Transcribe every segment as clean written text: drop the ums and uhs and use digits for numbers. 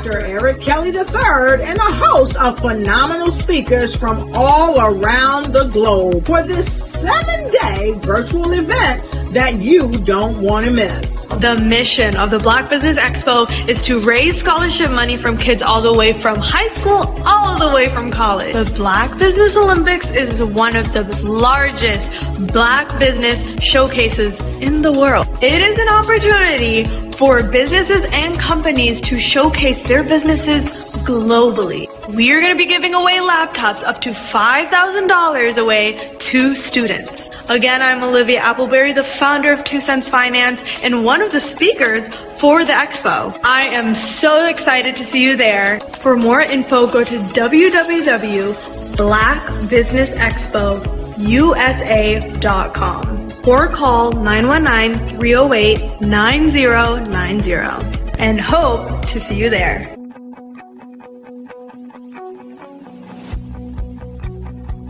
Dr. Eric Kelly III and a host of phenomenal speakers from all around the globe for this 7-day virtual event that you don't want to miss. The mission of the Black Business Expo is to raise scholarship money from kids all the way from high school all the way from college. The Black Business Olympics is one of the largest Black business showcases in the world. It is an opportunity for businesses and companies to showcase their businesses globally. We are going to be giving away laptops up to $5,000 away to students. Again, I'm Olivia Appleberry, the founder of 2 Cents Finance and one of the speakers for the expo. I am so excited to see you there. For more info, go to www.blackbusinessexpousa.com or call 919-308-9090 and hope to see you there.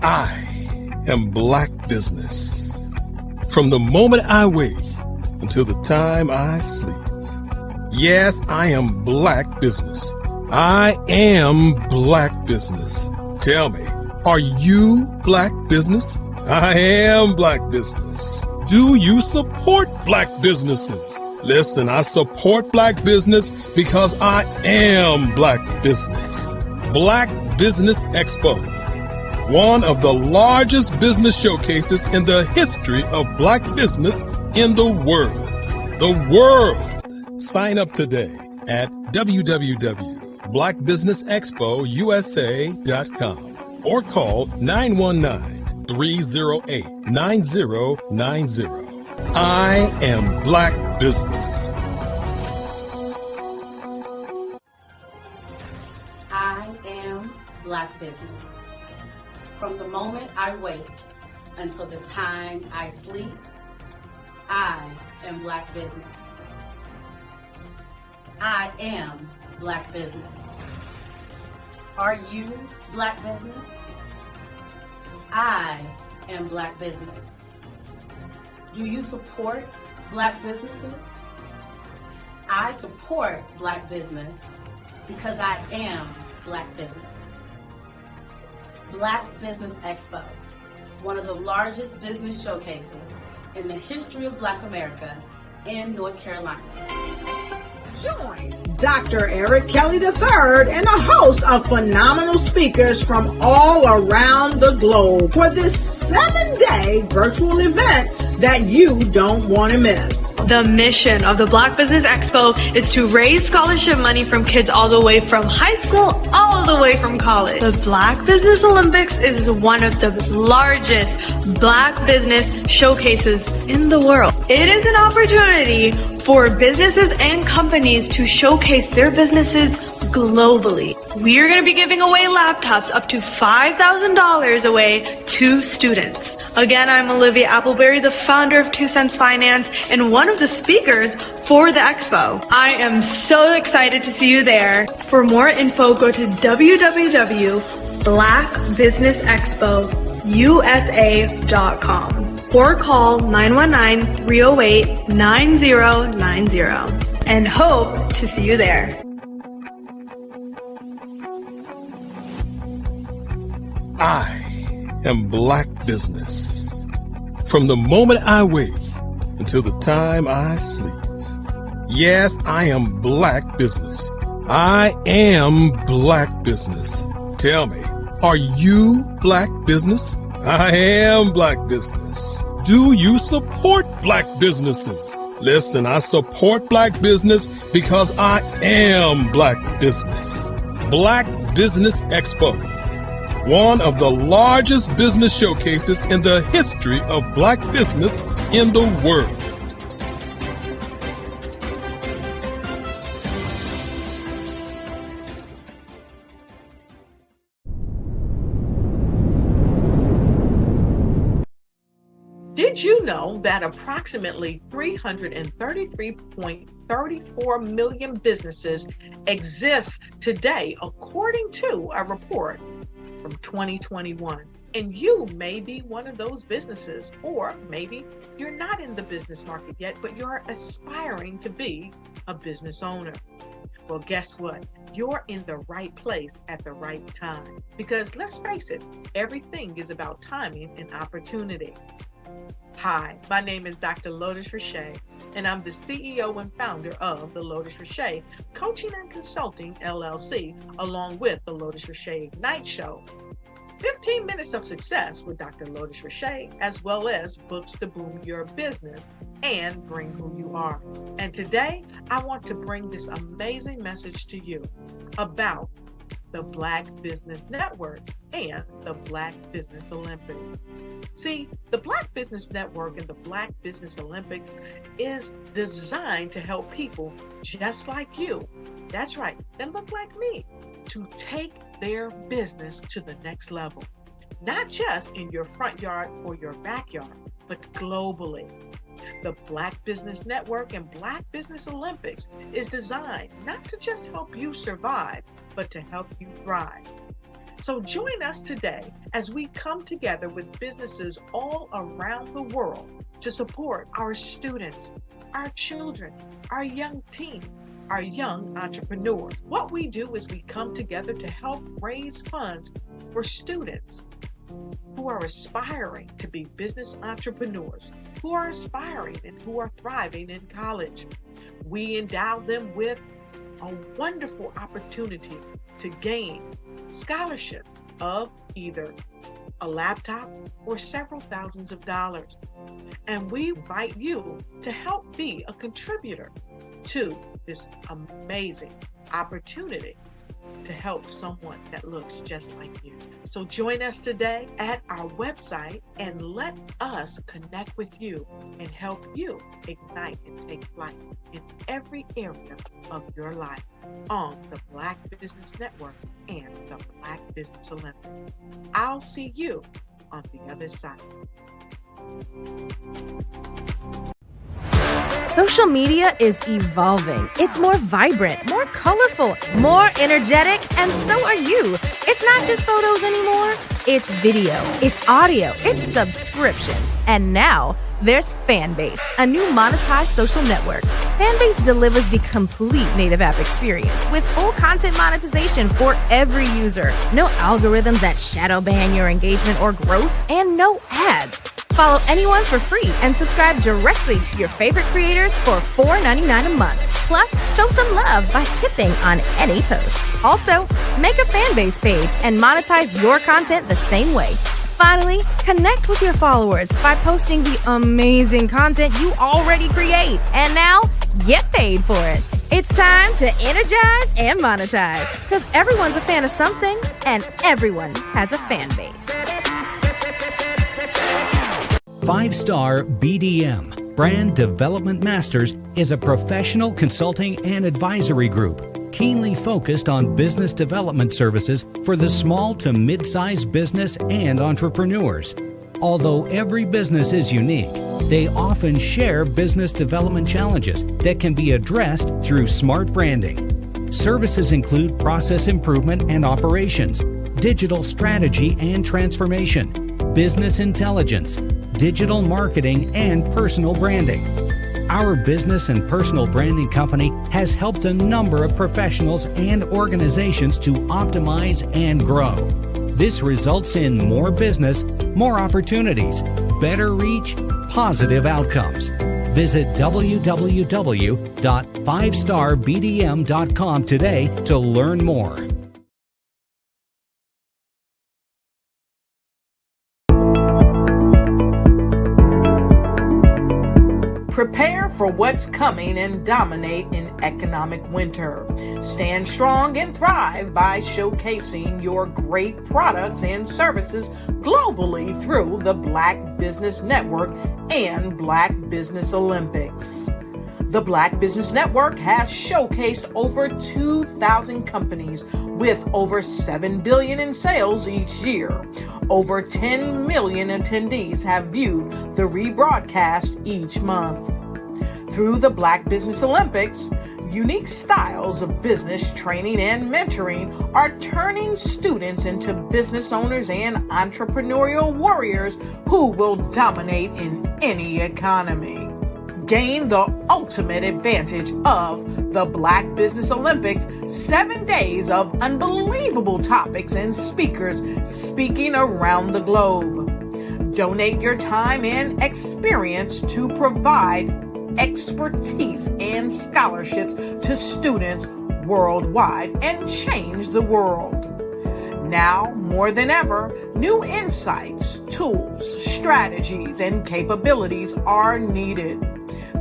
I am Black Business. From the moment I wake until the time I sleep. Yes, I am Black Business. I am Black Business. Tell me, are you Black Business? I am Black Business. Do you support Black businesses? Listen, I support Black business because I am Black Business. Black Business Expo, one of the largest business showcases in the history of Black business in the world. The world! Sign up today at www.blackbusinessexpousa.com or call 919-308-9090. I am Black Business. I am Black Business. From the moment I wake until the time I sleep, I am Black Business. I am Black Business. Are you Black Business? I am Black Business. Do you support Black businesses? I support Black business because I am Black Business. Black Business Expo, one of the largest business showcases in the history of Black America in North Carolina. Join Dr. Eric Kelly III and a host of phenomenal speakers from all around the globe for this 7-day virtual event that you don't want to miss. The mission of the Black Business Expo is to raise scholarship money from kids all the way from high school all the way from college. The Black Business Olympics is one of the largest Black business showcases in the world. It is an opportunity for businesses and companies to showcase their businesses globally. We are going to be giving away laptops up to $5,000 away to students. Again, I'm Olivia Appleberry, the founder of 2 Cents Finance and one of the speakers for the expo. I am so excited to see you there. For more info, go to www.blackbusinessexpousa.com or call 919-308-9090 and hope to see you there. I am Black Business. From the moment I wake until the time I sleep. Yes, I am Black Business. I am Black Business. Tell me, are you Black Business? I am Black Business. Do you support Black businesses? Listen, I support Black business because I am Black Business. Black Business Expo, one of the largest business showcases in the history of Black business in the world. Did you know that approximately 333.34 million businesses exist today, according to a report from 2021? And you may be one of those businesses, or maybe you're not in the business market yet, but you're aspiring to be a business owner. Well, guess what? you're in the right place at the right time. Because let's face it, everything is about timing and opportunity. Hi, my name is Dr. Lotus Richey, and I'm the CEO and founder of the Lotus Richey Coaching and Consulting LLC, along with the Lotus Richey Ignite Show. 15 minutes of success with Dr. Lotus Richey, as well as books to boom your business and bring who you are. And today, I want to bring this amazing message to you about the Black Business Network and the Black Business Olympics. See, the Black Business Network and the Black Business Olympics is designed to help people just like you, that's right, that look like me, to take their business to the next level. Not just in your front yard or your backyard, but globally. The Black Business Network and Black Business Olympics is designed not to just help you survive, but to help you thrive. So join us today as we come together with businesses all around the world to support our students, our children, our young teens, our young entrepreneurs. What we do is we come together to help raise funds for students who are aspiring to be business entrepreneurs, who are aspiring and who are thriving in college. We endow them with a wonderful opportunity to gain scholarship of either a laptop or several thousands of dollars. And we invite you to help be a contributor to this amazing opportunity to help someone that looks just like you. So join us today at our website and let us connect with you and help you ignite and take flight in every area of your life on the Black Business Network and the Black Business Olympics. I'll see you on the other side. Social media is evolving. It's more vibrant, more colorful, more energetic, and so are you. It's not just photos anymore. It's video, it's audio, it's subscriptions. And now there's Fanbase, a new monetized social network. Fanbase delivers the complete native app experience with full content monetization for every user. No algorithms that shadow ban your engagement or growth, and no ads. Follow anyone for free and subscribe directly to your favorite creators for $4.99 a month. Plus, show some love by tipping on any post. Also, make a Fanbase page and monetize your content the same way. Finally, connect with your followers by posting the amazing content you already create. And now, get paid for it. It's time to energize and monetize, because everyone's a fan of something and everyone has a fan base. 5-Star BDM, Brand Development Masters, is a professional consulting and advisory group keenly focused on business development services for the small to mid-sized business and entrepreneurs. Although every business is unique, they often share business development challenges that can be addressed through smart branding. Services include process improvement and operations, digital strategy and transformation, business intelligence, digital marketing, and personal branding. Our business and personal branding company has helped a number of professionals and organizations to optimize and grow. This results in more business, more opportunities, better reach, positive outcomes. Visit www.5starbdm.com today to learn more. Prepare for what's coming and dominate in economic winter. Stand strong and thrive by showcasing your great products and services globally through the Black Business Network and Black Business Olympics. The Black Business Network has showcased over 2,000 companies with over $7 billion in sales each year. Over 10 million attendees have viewed the rebroadcast each month. Through the Black Business Olympics, unique styles of business training and mentoring are turning students into business owners and entrepreneurial warriors who will dominate in any economy. Gain the ultimate advantage of the Black Business Olympics, 7 days of unbelievable topics and speakers speaking around the globe. Donate your time and experience to provide expertise and scholarships to students worldwide and change the world. Now, more than ever, new insights, tools, strategies, and capabilities are needed.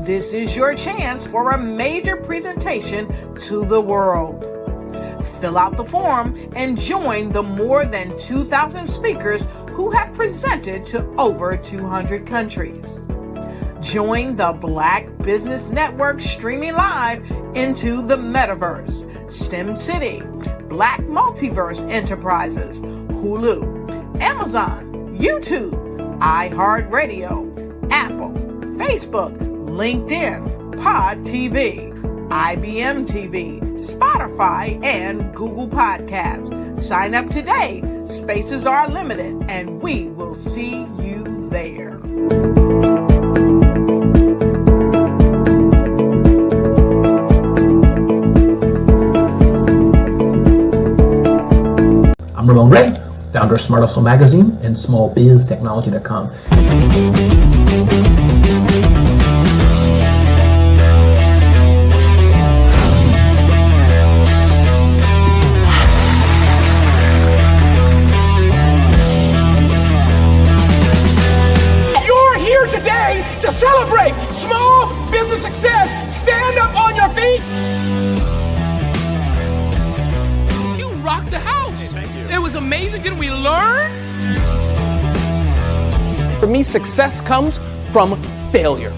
This is your chance for a major presentation to the world. Fill out the form and join the more than 2,000 speakers who have presented to over 200 countries. Join the Black Business Network streaming live into the Metaverse, STEM City, Black Multiverse Enterprises, Hulu, Amazon, YouTube, iHeartRadio, Apple, Facebook, LinkedIn, Pod TV, IBM TV, Spotify, and Google Podcasts. Sign up today. Spaces are limited, and we will see you there. I'm Ramon Ray, founder of Smart Hustle Magazine and smallbiztechnology.com. You're here today to celebrate small business success. Stand up on your feet. You rocked the house. It was amazing. Didn't we learn? For me, success comes from failure.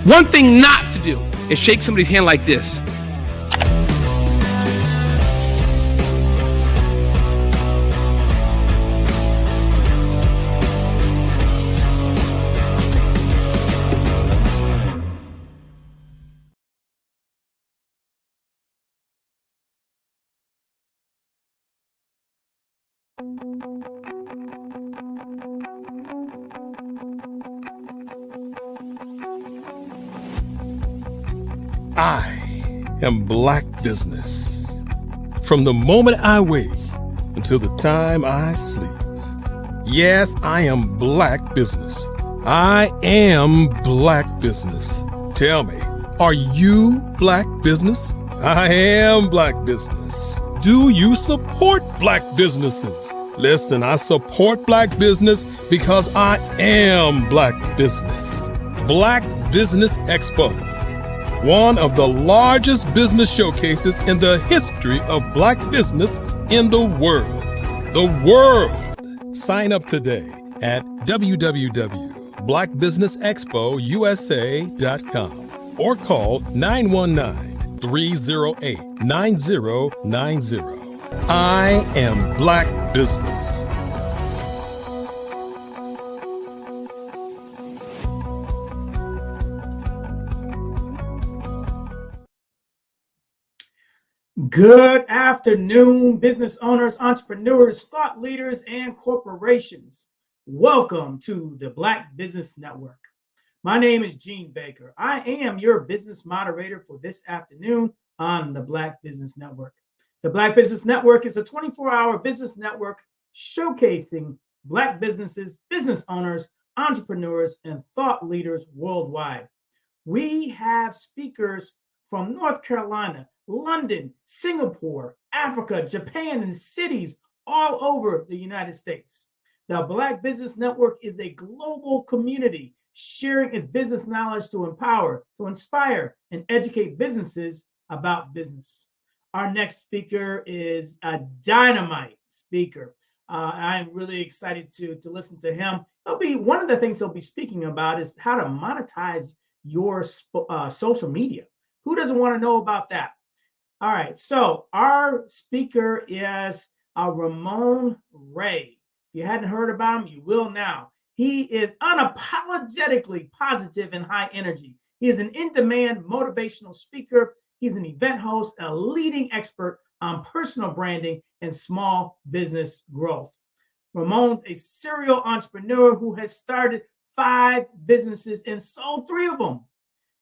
One thing not to do is shake somebody's hand like this. I am Black Business. From the moment I wake until the time I sleep. Yes, I am Black Business. I am Black Business. Tell me, are you Black Business? I am Black Business. Do you support Black businesses? Listen, I support Black business because I am Black Business. Black Business Expo, one of the largest business showcases in the history of Black business in the world. The world! Sign up today at www.blackbusinessexpousa.com or call 919-308-9090. I am Black Business. Good afternoon, business owners, entrepreneurs, thought leaders, and corporations. Welcome to the Black Business Network. My name is Gene Baker. I am your business moderator for this afternoon on the Black Business Network. The Black Business Network is a 24-hour business network showcasing Black businesses, business owners, entrepreneurs, and thought leaders worldwide. We have speakers from North Carolina, London, Singapore, Africa, Japan, and cities all over the United States. The Black Business Network is a global community sharing its business knowledge to empower, to inspire, and educate businesses about business. Our next speaker is a dynamite speaker. I'm really excited to listen to him. One of the things he'll be speaking about is how to monetize your social media. Who doesn't want to know about that? All right, so our speaker is Ramon Ray. If you hadn't heard about him, you will now. He is unapologetically positive and high energy. He is an in-demand motivational speaker. He's an event host and a leading expert on personal branding and small business growth. Ramon's a serial entrepreneur who has started 5 businesses and sold 3 of them.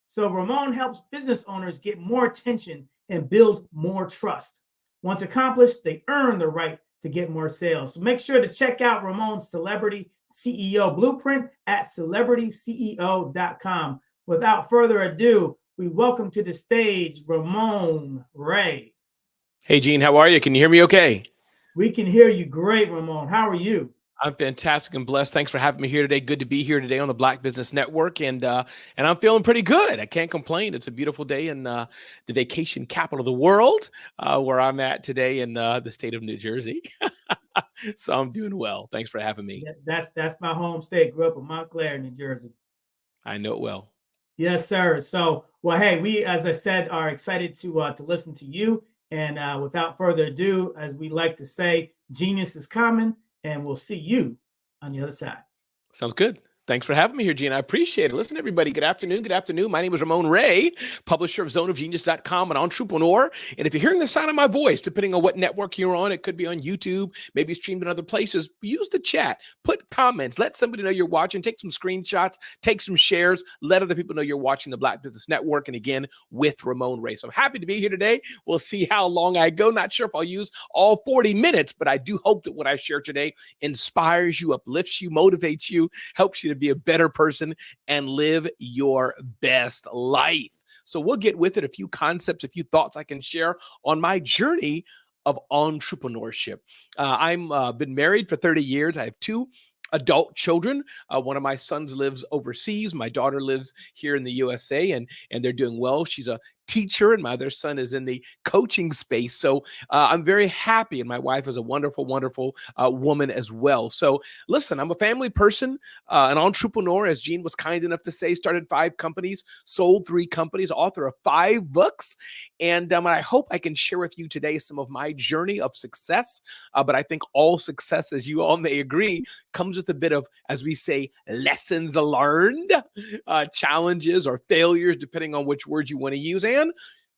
So Ramon helps business owners get more attention and build more trust. Once accomplished, they earn the right to get more sales. So make sure to check out Ramon's Celebrity CEO Blueprint at celebrityceo.com. Without further ado, we welcome to the stage Ramon Ray. Hey, Gene, how are you? Can you hear me okay? We can hear you great, Ramon. How are you? I'm fantastic and blessed. Thanks for having me here today. Good to be here today on the Black Business Network, and I'm feeling pretty good. I can't complain. It's a beautiful day in the vacation capital of the world, where I'm at today in the state of New Jersey. So I'm doing well. Thanks for having me. That's my home state. Grew up in Montclair, New Jersey. I know it well. Yes, sir. So, well, hey, we, as I said, are excited to listen to you. And without further ado, as we like to say, genius is coming, and we'll see you on the other side. Sounds good. Thanks for having me here, Gene. I appreciate it. Listen, everybody, good afternoon. Good afternoon. My name is Ramon Ray, publisher of zoneofgenius.com, an entrepreneur. And if you're hearing the sound of my voice, depending on what network you're on, it could be on YouTube, maybe streamed in other places, use the chat, put comments, let somebody know you're watching, take some screenshots, take some shares, let other people know you're watching the Black Business Network. And again, with Ramon Ray. So I'm happy to be here today. We'll see how long I go. Not sure if I'll use all 40 minutes, but I do hope that what I share today inspires you, uplifts you, motivates you, helps you to be a better person and live your best life. So we'll get with it. A few concepts, a few thoughts I can share on my journey of entrepreneurship. I'm been married for 30 years. I have 2 adult children. One of my sons lives overseas. My daughter lives here in the USA, and they're doing well. She's a teacher, and my other son is in the coaching space. So I'm very happy, and my wife is a wonderful, wonderful woman as well. So listen, I'm a family person, an entrepreneur, as Gene was kind enough to say, started 5 companies, sold 3 companies, author of 5 books. And I hope I can share with you today some of my journey of success. But I think all success, as you all may agree, comes with a bit of, as we say, lessons learned, challenges or failures, depending on which word you want to use, and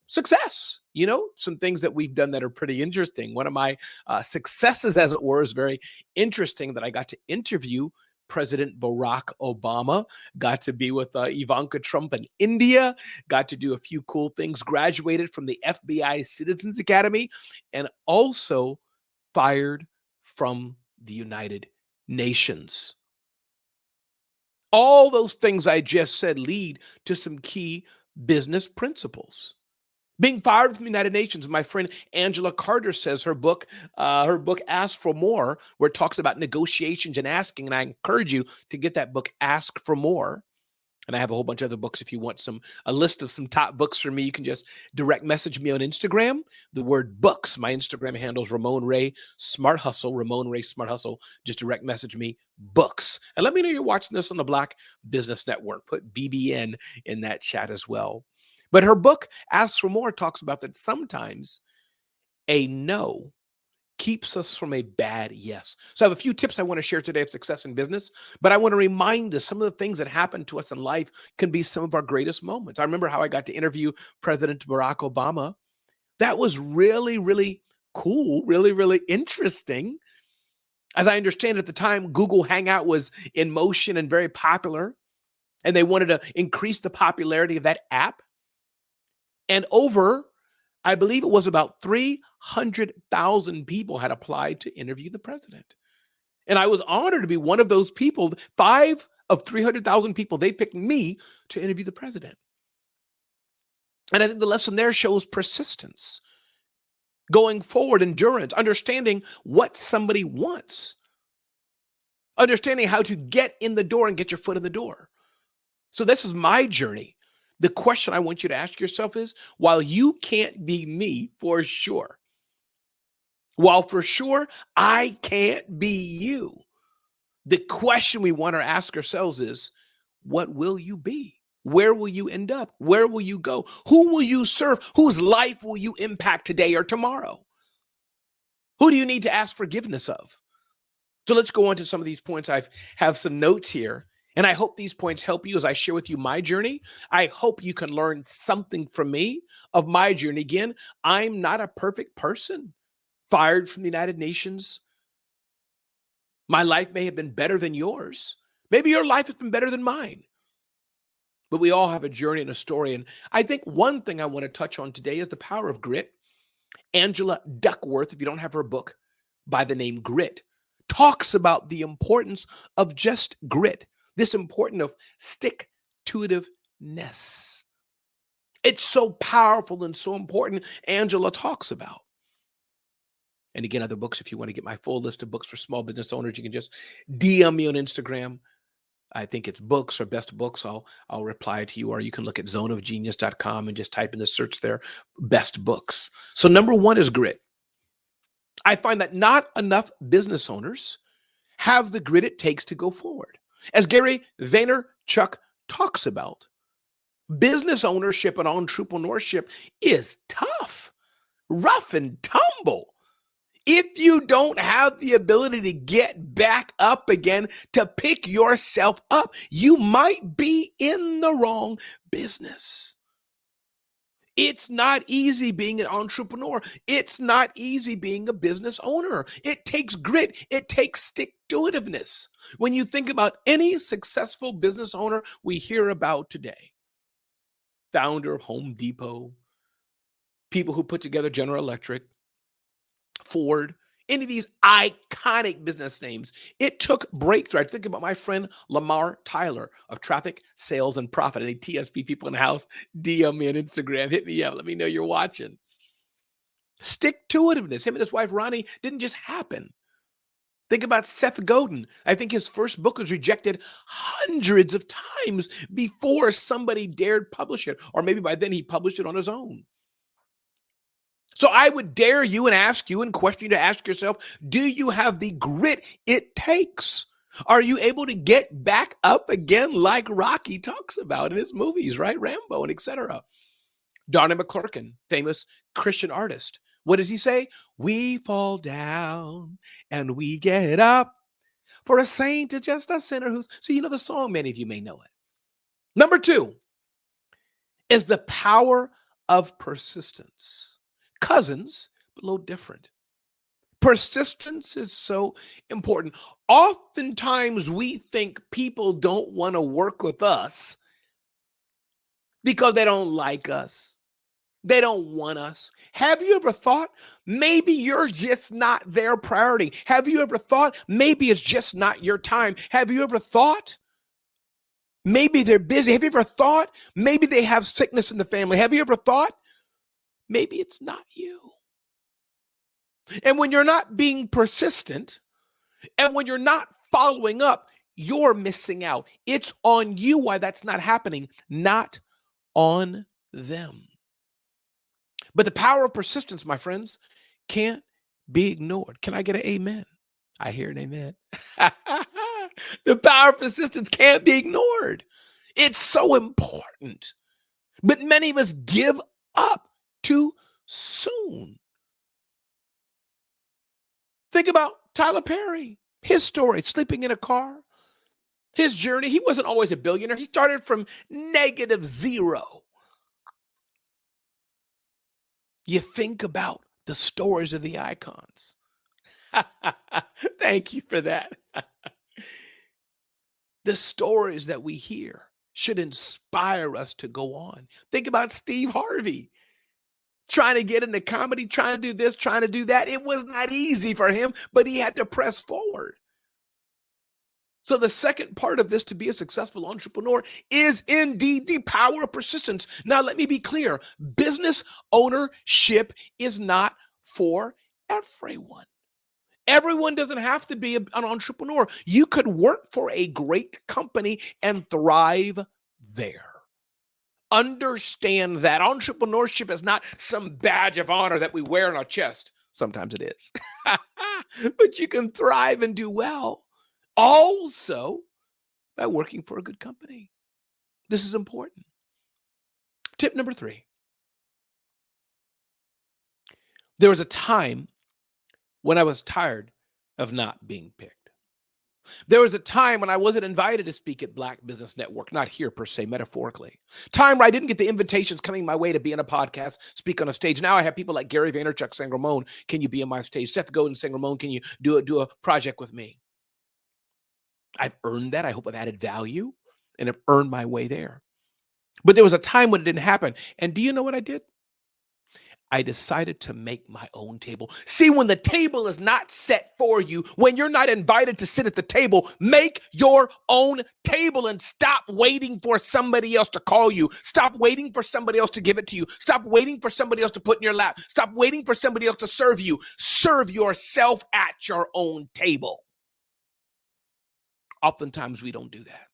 success. You know, some things that we've done that are pretty interesting. One of my successes, as it were, is very interesting, that I got to interview President Barack Obama, got to be with Ivanka Trump in India, got to do a few cool things, graduated from the FBI Citizens Academy, and also fired from the United Nations. All those things I just said lead to some key business principles. Being fired from the United Nations, my friend Angela Carter says her book Ask for More, where it talks about negotiations and asking, and I encourage you to get that book, Ask for More. And I have a whole bunch of other books. If you want a list of some top books for me, you can just direct message me on Instagram. The word books. My Instagram handle is Ramon Ray Smart Hustle. Ramon Ray Smart Hustle. Just direct message me books. And let me know you're watching this on the Black Business Network. Put BBN in that chat as well. But her book, Ask for More, talks about that sometimes a no keeps us from a bad yes. So I have a few tips I want to share today of success in business, but I want to remind us some of the things that happen to us in life can be some of our greatest moments. I remember how I got to interview President Barack Obama. That was really, really cool, really, really interesting. As I understand at the time, Google Hangout was in motion and very popular, and they wanted to increase the popularity of that app. And I believe it was about 300,000 people had applied to interview the president. And I was honored to be one of those people. 5 of 300,000 people, they picked me to interview the president. And I think the lesson there shows persistence, going forward, endurance, understanding what somebody wants, understanding how to get in the door and get your foot in the door. So this is my journey. The question I want you to ask yourself is, while you can't be me for sure, while for sure I can't be you, the question we want to ask ourselves is, what will you be? Where will you end up? Where will you go? Who will you serve? Whose life will you impact today or tomorrow? Who do you need to ask forgiveness of? So let's go on to some of these points. I have some notes here. And I hope these points help you as I share with you my journey. I hope you can learn something from me of my journey. Again, I'm not a perfect person. Fired from the United Nations. My life may have been better than yours. Maybe your life has been better than mine. But we all have a journey and a story. And I think one thing I want to touch on today is the power of grit. Angela Duckworth, if you don't have her book by the name Grit, talks about the importance of just grit, this importance of stick-to-itiveness. It's so powerful and so important, Angela talks about. And again, other books, if you want to get my full list of books for small business owners, you can just DM me on Instagram. I think it's books or best books. I'll reply to you, or you can look at zoneofgenius.com and just type in the search there, best books. So number one is grit. I find that not enough business owners have the grit it takes to go forward. As Gary Vaynerchuk talks about, business ownership and entrepreneurship is tough, rough and tumble. If you don't have the ability to get back up again, to pick yourself up, you might be in the wrong business. It's not easy being an entrepreneur. It's not easy being a business owner. It takes grit. It takes stick-to-itiveness. When you think about any successful business owner we hear about today, founder of Home Depot, people who put together General Electric, Ford, any of these iconic business names, it took breakthrough. I think about my friend Lamar Tyler of Traffic, Sales, and Profit. Any TSP people in the house, DM me on Instagram, hit me up, let me know you're watching. Stick-to-itiveness. Him and his wife Ronnie didn't just happen. Think about Seth Godin. I think his first book was rejected hundreds of times before somebody dared publish it, or maybe by then he published it on his own. So I would dare you and ask you and question you to ask yourself, do you have the grit it takes? Are you able to get back up again like Rocky talks about in his movies, right? Rambo and etc. Donnie McClurkin, famous Christian artist. What does he say? We fall down and we get up. For a saint is just a sinner who's... So you know the song, many of you may know it. Number two is the power of persistence. Cousins, but a little different. Persistence is so important. Oftentimes we think people don't want to work with us because they don't like us. They don't want us. Have you ever thought maybe you're just not their priority? Have you ever thought maybe it's just not your time? Have you ever thought maybe they're busy? Have you ever thought maybe they have sickness in the family? Have you ever thought maybe it's not you? And when you're not being persistent and when you're not following up, you're missing out. It's on you why that's not happening, not on them. But the power of persistence, my friends, can't be ignored. Can I get an amen? I hear an amen. The power of persistence can't be ignored. It's so important. But many of us give up too soon. Think about Tyler Perry, his story, sleeping in a car, his journey. He wasn't always a billionaire. He started from -0. You think about the stories of the icons. Thank you for that. The stories that we hear should inspire us to go on. Think about Steve Harvey. Trying to get into comedy, trying to do this, trying to do that. It was not easy for him, but he had to press forward. So the second part of this to be a successful entrepreneur is indeed the power of persistence. Now, let me be clear. Business ownership is not for everyone. Everyone doesn't have to be an entrepreneur. You could work for a great company and thrive there. Understand that entrepreneurship is not some badge of honor that we wear on our chest. Sometimes it is. But you can thrive and do well also by working for a good company. This is important. Tip number 3. There was a time when I was tired of not being picked. There was a time when I wasn't invited to speak at Black Business Network, not here per se, metaphorically. Time where I didn't get the invitations coming my way to be in a podcast, speak on a stage. Now I have people like Gary Vaynerchuk saying, Ramon, can you be on my stage? Seth Godin saying, Ramon, can you do a project with me? I've earned that. I hope I've added value and have earned my way there. But there was a time when it didn't happen. And do you know what I did? I decided to make my own table. See, when the table is not set for you, when you're not invited to sit at the table, make your own table and stop waiting for somebody else to call you. Stop waiting for somebody else to give it to you. Stop waiting for somebody else to put in your lap. Stop waiting for somebody else to serve you. Serve yourself at your own table. Oftentimes we don't do that.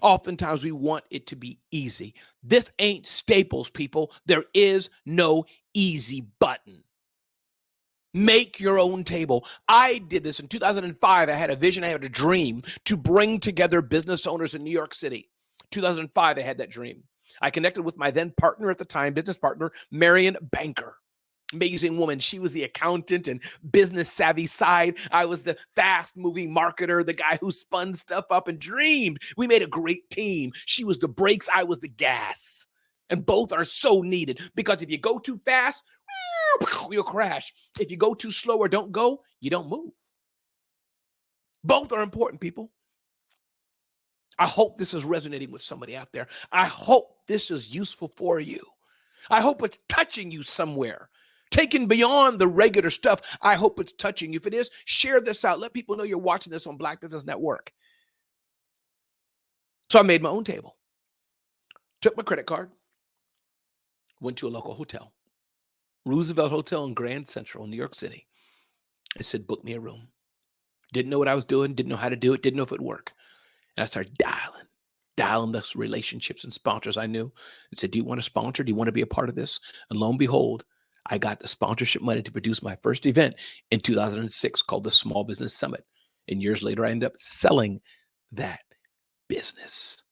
Oftentimes we want it to be easy. This ain't Staples, people. There is no easy button. Make your own table. I did this in 2005. I had a vision, I had a dream to bring together business owners in New York City. 2005, I had that dream. I connected with my then partner at the time, business partner, Marion Banker. Amazing woman. She was the accountant and business savvy side. I was the fast moving marketer, the guy who spun stuff up and dreamed. We made a great team. She was the brakes. I was the gas. And both are so needed because if you go too fast, you'll crash. If you go too slow or don't go, you don't move. Both are important, people. I hope this is resonating with somebody out there. I hope this is useful for you. I hope it's touching you somewhere. Taken beyond the regular stuff, I hope it's touching you. If it is, share this out. Let people know you're watching this on Black Business Network. So I made my own table. Took my credit card. Went to a local hotel. Roosevelt Hotel in Grand Central, New York City. I said, book me a room. Didn't know what I was doing. Didn't know how to do it. Didn't know if it would work. And I started dialing the relationships and sponsors I knew. And said, do you want to sponsor? Do you want to be a part of this? And lo and behold, I got the sponsorship money to produce my first event in 2006 called the Small Business Summit. And years later, I ended up selling that business.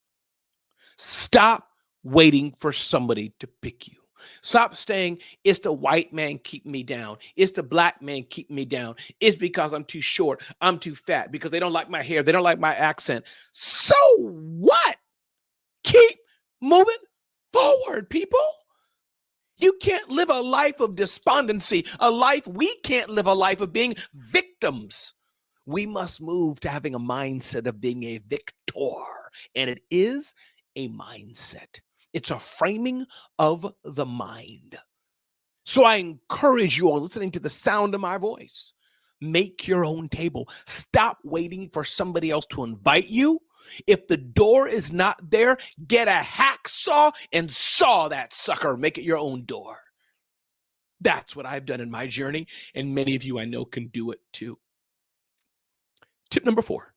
Stop waiting for somebody to pick you. Stop saying, it's the white man keeping me down. It's the black man keeping me down. It's because I'm too short. I'm too fat. Because they don't like my hair. They don't like my accent. So what? Keep moving forward, people. You can't live a life of despondency, we can't live a life of being victims. We must move to having a mindset of being a victor. And it is a mindset. It's a framing of the mind. So I encourage you all listening to the sound of my voice. Make your own table. Stop waiting for somebody else to invite you. If the door is not there, get a hacksaw and saw that sucker. Make it your own door. That's what I've done in my journey, and many of you I know can do it too. Tip number 4,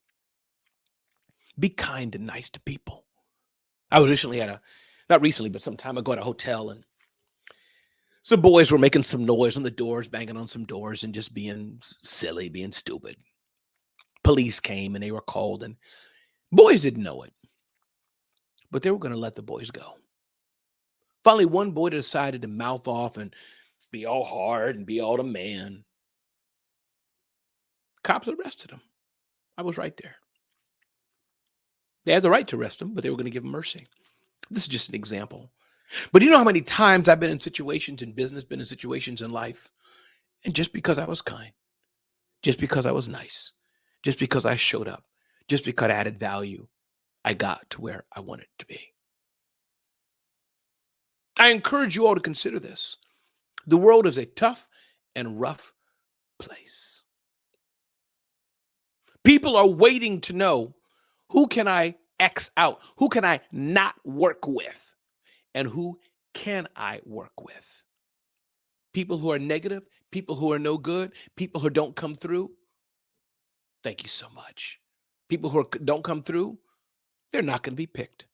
be kind and nice to people. I was recently but some time ago at a hotel, and some boys were making some noise on the doors, banging on some doors and just being silly, being stupid. Police came and they were called, and boys didn't know it, but they were going to let the boys go. Finally, one boy decided to mouth off and be all hard and be all the man. Cops arrested him. I was right there. They had the right to arrest him, but they were going to give him mercy. This is just an example. But you know how many times I've been in situations in business, been in situations in life, and just because I was kind, just because I was nice, just because I showed up, just because I added value, I got to where I wanted to be. I encourage you all to consider this. The world is a tough and rough place. People are waiting to know, who can I X out? Who can I not work with? And who can I work with? People who are negative, people who are no good, people who don't come through. Thank you so much. People who don't come through, they're not going to be picked.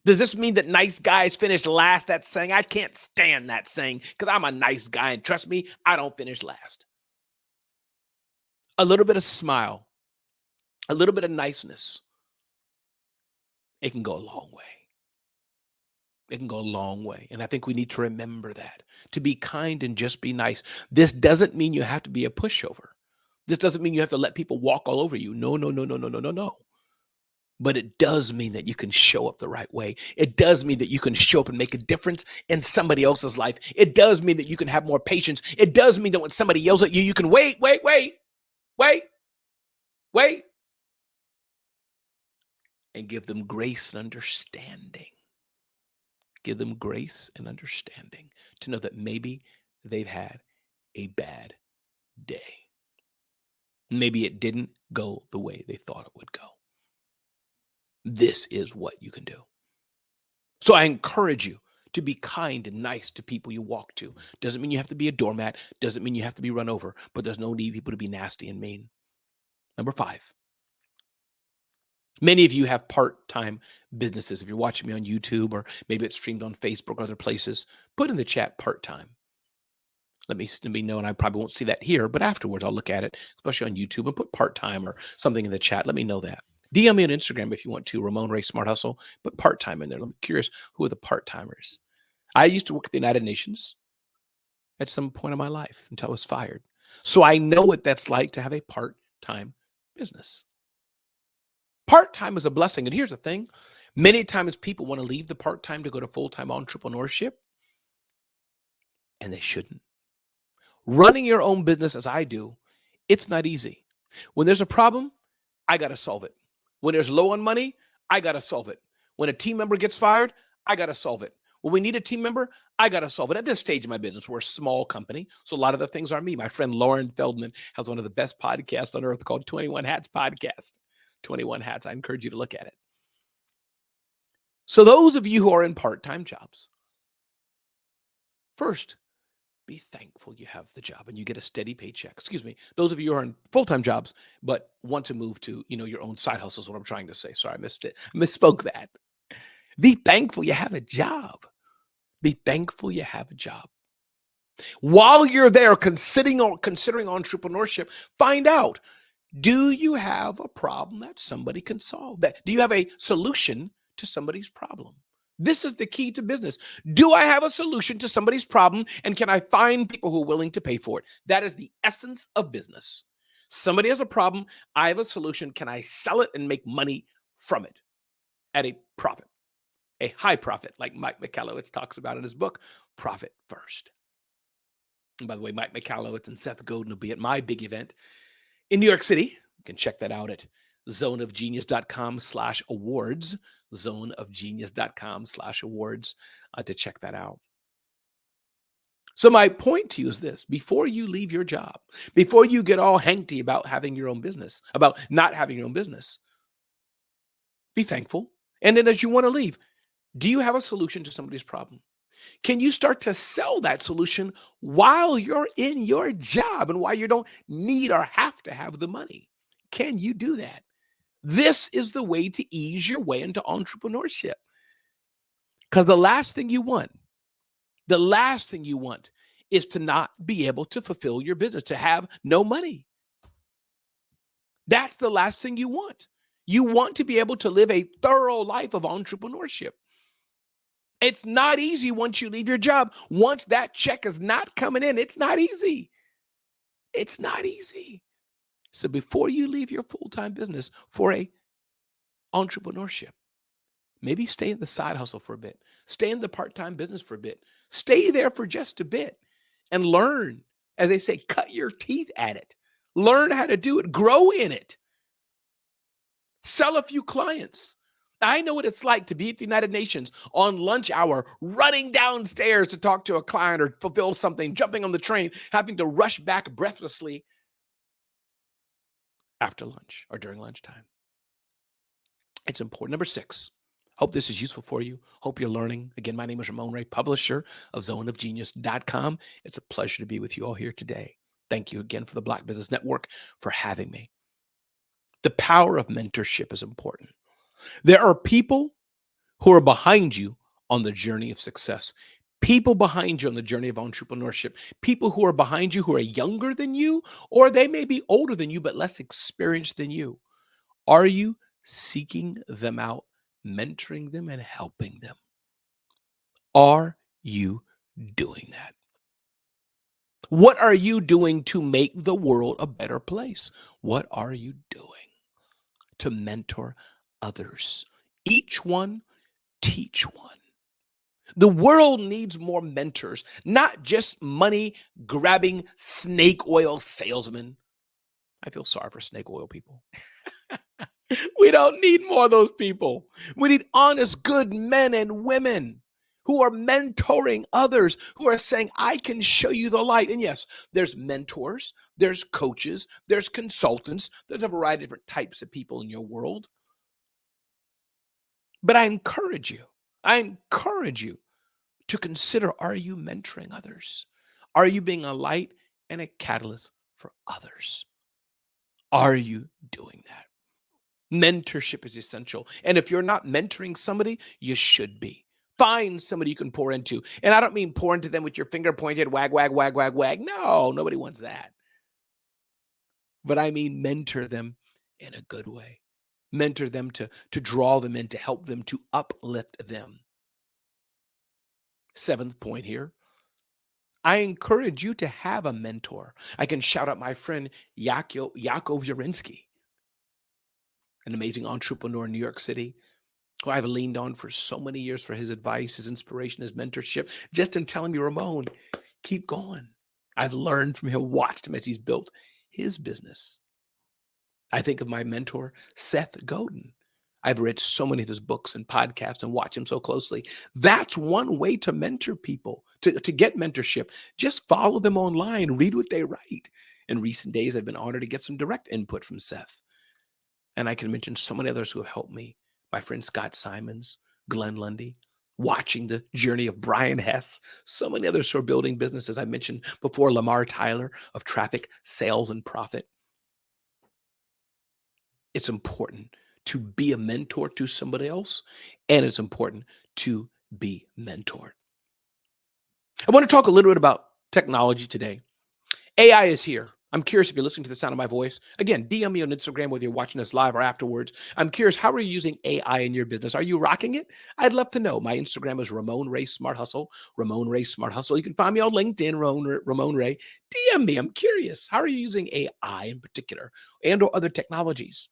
Does this mean that nice guys finish last? That saying, I can't stand that saying because I'm a nice guy. And trust me, I don't finish last. A little bit of smile, a little bit of niceness, it can go a long way. It can go a long way. And I think we need to remember that. To be kind and just be nice. This doesn't mean you have to be a pushover. This doesn't mean you have to let people walk all over you. No. But it does mean that you can show up the right way. It does mean that you can show up and make a difference in somebody else's life. It does mean that you can have more patience. It does mean that when somebody yells at you, you can wait. and give them grace and understanding. Give them grace and understanding to know that maybe they've had a bad day. Maybe it didn't go the way they thought it would go. This is what you can do. So I encourage you to be kind and nice to people you walk to. Doesn't mean you have to be a doormat. Doesn't mean you have to be run over, but there's no need for people to be nasty and mean. Number 5. Many of you have part-time businesses. If you're watching me on YouTube, or maybe it's streamed on Facebook or other places, put in the chat part-time. Let me know, and I probably won't see that here, but afterwards I'll look at it, especially on YouTube, and put part-time or something in the chat. Let me know that. DM me on Instagram if you want to, Ramon Ray Smart Hustle. Put part-time in there. I'm curious, who are the part-timers? I used to work at the United Nations at some point in my life until I was fired. So I know what that's like to have a part-time business. Part-time is a blessing. And here's the thing. Many times people want to leave the part-time to go to full-time entrepreneurship, and they shouldn't. Running your own business, as I do, it's not easy. When there's a problem, I got to solve it. When there's low on money, I got to solve it. When a team member gets fired, I got to solve it. When we need a team member, I got to solve it. At this stage of my business, we're a small company, so a lot of the things are me. My friend Lauren Feldman has one of the best podcasts on earth called 21 Hats Podcast. 21 Hats. I encourage you to look at it. So those of you who are in part-time jobs, first, be thankful you have the job and you get a steady paycheck. Excuse me. Those of you who are in full-time jobs but want to move to, your own side hustle is what I'm trying to say. Sorry, I missed it. I misspoke that. Be thankful you have a job. Be thankful you have a job. While you're there considering entrepreneurship, find out, do you have a problem that somebody can solve? Do you have a solution to somebody's problem? This is the key to business. Do I have a solution to somebody's problem, and can I find people who are willing to pay for it? That is the essence of business. Somebody has a problem. I have a solution. Can I sell it and make money from it at a profit, a high profit, like Mike Michalowicz talks about in his book, Profit First. And by the way, Mike Michalowicz and Seth Godin will be at my big event in New York City. You can check that out at zoneofgenius.com/awards, zoneofgenius.com/awards to check that out. So my point to you is this: before you leave your job, before you get all hanky about having your own business, about not having your own business, be thankful. And then as you want to leave, do you have a solution to somebody's problem? Can you start to sell that solution while you're in your job and while you don't need or have to have the money? Can you do that? This is the way to ease your way into entrepreneurship. Because the last thing you want is to not be able to fulfill your business, to have no money. That's the last thing you want. You want to be able to live a thorough life of entrepreneurship. It's not easy once you leave your job. Once that check is not coming in, it's not easy. It's not easy. So before you leave your full-time business for a entrepreneurship, maybe stay in the side hustle for a bit. Stay in the part-time business for a bit. Stay there for just a bit and learn, as they say, cut your teeth at it. Learn how to do it. Grow in it. Sell a few clients. I know what it's like to be at the United Nations on lunch hour, running downstairs to talk to a client or fulfill something, jumping on the train, having to rush back breathlessly after lunch or during lunchtime. It's important. Number 6, hope this is useful for you. Hope you're learning. Again, my name is Ramon Ray, publisher of zoneofgenius.com. It's a pleasure to be with you all here today. Thank you again for the Black Business Network for having me. The power of mentorship is important. There are people who are behind you on the journey of success. People behind you on the journey of entrepreneurship. People who are behind you who are younger than you, or they may be older than you, but less experienced than you. Are you seeking them out, mentoring them, and helping them? Are you doing that? What are you doing to make the world a better place? What are you doing to mentor others? Each one, teach one. The world needs more mentors, not just money-grabbing snake oil salesmen. I feel sorry for snake oil people. We don't need more of those people. We need honest, good men and women who are mentoring others, who are saying, I can show you the light. And yes, there's mentors, there's coaches, there's consultants, there's a variety of different types of people in your world. But I encourage you to consider, are you mentoring others? Are you being a light and a catalyst for others? Are you doing that? Mentorship is essential. And if you're not mentoring somebody, you should be. Find somebody you can pour into. And I don't mean pour into them with your finger pointed, wag, wag, wag, wag, wag. No, nobody wants that. But I mean mentor them in a good way. Mentor them to draw them in, to help them, to uplift them. 7th point here. I encourage you to have a mentor. I can shout out my friend Yakov Urinsky, an amazing entrepreneur in New York City, who I've leaned on for so many years for his advice, his inspiration, his mentorship, just in telling me, Ramon, keep going. I've learned from him, watched him as he's built his business. I think of my mentor, Seth Godin. I've read so many of his books and podcasts and watched him so closely. That's one way to mentor people, to get mentorship. Just follow them online, read what they write. In recent days, I've been honored to get some direct input from Seth. And I can mention so many others who have helped me. My friend Scott Simons, Glenn Lundy, watching the journey of Brian Hess, so many others who are building businesses. I mentioned before Lamar Tyler of Traffic, Sales, and Profit. It's important to be a mentor to somebody else, and it's important to be mentored. I want to talk a little bit about technology today. AI is here. I'm curious if you're listening to the sound of my voice. Again, DM me on Instagram, whether you're watching us live or afterwards. I'm curious, how are you using AI in your business? Are you rocking it? I'd love to know. My Instagram is Ramon Ray Smart Hustle, Ramon Ray Smart Hustle. You can find me on LinkedIn, Ramon Ray. DM me. I'm curious. How are you using AI in particular and or other technologies?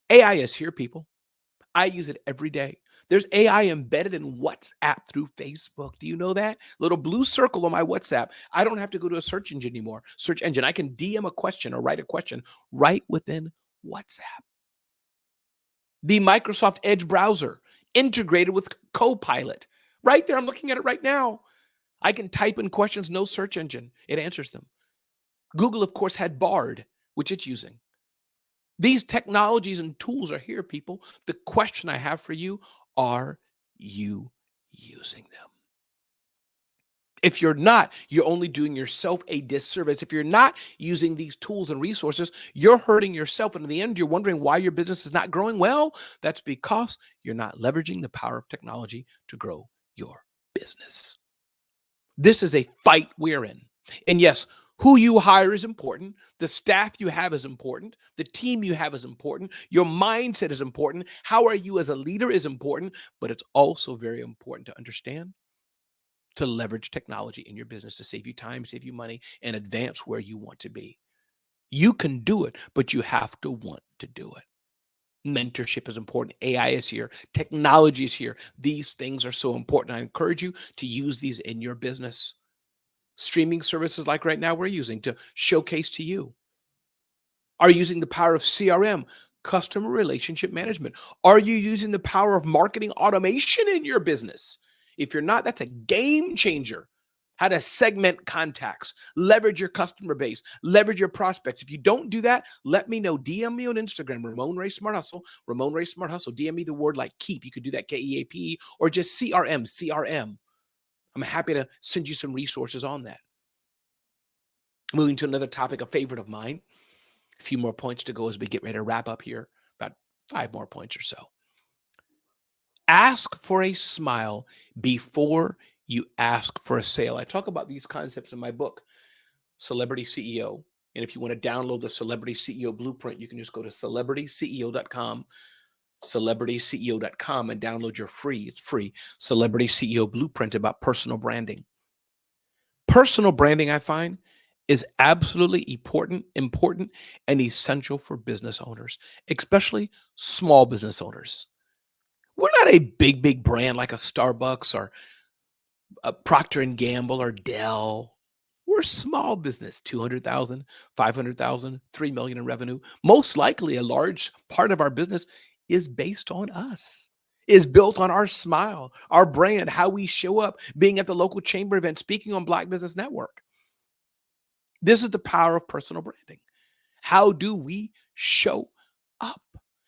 AI is here, people. I use it every day. There's AI embedded in WhatsApp through Facebook. Do you know that? Little blue circle on my WhatsApp. I don't have to go to a search engine anymore. Search engine. I can DM a question or write a question right within WhatsApp. The Microsoft Edge browser integrated with Copilot. Right there. I'm looking at it right now. I can type in questions, no search engine. It answers them. Google, of course, had Bard, which it's using. These technologies and tools are here, people. The question I have for you, are you using them? If you're not, you're only doing yourself a disservice. If you're not using these tools and resources, you're hurting yourself. And in the end, you're wondering why your business is not growing well. That's because you're not leveraging the power of technology to grow your business. This is a fight we're in. And yes, who you hire is important. The staff you have is important. The team you have is important. Your mindset is important. How are you as a leader is important. But it's also very important to understand to leverage technology in your business to save you time, save you money, and advance where you want to be. You can do it, but you have to want to do it. Mentorship is important. AI is here. Technology is here. These things are so important. I encourage you to use these in your business. Streaming services like right now we're using to showcase to you are using the power of CRM, customer relationship management. Are you using the power of marketing automation in your business? If you're not, that's a game changer. How to segment contacts, leverage your customer base, leverage your prospects. If you don't do that, let me know. DM me on Instagram, Ramon Ray Smart Hustle, Ramon Ray Smart Hustle. DM me the word like keep. You could do that, KEAP, or just CRM. I'm happy to send you some resources on that. Moving to another topic, a favorite of mine. A few more points to go as we get ready to wrap up here. About 5 more points or so. Ask for a smile before you ask for a sale. I talk about these concepts in my book, Celebrity CEO. And if you want to download the Celebrity CEO Blueprint, you can just go to celebritysceo.com, celebritysceo.com, and download your it's free, Celebrity CEO Blueprint about personal branding. Personal branding, I find, is absolutely important and essential for business owners, especially small business owners. We're not a big brand like a Starbucks or a Procter & Gamble or Dell We're a small business, 200,000, 500,000, 3 million in revenue. Most likely a large part of our business is based on us, is built on our smile, our brand, how we show up, being at the local chamber event, speaking on Black Business Network. This is the power of personal branding. How do we show up?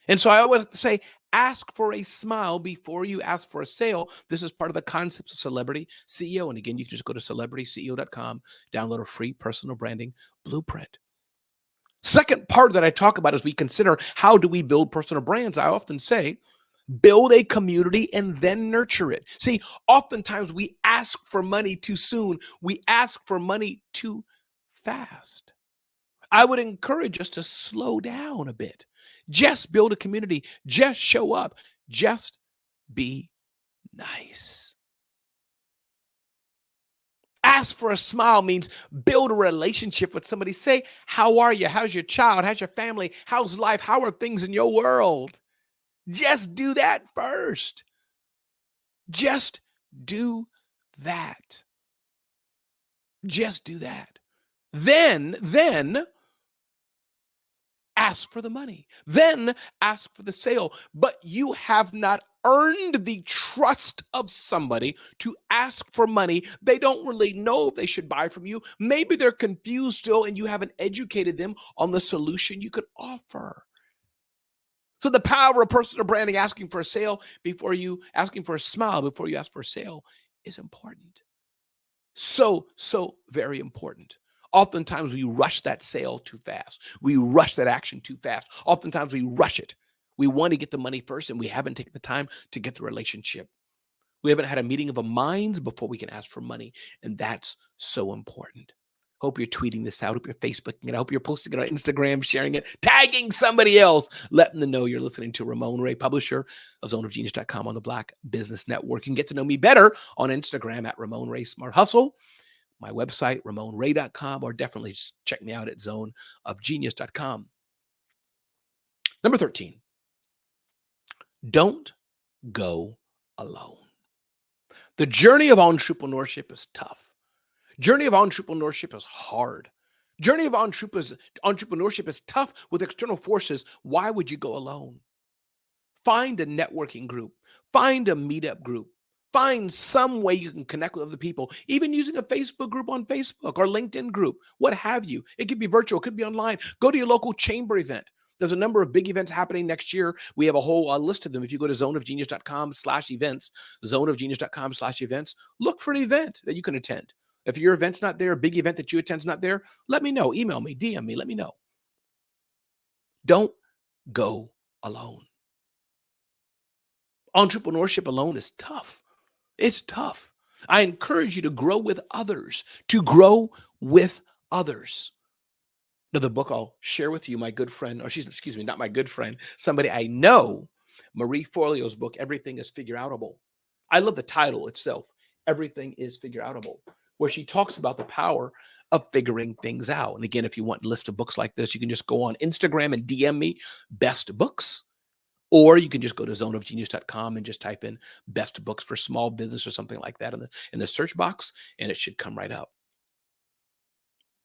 And so I always have to say, ask for a smile before you ask for a sale. This is part of the concept of Celebrity CEO. And again, you can just go to celebritysceo.com, download a free personal branding blueprint. Second part that I talk about as we consider how do we build personal brands, I often say, build a community and then nurture it. See, oftentimes we ask for money too soon. We ask for money too fast. I would encourage us to slow down a bit. Just build a community. Just show up. Just be nice. Ask for a smile means build a relationship with somebody. Say, how are you? How's your child? How's your family? How's life? How are things in your world? Just do that first. Just do that. Just do that. Then ask for the money. Then ask for the sale. But you have not earned the trust of somebody to ask for money. They don't really know if they should buy from you. Maybe they're confused still and you haven't educated them on the solution you could offer. So the power of personal branding, asking for a smile before you ask for a sale is important. So very important. Oftentimes we rush that sale too fast. We rush that action too fast. Oftentimes we rush it. We want to get the money first and we haven't taken the time to get the relationship. We haven't had a meeting of the minds before we can ask for money. And that's so important. Hope you're tweeting this out. Hope you're Facebooking it. I hope you're posting it on Instagram, sharing it, tagging somebody else. Let them know you're listening to Ramon Ray, publisher of zoneofgenius.com on the Black Business Network. You can get to know me better on Instagram at Ramon Ray Smart Hustle. My website, RamonRay.com, or definitely just check me out at zoneofgenius.com. Number 13, don't go alone. The journey of entrepreneurship is tough. Journey of entrepreneurship is hard. Journey of entrepreneurship is tough with external forces. Why would you go alone? Find a networking group. Find a meetup group. Find some way you can connect with other people, even using a Facebook group on Facebook or LinkedIn group, what have you. It could be virtual, it could be online. Go to your local chamber event. There's a number of big events happening next year. We have a whole list of them. If you go to zoneofgenius.com/events, zoneofgenius.com/events, look for an event that you can attend. If your event's not there, a big event that you attend's not there, let me know. Email me, DM me, let me know. Don't go alone. Entrepreneurship alone is tough. It's tough. I encourage you to grow with others, Another book I'll share with you, my good friend, not my good friend, somebody I know, Marie Forleo's book, Everything is Figure-Outable. I love the title itself, Everything is Figure-Outable, where she talks about the power of figuring things out. And again, if you want a list of books like this, you can just go on Instagram and DM me best books, or you can just go to zoneofgenius.com and just type in best books for small business or something like that in the search box, and it should come right up.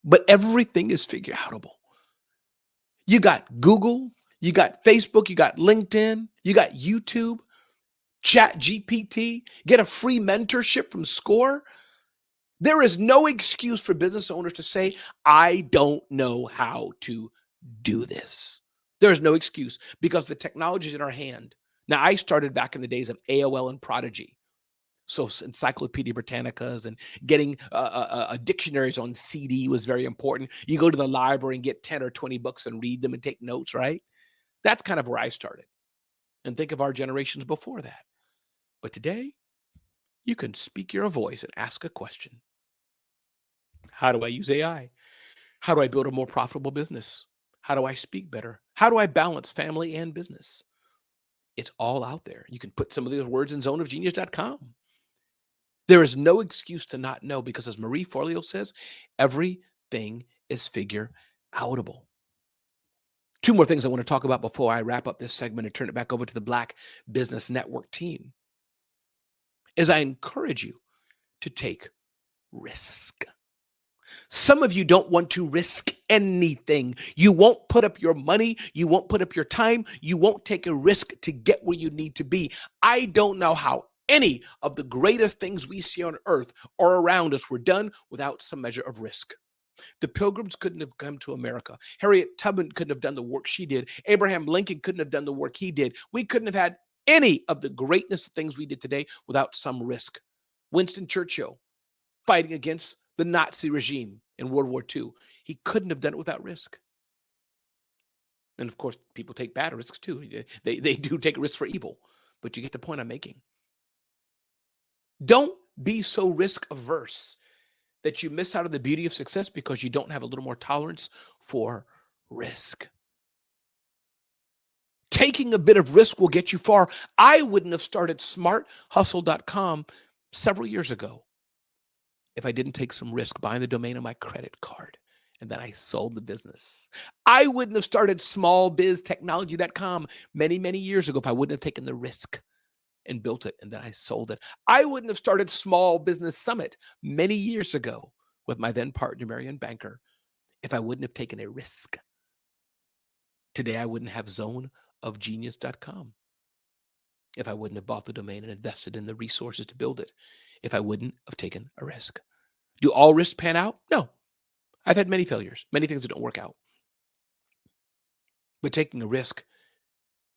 But everything is figure-outable. You got Google, you got Facebook, you got LinkedIn, you got YouTube, Chat GPT, get a free mentorship from SCORE. There is no excuse for business owners to say, I don't know how to do this. There is no excuse because the technology is in our hand. Now, I started back in the days of AOL and Prodigy. So Encyclopedia Britannicas and getting dictionaries on CD was very important. You go to the library and get 10 or 20 books and read them and take notes, right? That's kind of where I started. And think of our generations before that. But today, you can speak your voice and ask a question. How do I use AI? How do I build a more profitable business? How do I speak better? How do I balance family and business? It's all out there. You can put some of these words in zoneofgenius.com. There is no excuse to not know because, as Marie Forleo says, everything is figure-outable. Two more things I want to talk about before I wrap up this segment and turn it back over to the Black Business Network team is I encourage you to take risk. Some of you don't want to risk anything. You won't put up your money. You won't put up your time. You won't take a risk to get where you need to be. I don't know how any of the greatest things we see on earth or around us were done without some measure of risk. The Pilgrims couldn't have come to America. Harriet Tubman couldn't have done the work she did. Abraham Lincoln couldn't have done the work he did. We couldn't have had any of the greatness of things we did today without some risk. Winston Churchill fighting against the Nazi regime in World War II. He couldn't have done it without risk. And of course, people take bad risks too. They do take risks for evil, but you get the point I'm making. Don't be so risk averse that you miss out on the beauty of success because you don't have a little more tolerance for risk. Taking a bit of risk will get you far. I wouldn't have started smarthustle.com several years ago if I didn't take some risk buying the domain on my credit card and then I sold the business. I wouldn't have started smallbiztechnology.com many, many years ago if I wouldn't have taken the risk and built it and then I sold it. I wouldn't have started Small Business Summit many years ago with my then partner, Marion Banker, if I wouldn't have taken a risk. Today, I wouldn't have zoneofgenius.com if I wouldn't have bought the domain and invested in the resources to build it, if I wouldn't have taken a risk. Do all risks pan out? No. I've had many failures, many things that don't work out. But taking a risk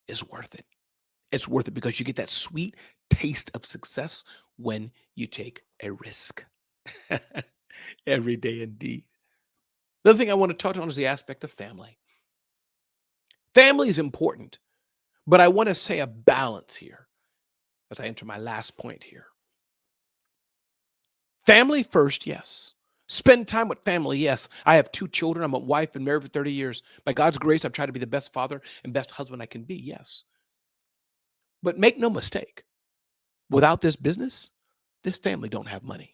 is worth it. It's worth it because you get that sweet taste of success when you take a risk. Every day indeed. The other thing I want to touch on is the aspect of family. Family is important, but I want to say a balance here as I enter my last point here. Family first, yes. Spend time with family, yes. I have 2 children. I'm a wife, been married for 30 years. By God's grace, I've tried to be the best father and best husband I can be, yes. But make no mistake, without this business, this family don't have money.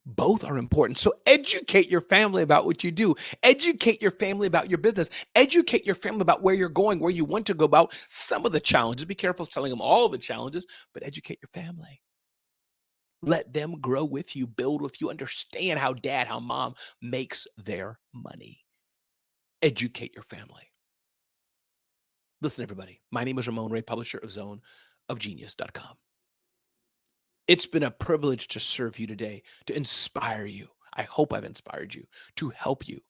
Both are important. So educate your family about what you do. Educate your family about your business. Educate your family about where you're going, where you want to go, about some of the challenges. Be careful telling them all the challenges, but educate your family. Let them grow with you, build with you, understand how dad, how mom makes their money. Educate your family. Listen, everybody. My name is Ramon Ray, publisher of zoneofgenius.com. It's been a privilege to serve you today, to inspire you. I hope I've inspired you, to help you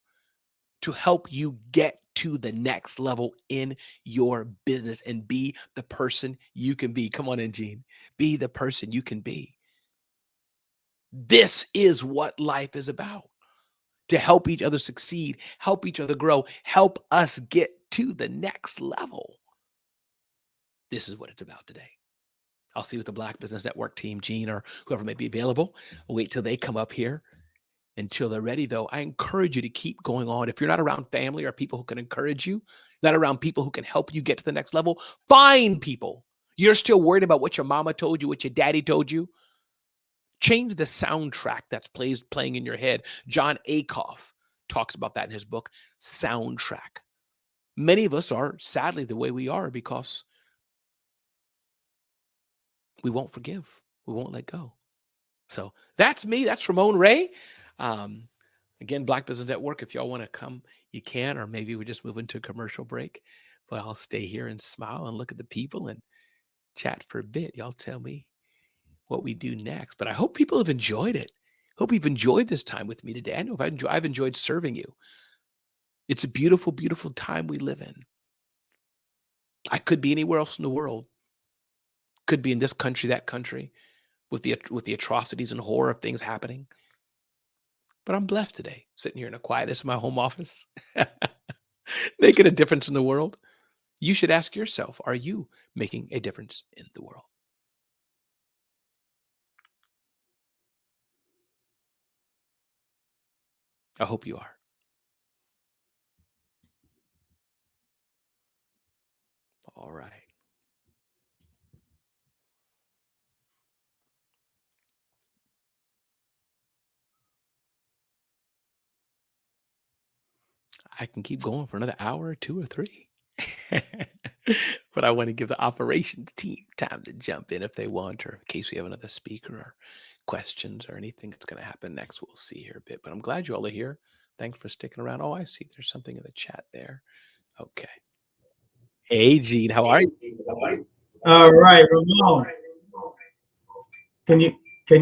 get to the next level in your business and be the person you can be. Come on in, Gene. Be the person you can be. This is what life is about. To help each other succeed, help each other grow, help us get to the next level. This is what it's about today. I'll see you with the Black Business Network team, Gene, or whoever may be available. I'll wait till they come up here. Until they're ready, though, I encourage you to keep going on. If you're not around family or people who can encourage you, not around people who can help you get to the next level, find people. You're still worried about what your mama told you, what your daddy told you. Change the soundtrack that's playing in your head. John Acuff talks about that in his book, Soundtrack. Many of us are sadly the way we are because we won't forgive. We won't let go. So that's me. That's Ramon Ray. Again, Black Business Network, if y'all want to come, you can, or maybe we just move into a commercial break. But I'll stay here and smile and look at the people and chat for a bit. Y'all tell me what we do next. But I hope people have enjoyed it. Hope you've enjoyed this time with me today. I know I've enjoyed serving you. It's a beautiful, beautiful time we live in. I could be anywhere else in the world. Could be in this country, that country, with the atrocities and horror of things happening. But I'm blessed today, sitting here in the quietness of my home office, making a difference in the world. You should ask yourself, are you making a difference in the world? I hope you are. All right. I can keep going for another hour or 2 or 3. But I want to give the operations team time to jump in if they want, or in case we have another speaker or questions or anything that's going to happen next. We'll see here a bit. But I'm glad you all are here. Thanks for sticking around. Oh, I see. There's something in the chat there. Okay. Hey, Gene, how are you? All right, Ramon. Can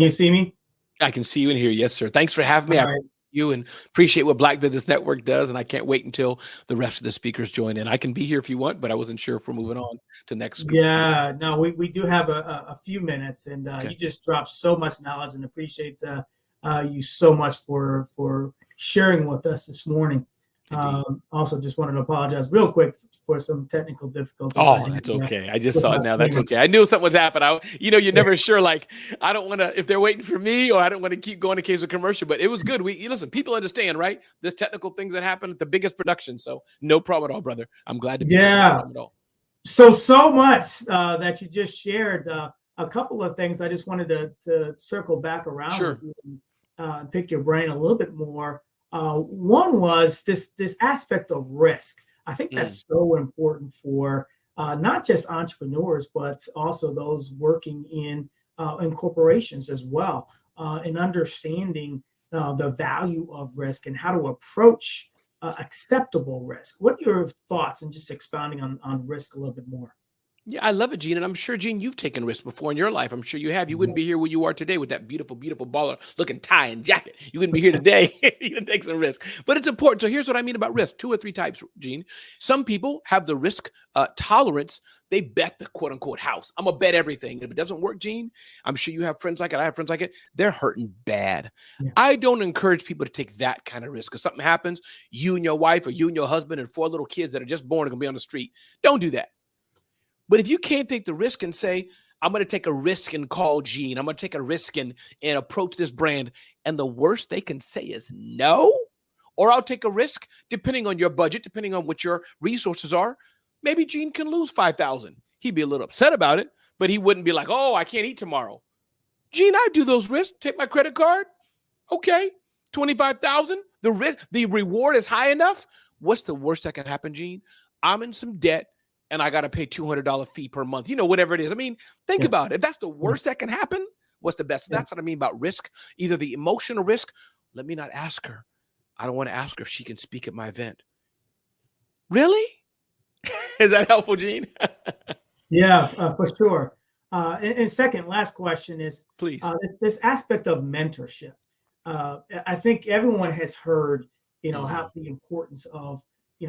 you see me? I can see you in here. Yes, sir. Thanks for having me. All I right. appreciate you and appreciate what Black Business Network does. And I can't wait until the rest of the speakers join in. I can be here if you want, but I wasn't sure if we're moving on to next group. Yeah, no, we do have a few minutes, and Okay. you just dropped so much knowledge, and appreciate you so much for sharing with us this morning. Also, just wanted to apologize real quick for some technical difficulties. Oh, that's okay. I just with saw my it now. That's camera. okay. I knew something was happening. You're never sure. Like, I don't want to, if they're waiting for me, or I don't want to keep going in case of commercial, but it was good. Listen, people understand, right? There's technical things that happen at the biggest production. So no problem at all, brother. I'm glad to be here. No Yeah. problem at all. So much that you just shared. A couple of things I just wanted to circle back around Sure. with you and pick your brain a little bit more. One was this aspect of risk. I think that's so important for not just entrepreneurs, but also those working in corporations as well, in understanding the value of risk and how to approach acceptable risk. What are your thoughts, and just expounding on risk a little bit more? Yeah, I love it, Gene. And I'm sure, Gene, you've taken risks before in your life. I'm sure you have. You wouldn't be here where you are today with that beautiful, beautiful baller looking tie and jacket. You wouldn't be here today. You didn't take some risk. But it's important. So here's what I mean about risk. 2 or 3 types, Gene. Some people have the risk tolerance. They bet the quote unquote house. I'm going to bet everything. If it doesn't work, Gene, I'm sure you have friends like it. I have friends like it. They're hurting bad. Yeah. I don't encourage people to take that kind of risk. If something happens, you and your wife, or you and your husband and 4 little kids that are just born are going to be on the street. Don't do that. But if you can't take the risk and say, I'm going to take a risk and call Gene, I'm going to take a risk and approach this brand, and the worst they can say is no, or I'll take a risk, depending on your budget, depending on what your resources are, maybe Gene can lose $5,000. He'd be a little upset about it, but he wouldn't be like, oh, I can't eat tomorrow. Gene, I do those risks. Take my credit card. Okay, $25,000. The reward is high enough. What's the worst that can happen, Gene? I'm in some debt, and I got to pay $200 fee per month, whatever it is. I mean, think about it. If that's the worst that can happen, what's the best? That's what I mean about risk, either the emotional risk. Let me not ask her. I don't want to ask her if she can speak at my event. Really? Is that helpful, Gene? Yeah, for sure. And second, last question is, please, this aspect of mentorship. I think everyone has heard, how the importance of,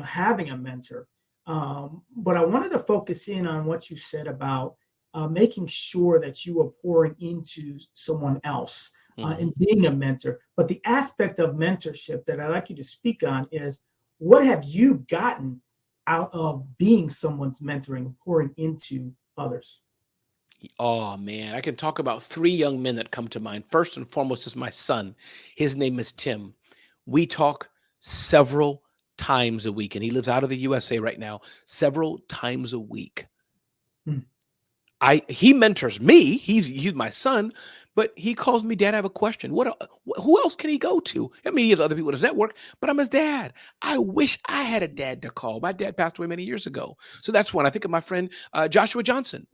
having a mentor. But I wanted to focus in on what you said about making sure that you are pouring into someone else and being a mentor. But the aspect of mentorship that I'd like you to speak on is, what have you gotten out of being someone's mentoring, pouring into others? Oh, man, I can talk about 3 young men that come to mind. First and foremost is my son. His name is Tim. We talk several times a week, and he lives out of the USA right now, several times a week. He mentors me. He's my son, but he calls me dad. I have a question. Who else can he go to? I mean, he has other people in his network, but I'm his dad. I wish I had a dad to call. My dad passed away many years ago. So that's one. I think of my friend, Joshua Johnson.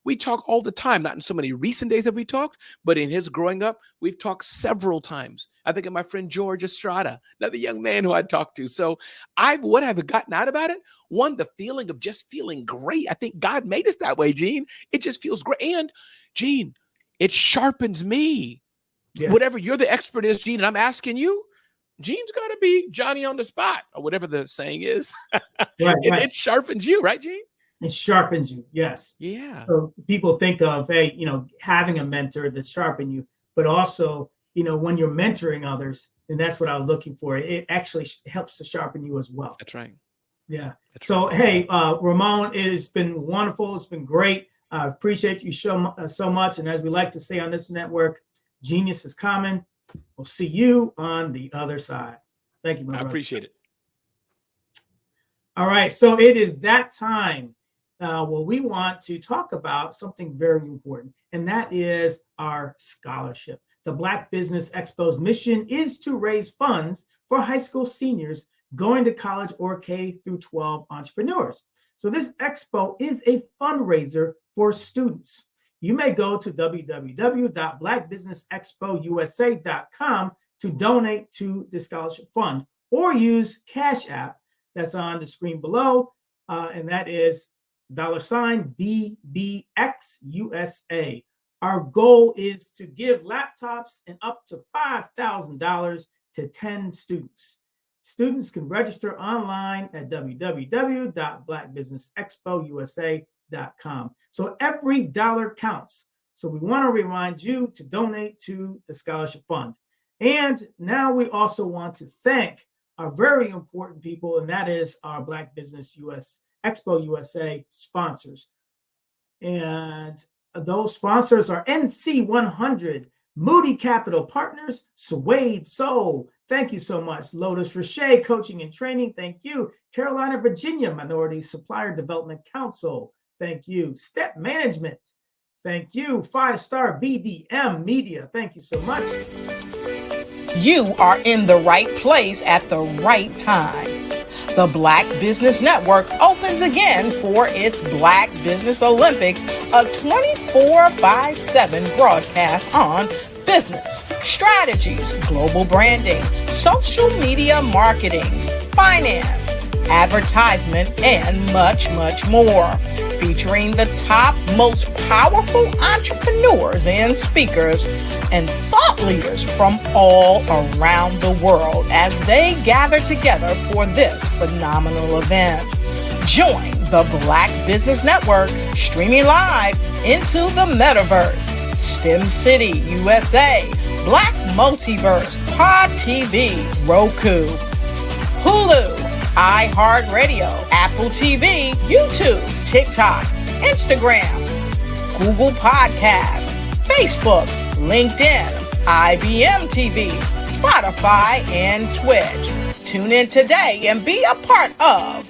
We talk all the time, not in so many recent days have we talked, but in his growing up, we've talked several times. I think of my friend George Estrada, another young man who I talked to. So what have I gotten out about it? One, the feeling of just feeling great. I think God made us that way, Gene. It just feels great. And Gene, it sharpens me. Yes. Whatever you're the expert is, Gene, and I'm asking you, Gene's got to be Johnny on the spot, or whatever the saying is. Right. It sharpens you, right, Gene? It sharpens you, yes. Yeah. So people think of, hey, having a mentor that sharpen you, but also, when you're mentoring others, and that's what I was looking for. It actually helps to sharpen you as well. That's right. Yeah. So, hey, Ramon, it's been wonderful. It's been great. I appreciate you so much. And as we like to say on this network, genius is common. We'll see you on the other side. Thank you, my brother. I appreciate it. All right. So it is that time. Well, we want to talk about something very important, and that is our scholarship. The Black Business Expo's mission is to raise funds for high school seniors going to college or K through 12 entrepreneurs. So this expo is a fundraiser for students. You may go to www.blackbusinessexpousa.com to donate to the scholarship fund, or use Cash App that's on the screen below, and that is $BBXUSA. Our goal is to give laptops and up to $5,000 to 10 students. Students can register online at www.blackbusinessexpousa.com. So every dollar counts. So we want to remind you to donate to the scholarship fund. And now we also want to thank our very important people, and that is our Black Business Expo USA sponsors. And those sponsors are NC100, Moody Capital Partners, Suede Soul. Thank you so much. Lotus Roche Coaching and Training. Thank you. Carolina, Virginia Minority Supplier Development Council. Thank you. Step Management. Thank you. 5-Star BDM Media. Thank you so much. You are in the right place at the right time. The Black Business Network opens again for its Black Business Olympics, a 24/7 broadcast on business, strategies, global branding, social media marketing, finance, advertisement, and much, much more. Featuring the top, most powerful entrepreneurs and speakers and thought leaders from all around the world as they gather together for this phenomenal event. Join the Black Business Network streaming live into the metaverse, STEM City USA, Black Multiverse, Pod TV, Roku, Hulu, iHeartRadio, Apple TV, YouTube, TikTok, Instagram, Google Podcasts, Facebook, LinkedIn, IBM TV, Spotify, and Twitch. Tune in today and be a part of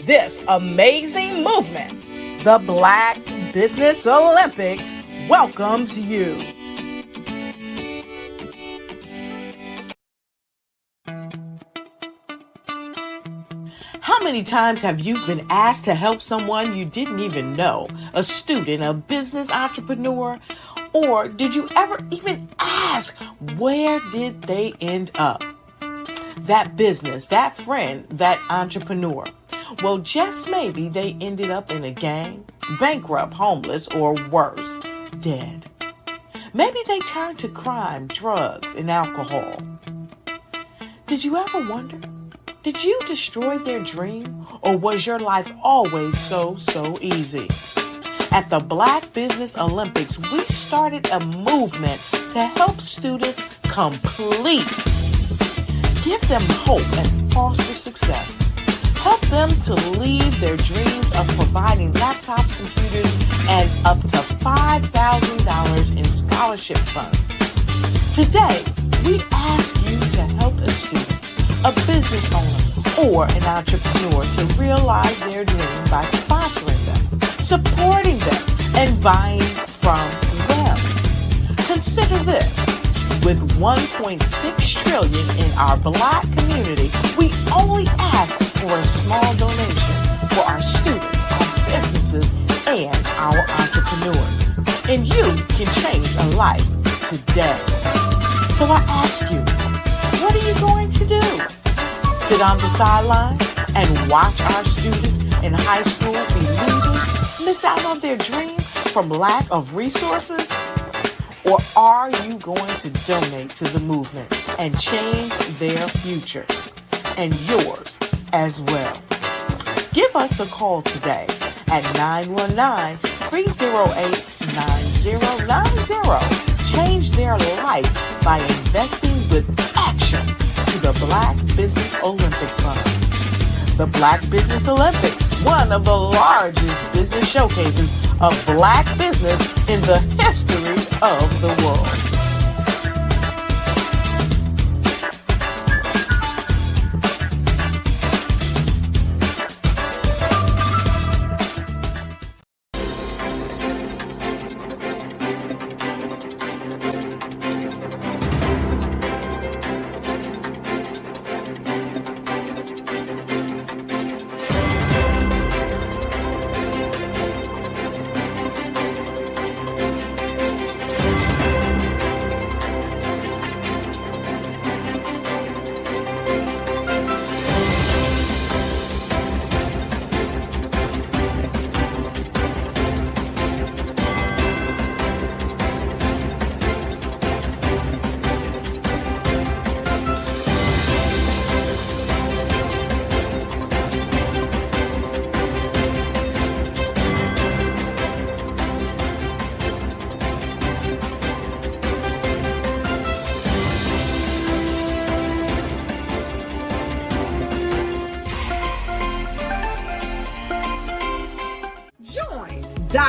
this amazing movement. The Black Business Olympics welcomes you. How many times have you been asked to help someone you didn't even know, a student, a business entrepreneur, or did you ever even ask, where did they end up? That business, that friend, that entrepreneur. Well, just maybe they ended up in a gang, bankrupt, homeless, or worse, dead. Maybe they turned to crime, drugs, and alcohol. Did you ever wonder? Did you destroy their dream, or was your life always so easy? At the Black Business Olympics, we started a movement to help students complete. Give them hope and foster success. Help them to leave their dreams of providing laptops, computers, and up to $5,000 in scholarship funds. Today, we ask you to help a student, a business owner, or an entrepreneur to realize their dream by sponsoring them, supporting them, and buying from them. Consider this. With $1.6 trillion in our Black community, we only ask for a small donation for our students, our businesses, and our entrepreneurs. And you can change a life today. So I ask you, what are you going to do? Sit on the sideline and watch our students in high school be leaders, miss out on their dream from lack of resources? Or are you going to donate to the movement and change their future and yours as well? Give us a call today at 919-308-9090. Change their life by investing with action to the Black Business Olympic Fund. The Black Business Olympics, one of the largest business showcases of Black business in the history of the world.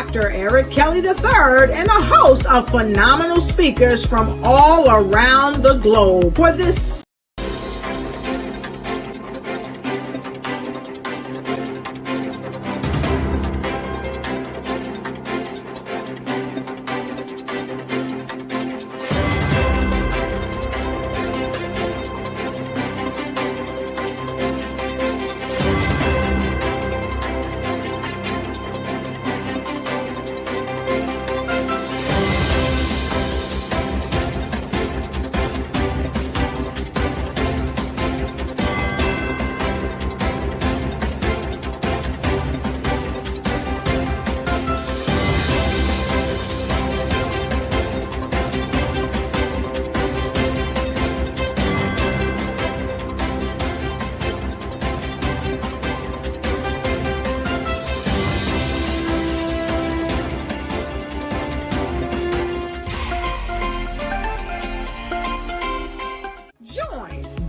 Dr. Eric Kelly III and a host of phenomenal speakers from all around the globe for this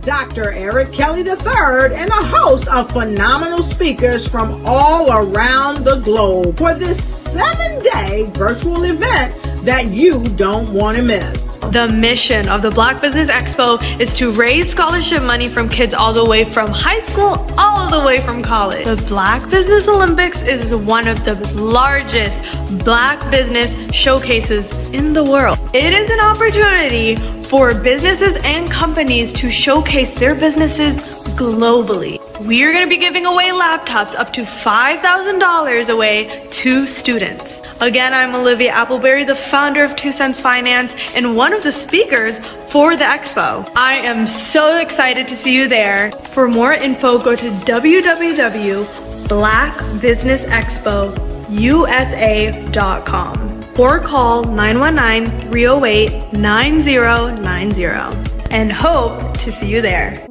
Dr. Eric Kelly III and a host of phenomenal speakers from all around the globe for this 7-day virtual event that you don't want to miss. The mission of the Black Business Expo is to raise scholarship money from kids all the way from high school all the way from college. The Black Business Olympics is one of the largest Black business showcases in the world. It is an opportunity for businesses and companies to showcase their businesses globally. We are going to be giving away laptops up to $5,000 away to students. Again, I'm Olivia Appleberry, the founder of 2 Cents Finance and one of the speakers for the expo. I am so excited to see you there. For more info, go to www.blackbusinessexpousa.com or call 919-308-9090 and hope to see you there.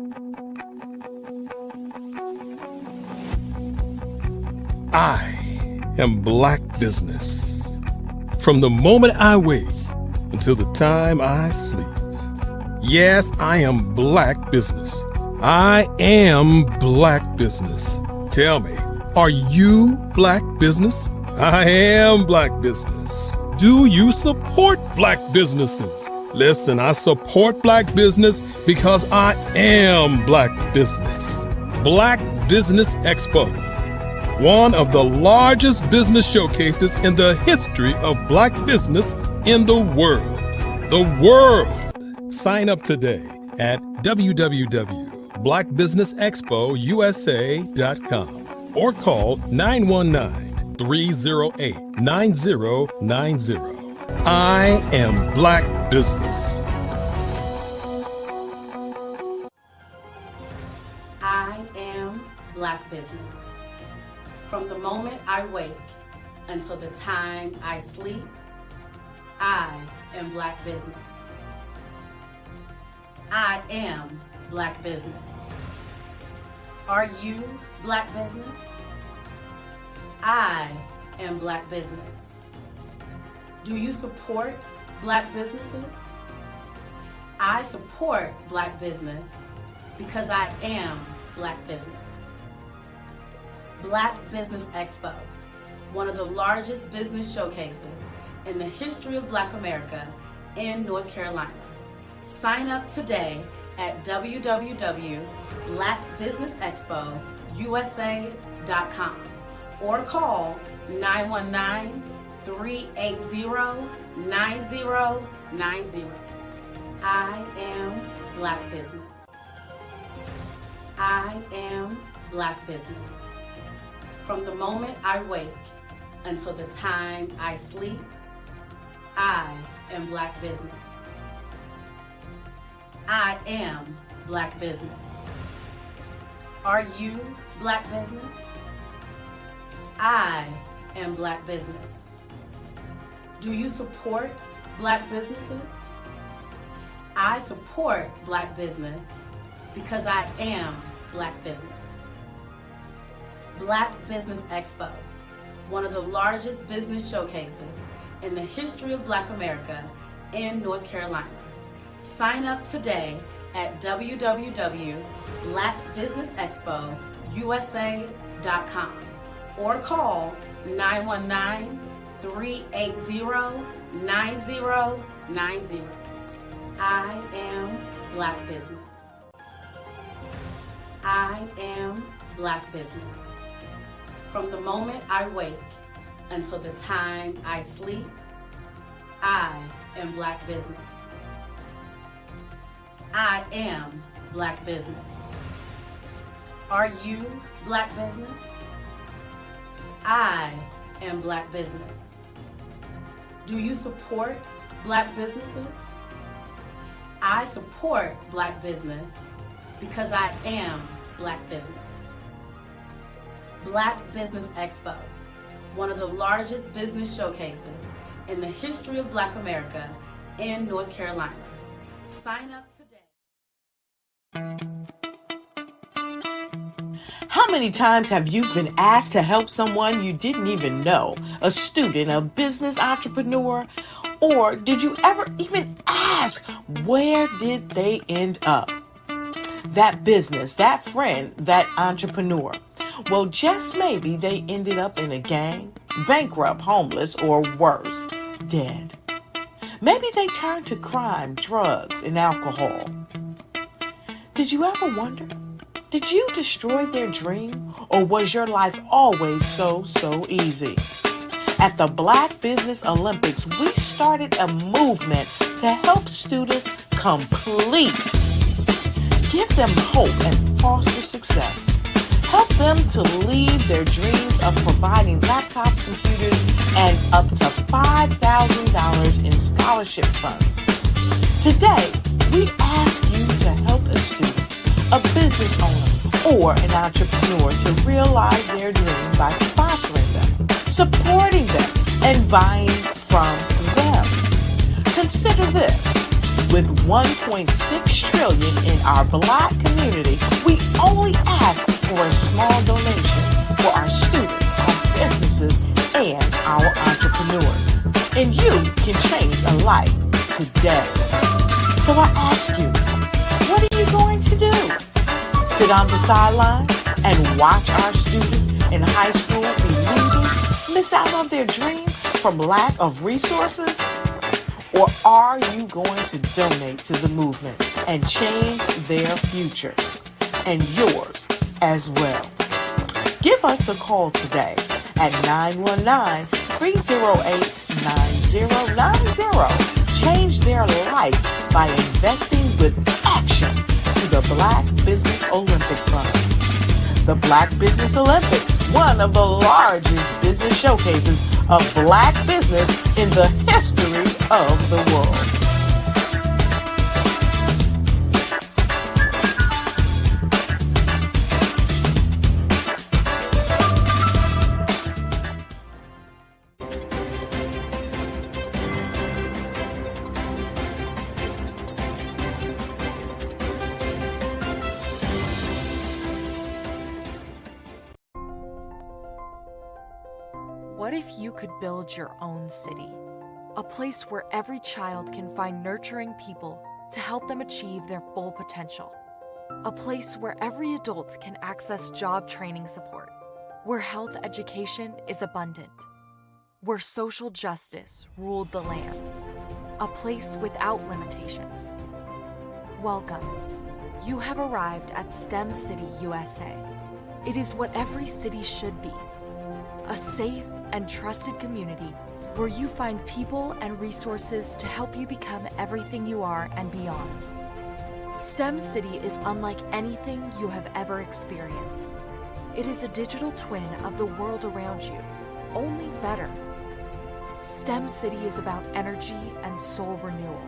I am Black Business. From the moment I wake until the time I sleep. Yes, I am Black Business. I am Black Business. Tell me, are you Black Business? I am Black Business. Do you support Black businesses? Listen, I support Black business because I am Black Business. Black Business Expo, one of the largest business showcases in the history of Black business in the world. The world! Sign up today at www.blackbusinessexpousa.com or call 919-308-9090. I am Black Business. I am Black Business. From the moment I wake until the time I sleep, I am Black Business. I am Black Business. Are you Black Business? I am Black Business. Do you support Black businesses? I support Black business because I am Black Business. Black Business Expo, one of the largest business showcases in the history of Black America in North Carolina. Sign up today at www.blackbusinessexpousa.com or call 919-380-9090. I am Black Business. I am Black Business. From the moment I wake until the time I sleep, I am Black Business. I am Black Business. Are you Black Business? I am Black Business. Do you support Black businesses? I support Black business because I am Black Business. Black Business Expo, one of the largest business showcases in the history of Black America in North Carolina. Sign up today at www.blackbusinessexpousa.com or call 919 380-9090. I am Black Business. I am Black Business. From the moment I wake until the time I sleep, I am Black Business. I am Black Business. Are you Black Business? I am Black Business. Do you support Black businesses? I support Black business because I am Black Business. Black Business Expo, one of the largest business showcases in the history of Black America in North Carolina. Sign up today. How many times have you been asked to help someone you didn't even know, a student, a business entrepreneur, or did you ever even ask, where did they end up? That business, that friend, that entrepreneur. Well, just maybe they ended up in a gang, bankrupt, homeless, or worse, dead. Maybe they turned to crime, drugs, and alcohol. Did you ever wonder? Did you destroy their dream, or was your life always so easy? At the Black Business Olympics, we started a movement to help students complete. Give them hope and foster success. Help them to leave their dreams of providing laptops, computers, and up to $5,000 in scholarship funds. Today, we ask you to help a student, a business owner, or an entrepreneur to realize their dreams by sponsoring them, supporting them, and buying from them. Consider this. With $1.6 trillion in our Black community, we only ask for a small donation for our students, our businesses, and our entrepreneurs. And you can change a life today. So I ask you, what are you going to do? Sit on the sideline and watch our students in high school be losers, miss out on their dream from lack of resources? Or are you going to donate to the movement and change their future and yours as well? Give us a call today at 919-308-9090. Change their life by investing with action to the Black Business Olympic Fund. The Black Business Olympics, one of the largest business showcases of Black business in the history of the world. What if you could build your own city? A place where every child can find nurturing people to help them achieve their full potential. A place where every adult can access job training support. Where health education is abundant. Where social justice ruled the land. A place without limitations. Welcome. You have arrived at STEM City USA. It is what every city should be. A safe and trusted community where you find people and resources to help you become everything you are and beyond. STEM City is unlike anything you have ever experienced. It is a digital twin of the world around you, only better. STEM City is about energy and soul renewal.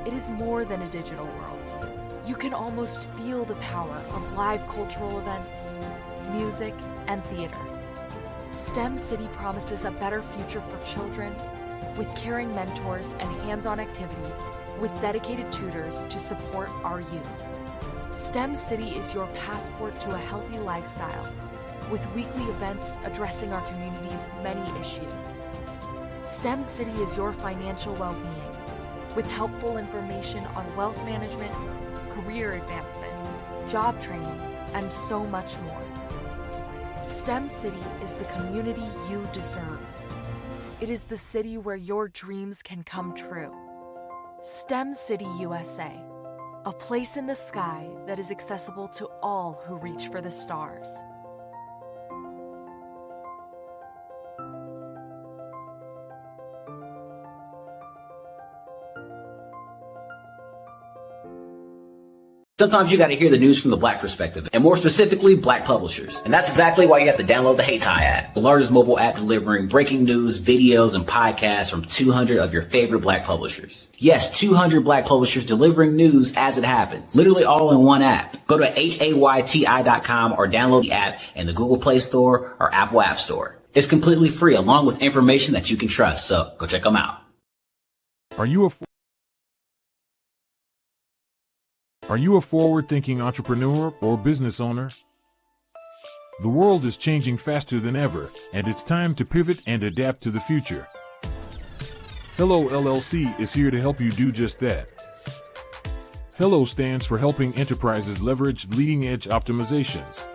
It is more than a digital world. You can almost feel the power of live cultural events, music, and theater. STEM City promises a better future for children with caring mentors and hands-on activities with dedicated tutors to support our youth. STEM City is your passport to a healthy lifestyle with weekly events addressing our community's many issues. STEM City is your financial well-being with helpful information on wealth management, career advancement, job training, and so much more. STEM City is the community you deserve. It is the city where your dreams can come true. STEM City USA, a place in the sky that is accessible to all who reach for the stars. Sometimes you got to hear the news from the Black perspective, and more specifically, Black publishers. And that's exactly why you have to download the HeyTie app, the largest mobile app delivering breaking news, videos, and podcasts from 200 of your favorite Black publishers. Yes, 200 Black publishers delivering news as it happens, literally all in one app. Go to HAYTI.com or download the app in the Google Play Store or Apple App Store. It's completely free, along with information that you can trust, so go check them out. Are you a forward-thinking entrepreneur or business owner? The world is changing faster than ever, and it's time to pivot and adapt to the future. Hello LLC is here to help you do just that. Hello stands for helping enterprises leverage leading-edge optimizations.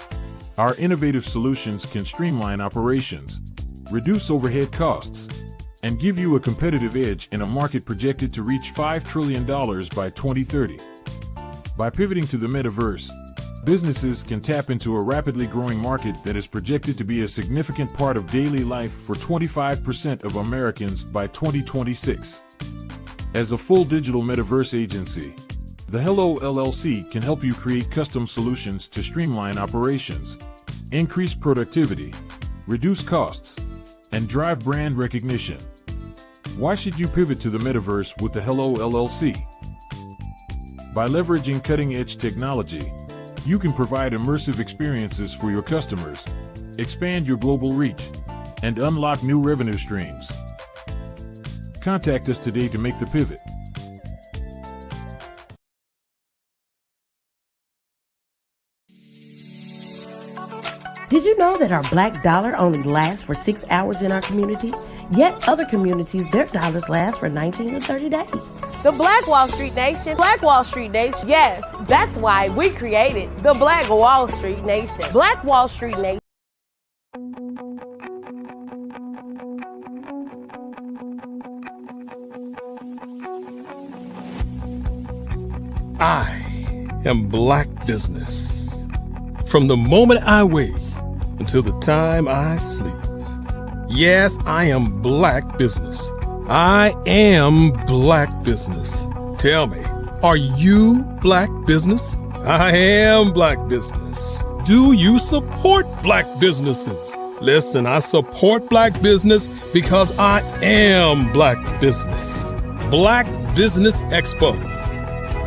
Our innovative solutions can streamline operations, reduce overhead costs, and give you a competitive edge in a market projected to reach $5 trillion by 2030. By pivoting to the metaverse, businesses can tap into a rapidly growing market that is projected to be a significant part of daily life for 25% of Americans by 2026. As a full digital metaverse agency, the Hello LLC can help you create custom solutions to streamline operations, increase productivity, reduce costs, and drive brand recognition. Why should you pivot to the metaverse with the Hello LLC? By leveraging cutting-edge technology, you can provide immersive experiences for your customers, expand your global reach, and unlock new revenue streams. Contact us today to make the pivot. Did you know that our black dollar only lasts for 6 hours in our community? Yet other communities, their dollars last for 19 to 30 days. The Black Wall Street Nation. Black Wall Street Nation. Yes, that's why we created the Black Wall Street Nation. Black Wall Street Nation. I am Black Business. From the moment I wake until the time I sleep. Yes, I am Black Business. I am Black Business. Tell me, are you Black Business? I am Black Business. Do you support Black businesses? Listen, I support Black business because I am Black Business. Black Business Expo,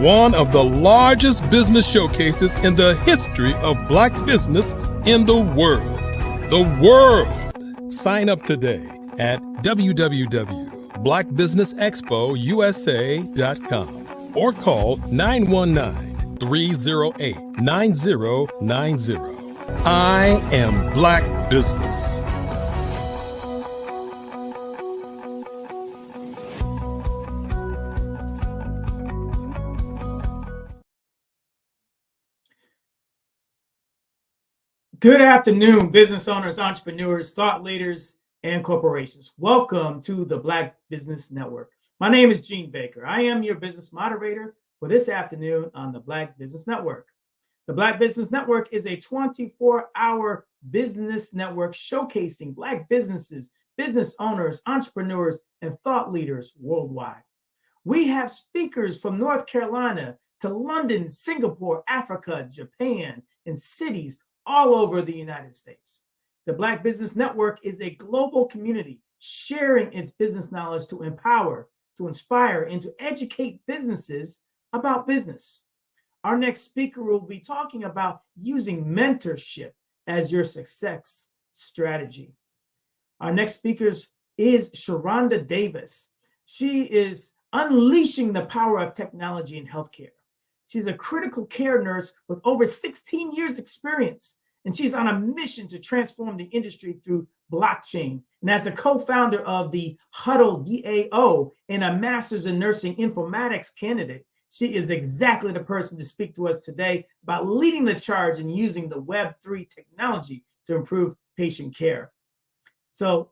one of the largest business showcases in the history of Black business in the world. The world! Sign up today at www.blackbusinessexpousa.com or call 919-308-9090. I am Black Business. Good afternoon, business owners, entrepreneurs, thought leaders, and corporations. Welcome to the Black Business Network. My name is Gene Baker. I am your business moderator for this afternoon on the Black Business Network. The Black Business Network is a 24-hour business network showcasing Black businesses, business owners, entrepreneurs, and thought leaders worldwide. We have speakers from North Carolina to London, Singapore, Africa, Japan, and cities all over the United States. The Black Business Network is a global community sharing its business knowledge to empower, to inspire, and to educate businesses about business. Our next speaker will be talking about using mentorship as your success strategy. Our next speaker is Sharonda Davis. She is unleashing the power of technology in healthcare. She's a critical care nurse with over 16 years experience, and she's on a mission to transform the industry through blockchain. And as a co-founder of the Huddle DAO and a master's in nursing informatics candidate, she is exactly the person to speak to us today about leading the charge in using the Web3 technology to improve patient care. So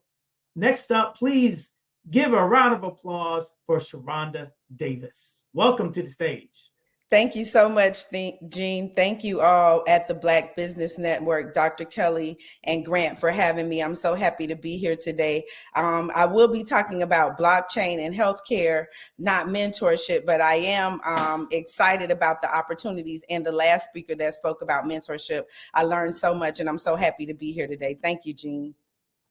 Next up, please give a round of applause for Sharonda Davis. Welcome to the stage. Thank you so much, Gene. Thank you all at the Black Business Network, Dr. Kelly and Grant, for having me. I'm so happy to be here today. I will be talking about blockchain and healthcare, not mentorship, but I am excited about the opportunities. And the last speaker that spoke about mentorship, I learned so much, and I'm so happy to be here today. Thank you, Gene.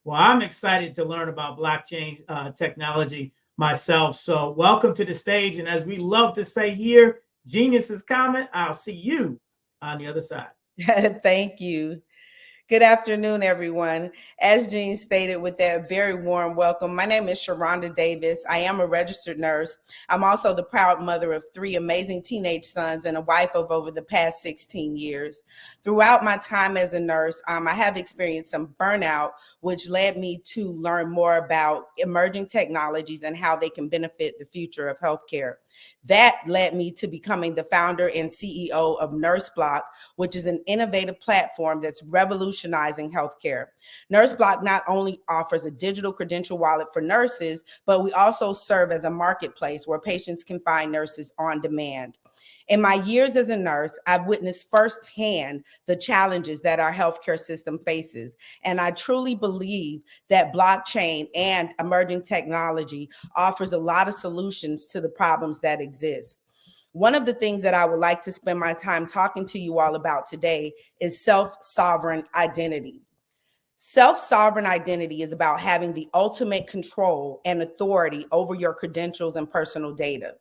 Well, I'm excited to learn about blockchain technology myself. So welcome to the stage. And as we love to say here, genius is coming. I'll see you on the other side. Thank you. Good afternoon, everyone. As Jean stated with that very warm welcome, my name is Sharonda Davis. I am a registered nurse. I'm also the proud mother of 3 amazing teenage sons and a wife of over the past 16 years. Throughout my time as a nurse, I have experienced some burnout, which led me to learn more about emerging technologies and how they can benefit the future of healthcare. That led me to becoming the founder and CEO of NurseBlock, which is an innovative platform that's revolutionizing healthcare. NurseBlock not only offers a digital credential wallet for nurses, but we also serve as a marketplace where patients can find nurses on demand. In my years as a nurse, I've witnessed firsthand the challenges that our healthcare system faces. And I truly believe that blockchain and emerging technology offers a lot of solutions to the problems that exist. One of the things that I would like to spend my time talking to you all about today is self-sovereign identity. Self-sovereign identity is about having the ultimate control and authority over your credentials and personal data.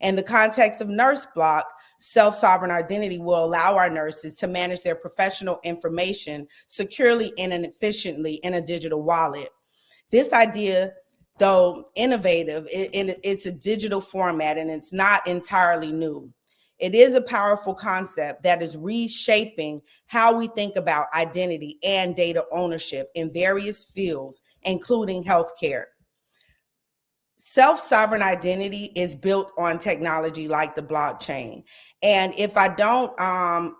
In the context of NurseBlock, self-sovereign identity will allow our nurses to manage their professional information securely and efficiently in a digital wallet. This idea, though innovative, it's a digital format and it's not entirely new. It is a powerful concept that is reshaping how we think about identity and data ownership in various fields, including healthcare. Self-sovereign identity is built on technology like the blockchain. And if I don't,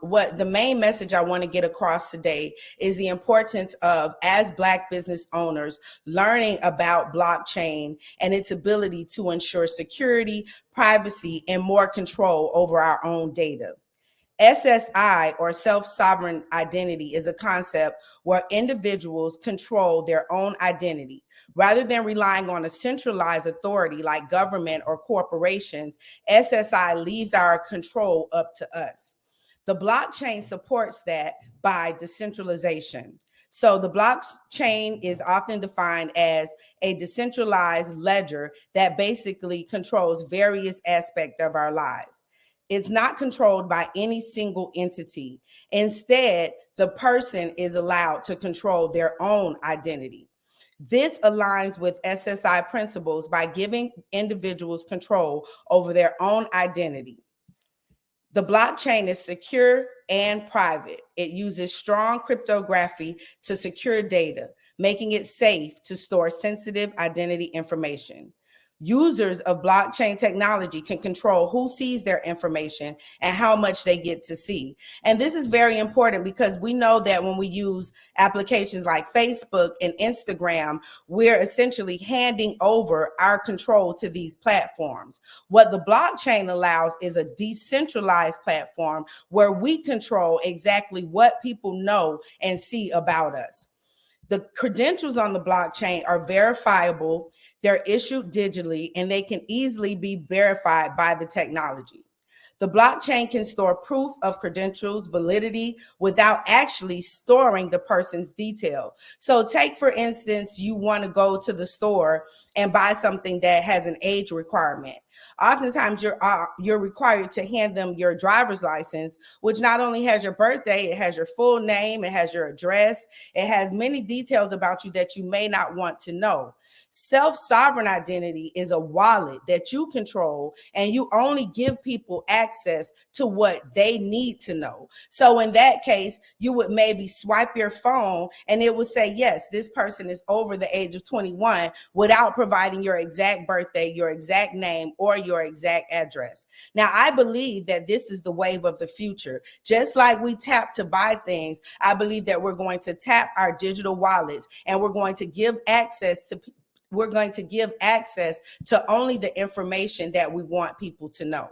what the main message I want to get across today is the importance of, as Black business owners, learning about blockchain and its ability to ensure security, privacy, and more control over our own data. SSI, or self-sovereign identity, is a concept where individuals control their own identity. Rather than relying on a centralized authority like government or corporations, SSI leaves our control up to us. The blockchain supports that by decentralization. So the blockchain is often defined as a decentralized ledger that basically controls various aspects of our lives. It's not controlled by any single entity. Instead, the person is allowed to control their own identity. This aligns with SSI principles by giving individuals control over their own identity. The blockchain is secure and private. It uses strong cryptography to secure data, making it safe to store sensitive identity information. Users of blockchain technology can control who sees their information and how much they get to see. And this is very important because we know that when we use applications like Facebook and Instagram, we're essentially handing over our control to these platforms. What the blockchain allows is a decentralized platform where we control exactly what people know and see about us. The credentials on the blockchain are verifiable, they're issued digitally, and they can easily be verified by the technology. The blockchain can store proof of credentials validity without actually storing the person's detail. So take, for instance, you want to go to the store and buy something that has an age requirement. Oftentimes you're required to hand them your driver's license, which not only has your birthday, it has your full name, it has your address, it has many details about you that you may not want to know. Self-sovereign identity is a wallet that you control, and you only give people access to what they need to know. So in that case, you would maybe swipe your phone and it would say, yes, this person is over the age of 21 without providing your exact birthday, your exact name, or your exact address. Now, I believe that this is the wave of the future. Just like we tap to buy things, I believe that we're going to tap our digital wallets, and we're going to give access to only the information that we want people to know.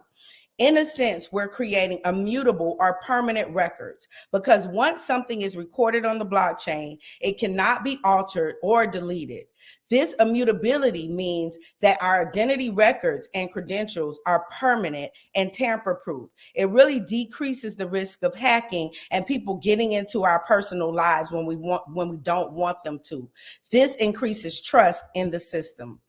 In a sense, we're creating immutable or permanent records, because once something is recorded on the blockchain, it cannot be altered or deleted. This immutability means that our identity records and credentials are permanent and tamper-proof. It really decreases the risk of hacking and people getting into our personal lives when we don't want them to. This increases trust in the system.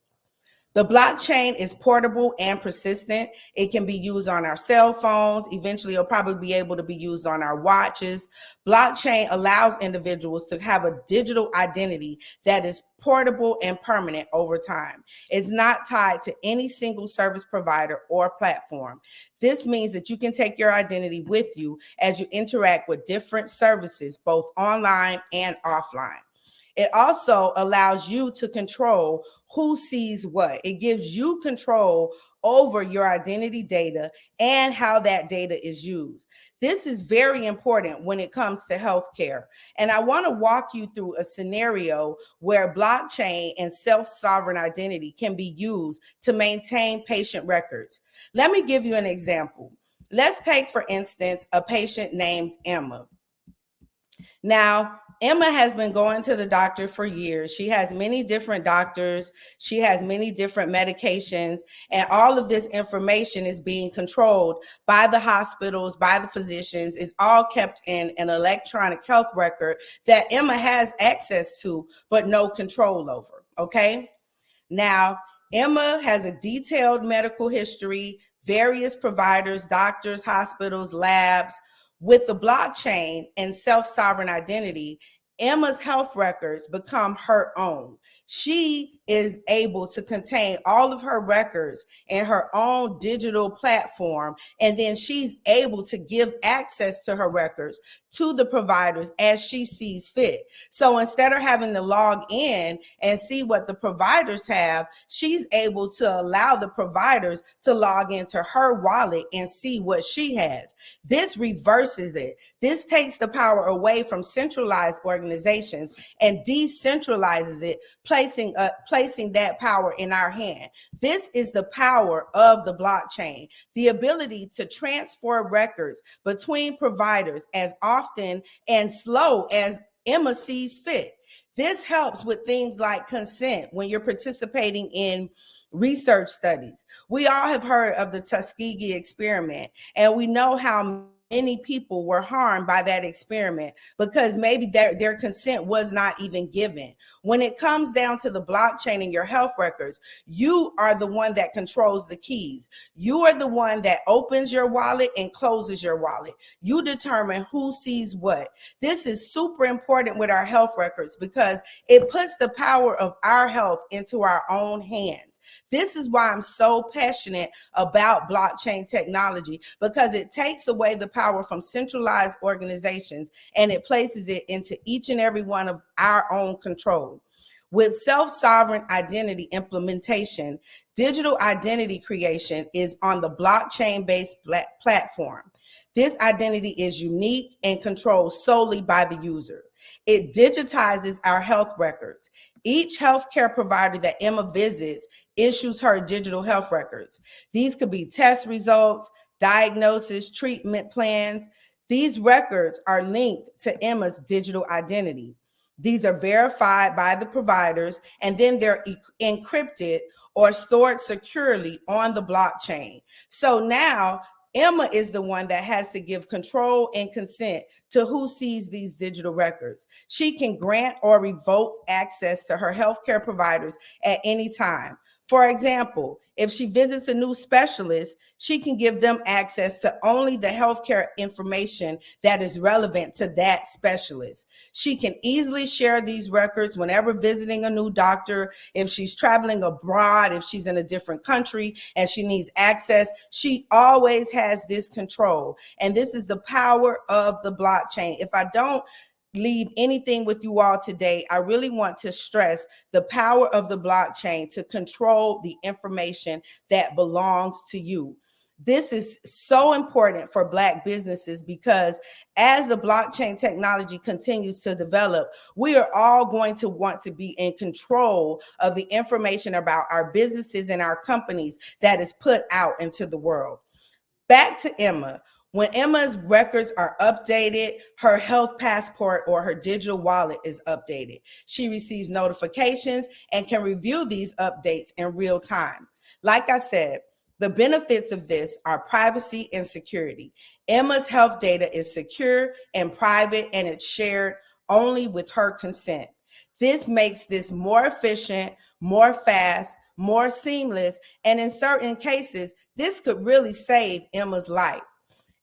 The blockchain is portable and persistent. It can be used on our cell phones. Eventually, it'll probably be able to be used on our watches. Blockchain allows individuals to have a digital identity that is portable and permanent over time. It's not tied to any single service provider or platform. This means that you can take your identity with you as you interact with different services, both online and offline. It also allows you to control who sees what. It gives you control over your identity data and how that data is used. This is very important when it comes to healthcare. And I want to walk you through a scenario where blockchain and self-sovereign identity can be used to maintain patient records. Let me give you an example. Let's take, for instance, a patient named Emma. Now, Emma has been going to the doctor for years. She has many different doctors. She has many different medications, and all of this information is being controlled by the hospitals, by the physicians. It's all kept in an electronic health record that Emma has access to, but no control over, okay? Now, Emma has a detailed medical history, various providers, doctors, hospitals, labs. With the blockchain and self-sovereign identity, Emma's health records become her own. She is able to contain all of her records in her own digital platform, and then she's able to give access to her records to the providers as she sees fit. So instead of having to log in and see what the providers have, she's able to allow the providers to log into her wallet and see what she has. This reverses it. This takes the power away from centralized organizations and decentralizes it, placing that power in our hand. This is the power of the blockchain, the ability to transfer records between providers as often and slow as Emma sees fit. This helps with things like consent when you're participating in research studies. We all have heard of the Tuskegee experiment, and we know how many people were harmed by that experiment because maybe their consent was not even given. When it comes down to the blockchain and your health records, you are the one that controls the keys. You are the one that opens your wallet and closes your wallet. You determine who sees what. This is super important with our health records because it puts the power of our health into our own hands. This is why I'm so passionate about blockchain technology, because it takes away the power from centralized organizations and it places it into each and every one of our own control. With self-sovereign identity implementation, digital identity creation is on the blockchain-based platform. This identity is unique and controlled solely by the user. It digitizes our health records. Each healthcare provider that Emma visits issues her digital health records. These could be test results, diagnosis, treatment plans. These records are linked to Emma's digital identity. These are verified by the providers, and then they're encrypted or stored securely on the blockchain. So now Emma is the one that has to give control and consent to who sees these digital records. She can grant or revoke access to her healthcare providers at any time. For example, if she visits a new specialist, she can give them access to only the healthcare information that is relevant to that specialist. She can easily share these records whenever visiting a new doctor. If she's traveling abroad, if she's in a different country and she needs access, she always has this control. And this is the power of the blockchain. If I don't leave anything with you all today, I really want to stress the power of the blockchain to control the information that belongs to you. This is so important for Black businesses because as the blockchain technology continues to develop, we are all going to want to be in control of the information about our businesses and our companies that is put out into the world. Back to Emma. When Emma's records are updated, her health passport or her digital wallet is updated. She receives notifications and can review these updates in real time. Like I said, the benefits of this are privacy and security. Emma's health data is secure and private, and it's shared only with her consent. This makes this more efficient, more fast, more seamless, and in certain cases, this could really save Emma's life.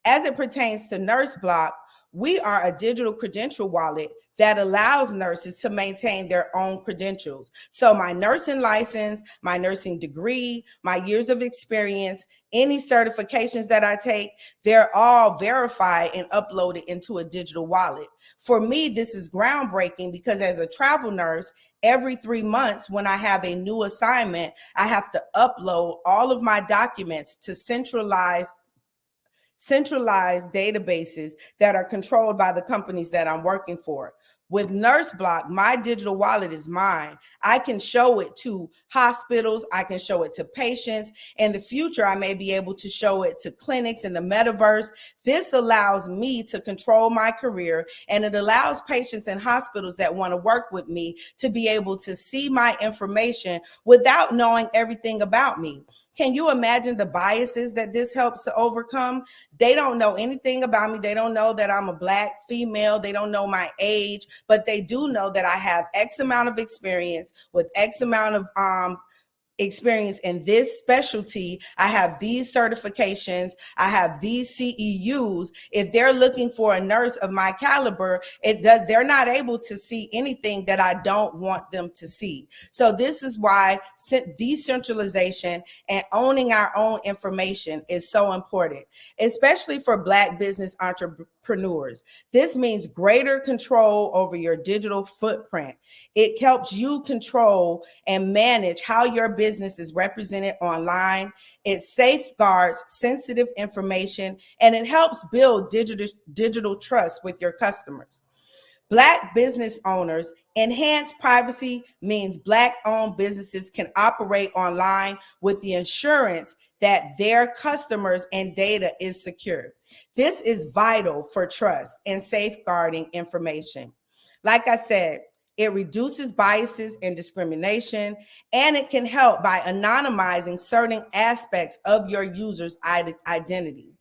As it pertains to NurseBlock, we are a digital credential wallet that allows nurses to maintain their own credentials. So my nursing license, my nursing degree, my years of experience, any certifications that I take, they're all verified and uploaded into a digital wallet. For me, this is groundbreaking because as a travel nurse, every 3 months when I have a new assignment, I have to upload all of my documents to centralized databases that are controlled by the companies that I'm working for. With NurseBlock, my digital wallet is mine. I can show it to hospitals. I can show it to patients. In the future, I may be able to show it to clinics in the metaverse. This allows me to control my career, and it allows patients and hospitals that want to work with me to be able to see my information without knowing everything about me. Can you imagine the biases that this helps to overcome? They don't know anything about me. They don't know that I'm a Black female. They don't know my age, but they do know that I have X amount of experience with X amount of experience in this specialty. I have these certifications. I have these CEUs. If they're looking for a nurse of my caliber, they're not able to see anything that I don't want them to see. So this is why decentralization and owning our own information is so important, especially for Black business entrepreneurs. This means greater control over your digital footprint. It helps you control and manage how your business is represented online. It safeguards sensitive information, and it helps build digital trust with your customers. Black business owners, enhanced privacy means Black-owned businesses can operate online with the assurance that their customers and data is secure. This is vital for trust and safeguarding information. Like I said, it reduces biases and discrimination, and it can help by anonymizing certain aspects of your user's identity.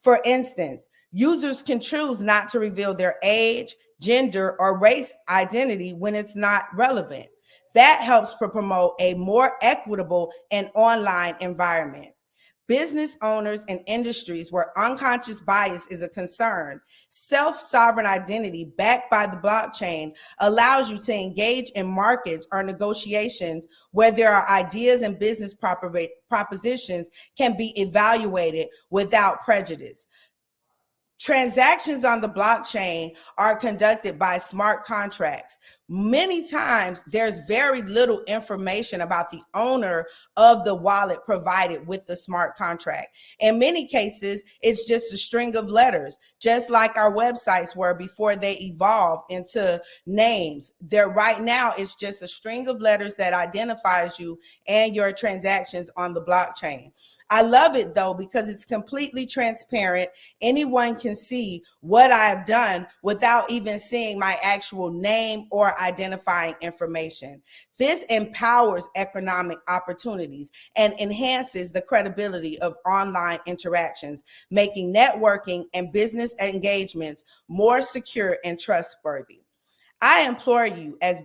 For instance, users can choose not to reveal their age, gender, or race identity when it's not relevant. That helps to promote a more equitable and online environment. Business owners and industries where unconscious bias is a concern, self-sovereign identity backed by the blockchain allows you to engage in markets or negotiations where there are ideas and business propositions can be evaluated without prejudice. Transactions on the blockchain are conducted by smart contracts. Many times there's very little information about the owner of the wallet provided with the smart contract. In many cases, it's just a string of letters, just like our websites were before they evolved into names. Right now, it's just a string of letters that identifies you and your transactions on the blockchain. I love it though, because it's completely transparent. Anyone can see what I've done without even seeing my actual name or identifying information. This empowers economic opportunities and enhances the credibility of online interactions, making networking and business engagements more secure and trustworthy. I implore you as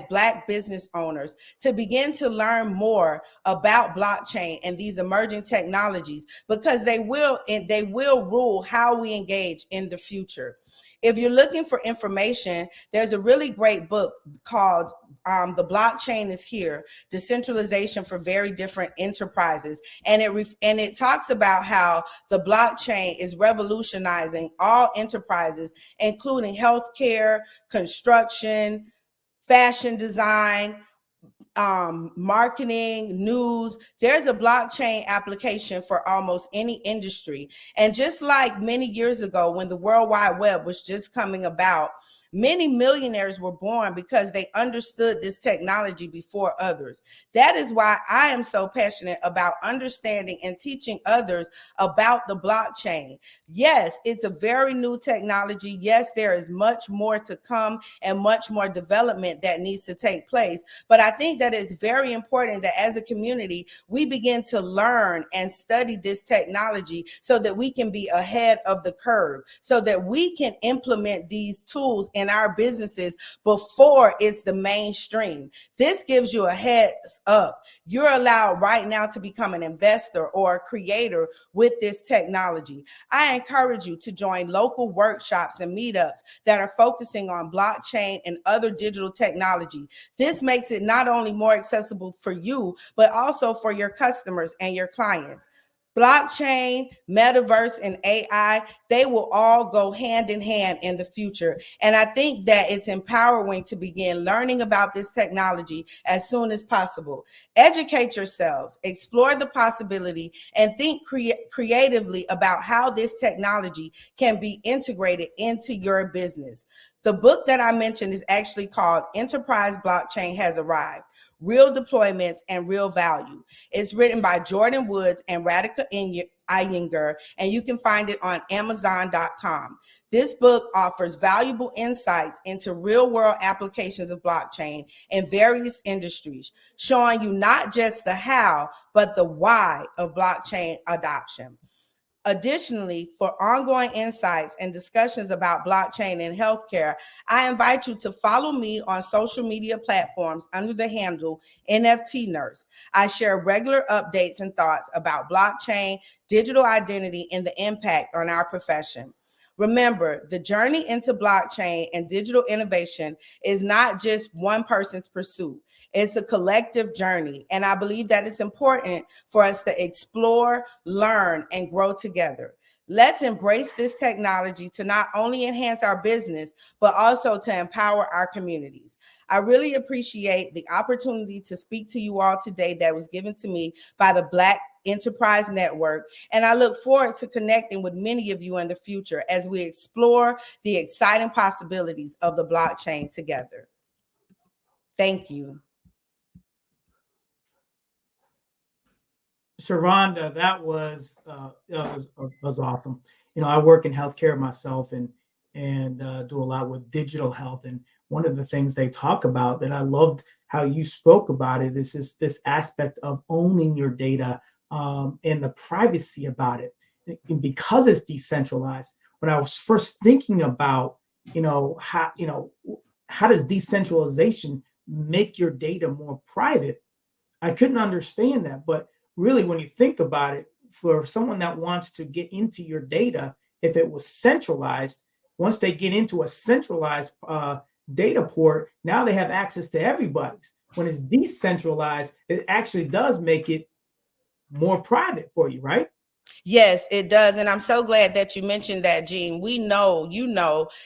Black business owners to begin to learn more about blockchain and these emerging technologies, because they will rule how we engage in the future. If you're looking for information, there's a really great book called The Blockchain is Here, Decentralization for Very Different Enterprises. And it talks about how the blockchain is revolutionizing all enterprises, including healthcare, construction, fashion design, marketing, news. There's a blockchain application for almost any industry. And just like many years ago when the World Wide Web was just coming about, many millionaires were born because they understood this technology before others. That is why I am so passionate about understanding and teaching others about the blockchain. Yes, it's a very new technology. Yes, there is much more to come and much more development that needs to take place. But I think that it's very important that as a community, we begin to learn and study this technology so that we can be ahead of the curve, so that we can implement these tools in our businesses before it's the mainstream. This gives you a heads up. You're allowed right now to become an investor or a creator with this technology. I encourage you to join local workshops and meetups that are focusing on blockchain and other digital technology. This makes it not only more accessible for you, but also for your customers and your clients. Blockchain, metaverse, and AI, they will all go hand in hand in the future. And I think that it's empowering to begin learning about this technology as soon as possible. Educate yourselves, explore the possibility, and think creatively about how this technology can be integrated into your business. The book that I mentioned is actually called Enterprise Blockchain Has Arrived: Real Deployments and Real Value. It's written by Jordan Woods and Radhika Iyengar, and you can find it on Amazon.com. This book offers valuable insights into real-world applications of blockchain in various industries, showing you not just the how, but the why of blockchain adoption. Additionally, for ongoing insights and discussions about blockchain and healthcare, I invite you to follow me on social media platforms under the handle NFT Nurse. I share regular updates and thoughts about blockchain, digital identity, and the impact on our profession. Remember, the journey into blockchain and digital innovation is not just one person's pursuit. It's a collective journey, and I believe that it's important for us to explore, learn, and grow together. Let's embrace this technology to not only enhance our business, but also to empower our communities. I really appreciate the opportunity to speak to you all today that was given to me by the Black Enterprise Network, and I look forward to connecting with many of you in the future as we explore the exciting possibilities of the blockchain together. Thank you. Sharonda, that was awesome. You know, I work in healthcare myself and do a lot with digital health. And one of the things they talk about that I loved how you spoke about it is this aspect of owning your data and the privacy about it. And because it's decentralized, when I was first thinking about, how does decentralization make your data more private? I couldn't understand that. But really, when you think about it, for someone that wants to get into your data, if it was centralized, once they get into a centralized data port, now they have access to everybody's. When it's decentralized, it actually does make it more private for you, right? Yes, it does. And I'm so glad that you mentioned that, Gene. We know,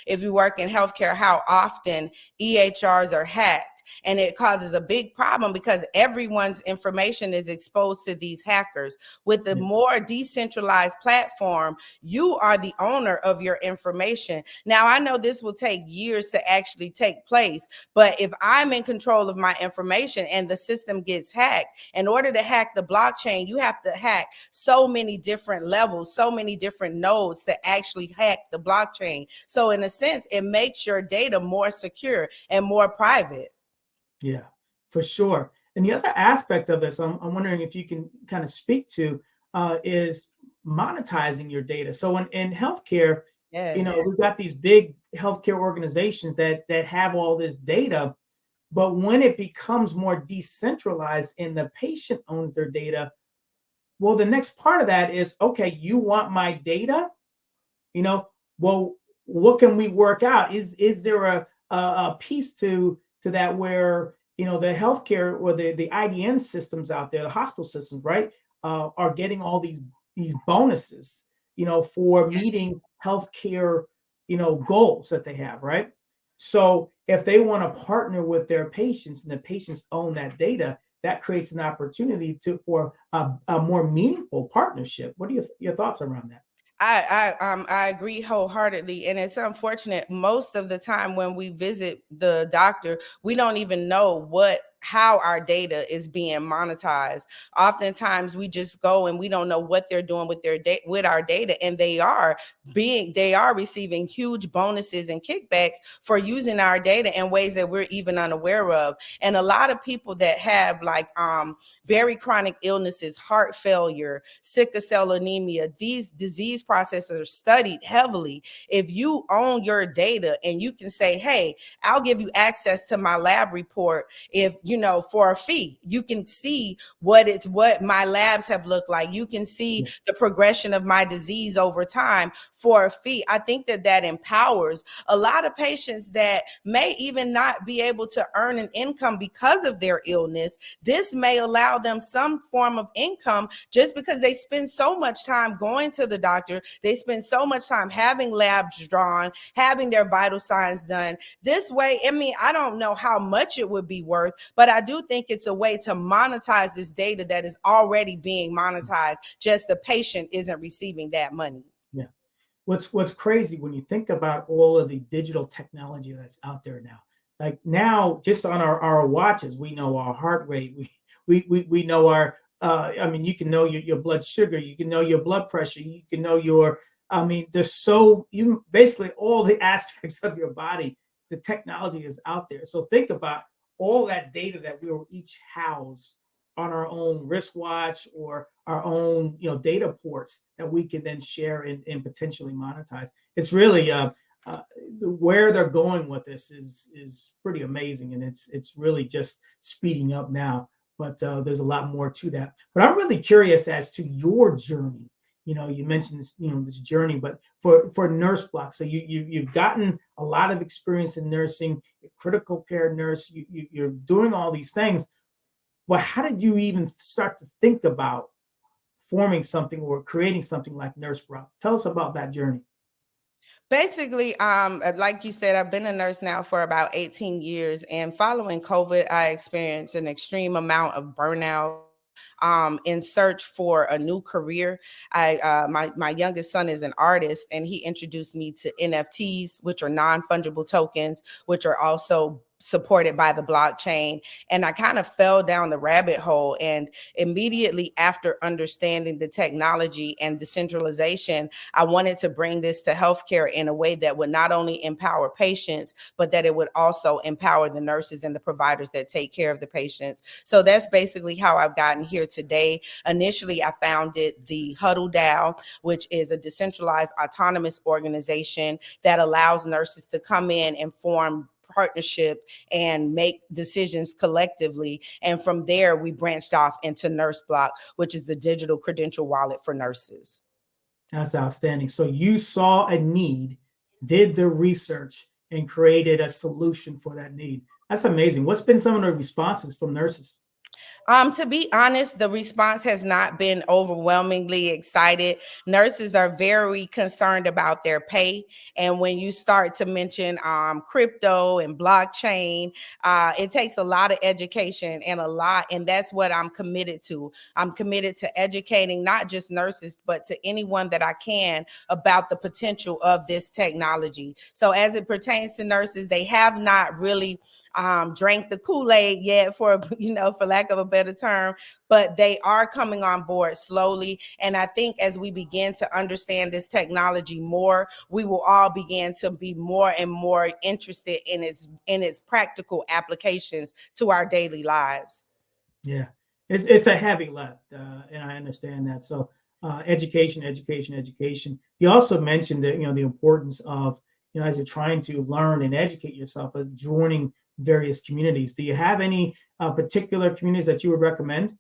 if you work in healthcare, how often EHRs are hacked. And it causes a big problem because everyone's information is exposed to these hackers. With the more decentralized platform, you are the owner of your information. Now, I know this will take years to actually take place, but if I'm in control of my information and the system gets hacked, in order to hack the blockchain, you have to hack so many different levels, so many different nodes to actually hack the blockchain. So in a sense, it makes your data more secure and more private. Yeah, for sure. And the other aspect of this, I'm wondering if you can kind of speak to, is monetizing your data. So in healthcare, we've got these big healthcare organizations that have all this data, but when it becomes more decentralized and the patient owns their data, well, the next part of that is, okay, you want my data? Well, what can we work out? Is there a piece to that where, you know, the healthcare or the IDN systems out there, the hospital systems, right, are getting all these bonuses, you know, for meeting healthcare, you know, goals that they have, right? So if they want to partner with their patients and the patients own that data, that creates an opportunity for a more meaningful partnership. What are your thoughts around that? I agree wholeheartedly, and it's unfortunate. Most of the time when we visit the doctor, we don't even know how our data is being monetized. Oftentimes we just go and we don't know what they're doing with with our data, and they are receiving huge bonuses and kickbacks for using our data in ways that we're even unaware of. And a lot of people that have like very chronic illnesses, heart failure, sickle cell anemia, these disease processes are studied heavily. If you own your data and you can say, hey, I'll give you access to my lab report, if you know, for a fee, you can see what my labs have looked like. You can see the progression of my disease over time for a fee. I think that empowers a lot of patients that may even not be able to earn an income because of their illness. This may allow them some form of income just because they spend so much time going to the doctor. They spend so much time having labs drawn, having their vital signs done. This way, I mean, I don't know how much it would be worth, but I do think it's a way to monetize this data that is already being monetized. Just the patient isn't receiving that money. Yeah. What's crazy when you think about all of the digital technology that's out there now. Like now, just on our watches, we know our heart rate. We know our. I mean, you can know your blood sugar. You can know your blood pressure. You can know your. I mean, you basically all the aspects of your body. The technology is out there. So think about all that data that we will each house on our own wristwatch or our own, you know, data ports that we can then share and potentially monetize. It's really where they're going with this is pretty amazing, and it's really just speeding up now. But there's a lot more to that. But I'm really curious as to your journey. You know, you mentioned this, you know, this journey, but for Nurse Block, so you've gotten a lot of experience in nursing, you're a critical care nurse, you're doing all these things. Well, how did you even start to think about forming something or creating something like Nurse Block? Tell us about that journey. Basically, like you said, I've been a nurse now for about 18 years, and following COVID, I experienced an extreme amount of burnout. In search for a new career. My youngest son is an artist, and he introduced me to NFTs, which are non-fungible tokens, which are also supported by the blockchain. And I kind of fell down the rabbit hole. And immediately after understanding the technology and decentralization, I wanted to bring this to healthcare in a way that would not only empower patients, but that it would also empower the nurses and the providers that take care of the patients. So that's basically how I've gotten here today. Initially, I founded the Huddle DAO, which is a decentralized autonomous organization that allows nurses to come in and form partnership and make decisions collectively. And from there, we branched off into Nurse Block, which is the digital credential wallet for nurses. That's outstanding. So you saw a need, did the research, and created a solution for that need. That's amazing. What's been some of the responses from nurses? To be honest, the response has not been overwhelmingly excited. Nurses are very concerned about their pay. And when you start to mention crypto and blockchain, it takes a lot of education and that's what I'm committed to. I'm committed to educating not just nurses, but to anyone that I can about the potential of this technology. So as it pertains to nurses, they have not really drank the Kool-Aid yet, for lack of a better term, but they are coming on board slowly. And I think as we begin to understand this technology more, we will all begin to be more and more interested in its practical applications to our daily lives. Yeah, it's a heavy lift, and I understand that. So education. You also mentioned that, the importance of, as you're trying to learn and educate yourself, joining various communities. Do you have any particular communities that you would recommend?